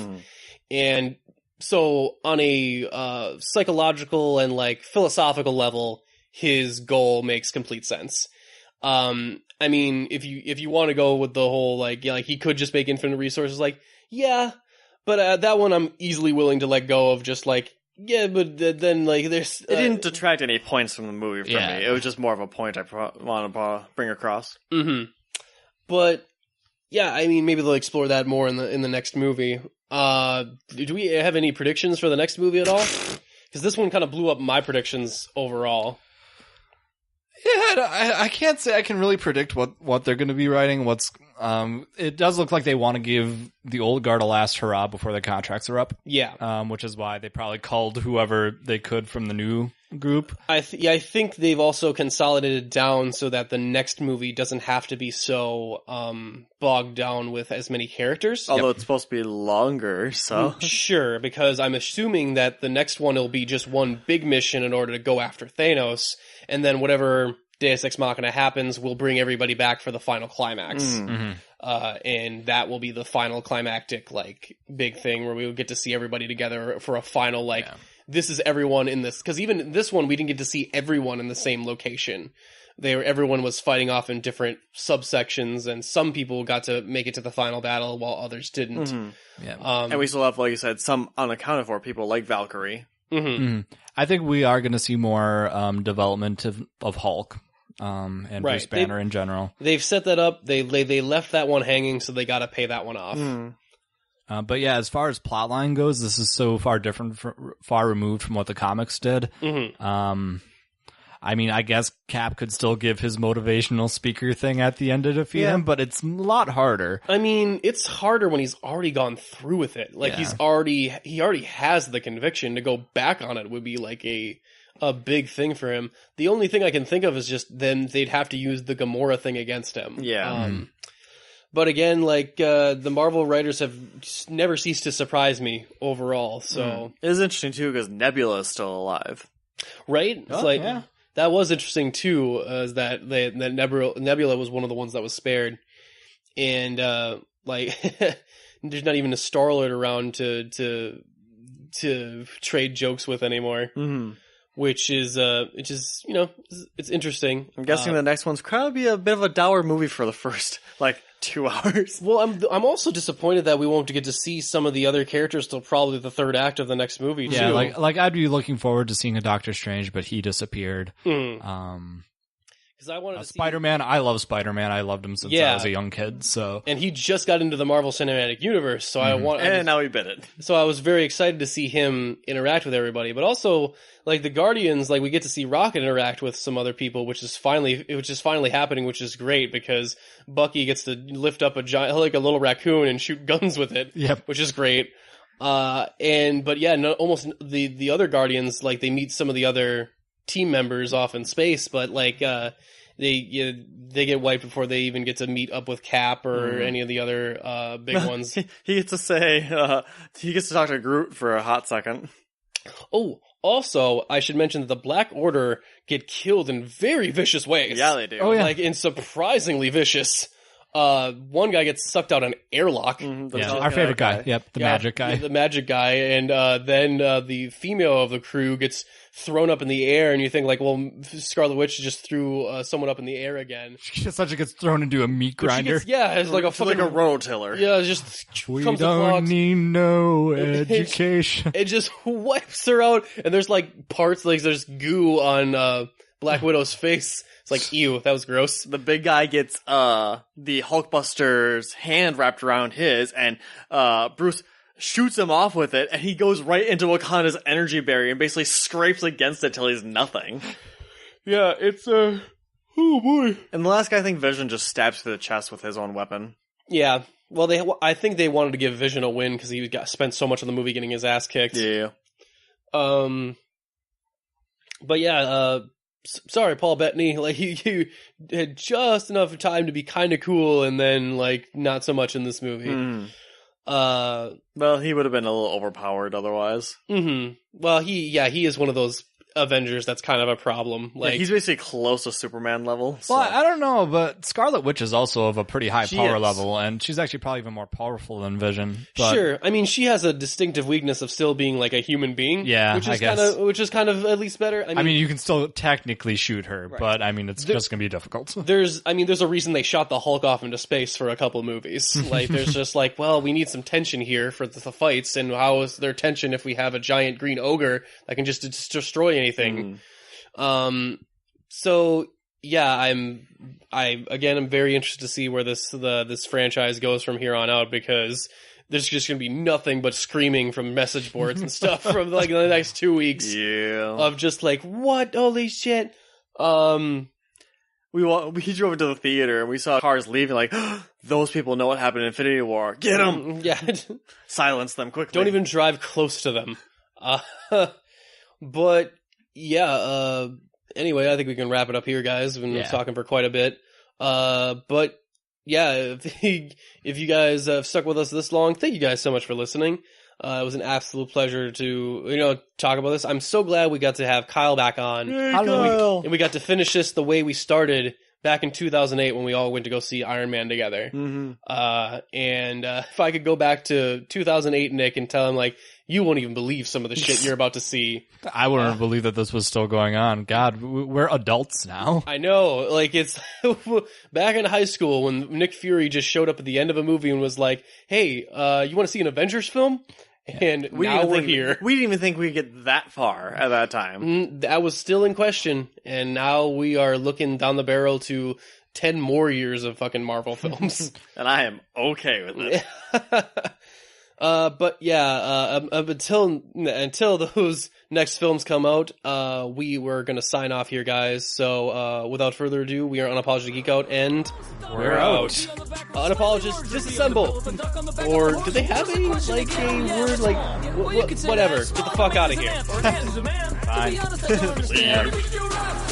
And so on a psychological and like philosophical level, his goal makes complete sense. I mean, if you want to go with the whole like he could just make infinite resources, like, yeah, but that one I'm easily willing to let go of. Just like, yeah, but then like there's it didn't detract any points from the movie for me. It was just more of a point I want to bring across. But yeah, I mean, maybe they'll explore that more in the next movie. Do we have any predictions for the next movie at all? Because this one kind of blew up my predictions overall. Yeah, I can't say I can really predict what they're going to be writing. It does look like they want to give the old guard a last hurrah before their contracts are up. Yeah. Which is why they probably called whoever they could from the new group. I think they've also consolidated down so that the next movie doesn't have to be so bogged down with as many characters. Although it's supposed to be longer, so... Sure, because I'm assuming that the next one will be just one big mission in order to go after Thanos, and then whatever Deus Ex Machina happens, we'll bring everybody back for the final climax. And that will be the final climactic, like, big thing where we will get to see everybody together for a final, like... Yeah. This is everyone in this, because even this one, we didn't get to see everyone in the same location. Everyone was fighting off in different subsections, and some people got to make it to the final battle while others didn't. Yeah. And we still have, like you said, some unaccounted for people like Valkyrie. I think we are going to see more development of Hulk and Bruce Banner in general. They've set that up. They left that one hanging, so they got to pay that one off. But yeah, as far as plotline goes, this is so far different, far removed from what the comics did. I mean, I guess Cap could still give his motivational speaker thing at the end to defeat him, but it's a lot harder. I mean, it's harder when he's already gone through with it. Like he already has the conviction. To go back on it would be like a big thing for him. The only thing I can think of is just then they'd have to use the Gamora thing against him. But again, like, the Marvel writers have never ceased to surprise me overall, so... It is interesting, too, because Nebula is still alive. Right? It's that was interesting, too, is that Nebula was one of the ones that was spared. And, like, there's not even a Star-Lord around to trade jokes with anymore. Which is, it's interesting. I'm guessing the next one's probably be a bit of a dour movie for the first, 2 hours. Well, I'm also disappointed that we won't get to see some of the other characters till probably the third act of the next movie, too. Yeah, like I'd be looking forward to seeing a Doctor Strange, but he disappeared. Because I wanted to see Spider-Man. I love Spider-Man. I loved him since I was a young kid. So, and he just got into the Marvel Cinematic Universe, so now he bit it. So I was very excited to see him interact with everybody, but also like the Guardians, like we get to see Rocket interact with some other people, which is finally happening, which is great because Bucky gets to lift up a giant, like a little raccoon, and shoot guns with it. Which is great. Almost the other Guardians, like they meet some of the other team members off in space, but like they get wiped before they even get to meet up with Cap or any of the other big ones. He gets to say he gets to talk to Groot for a hot second. Oh, also, I should mention that the Black Order get killed in very vicious ways. Yeah, they do. Like in surprisingly vicious. one guy gets sucked out an airlock. Our favorite guy. Yep, the magic guy. The magic guy. And then the female of the crew gets thrown up in the air, and you think like, well, Scarlet Witch just threw someone up in the air again. She just gets thrown into a meat grinder. It's like a fucking like a rototiller. Yeah, it's just we comes don't need no education. It just wipes her out, and there's like parts like there's goo on Black Widow's face. It's like, ew, that was gross. The big guy gets the Hulkbuster's hand wrapped around his, and Bruce shoots him off with it, and he goes right into Wakanda's energy barrier and basically scrapes against it till he's nothing. Yeah, it's oh boy. And the last guy, I think Vision just stabs through the chest with his own weapon. Yeah, well, I think they wanted to give Vision a win because he spent so much of the movie getting his ass kicked. Yeah. But yeah, sorry, Paul Bettany. Like, you had just enough time to be kind of cool, and then like not so much in this movie. Well, he would have been a little overpowered otherwise. Well, he is one of those Avengers that's kind of a problem. Like, he's basically close to Superman level. So. Well, I don't know, but Scarlet Witch is also of a pretty high power level, and she's actually probably even more powerful than Vision. But... Sure, I mean, she has a distinctive weakness of still being like a human being. Yeah, which is kind of at least better. I mean, you can still technically shoot her, but I mean, it's just going to be difficult. There's a reason they shot the Hulk off into space for a couple movies. Like, there's just like, well, we need some tension here for the fights, and how is there tension if we have a giant green ogre that can just destroy anything? So yeah, I'm very interested to see where this franchise goes from here on out, because there's just going to be nothing but screaming from message boards and stuff from like the next 2 weeks. Yeah. Of just like, what? Holy shit. We drove into the theater and we saw cars leaving like, those people know what happened in Infinity War. Get them! Yeah. Silence them quickly. Don't even drive close to them. But yeah, anyway, I think we can wrap it up here, guys. We've been talking for quite a bit. But yeah, if you guys have stuck with us this long, thank you guys so much for listening. It was an absolute pleasure to, talk about this. I'm so glad we got to have Kyle back on. Yay, Kyle. And we got to finish this the way we started back in 2008 when we all went to go see Ironman together. If I could go back to 2008, Nick, and tell him, like, you won't even believe some of the shit you're about to see. I wouldn't believe that this was still going on. God, we're adults now. I know. Like, it's back in high school when Nick Fury just showed up at the end of a movie and was like, hey, you want to see an Avengers film? And now we're here. We didn't even think we'd get that far at that time. That was still in question. And now we are looking down the barrel to 10 more years of fucking Marvel films. And I am okay with it. But yeah, until those next films come out, we were gonna sign off here, guys. So, without further ado, we are Unapologists Geek Out, and we're out. Unapologists Disassemble. Or do they have a word whatever? Get the fuck out of here. Fine.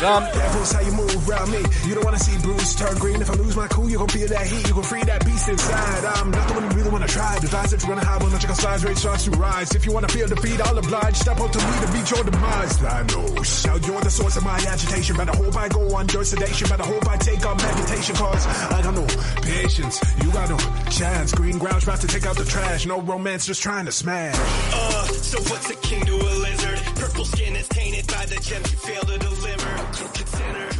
That's how you move around me. You don't want to see Bruce turn green. If I lose my cool, you gon' feel that heat. You gon' free that beast inside. I'm not the one you really want to try. The vibes that you wanna have when the chicken slides, rate starts to rise. If you wanna feel defeat, I'll oblige. Step up to me to beat your demise. I know. Shout, you're the source of my agitation. Better hope I go under sedation. Better hope I take on meditation. Cause I got no patience. You got no chance. Green ground's about to take out the trash. No romance, just trying to smash. So what's a king to a lizard? Purple skin is tainted by the gems you fail to deliver. Consider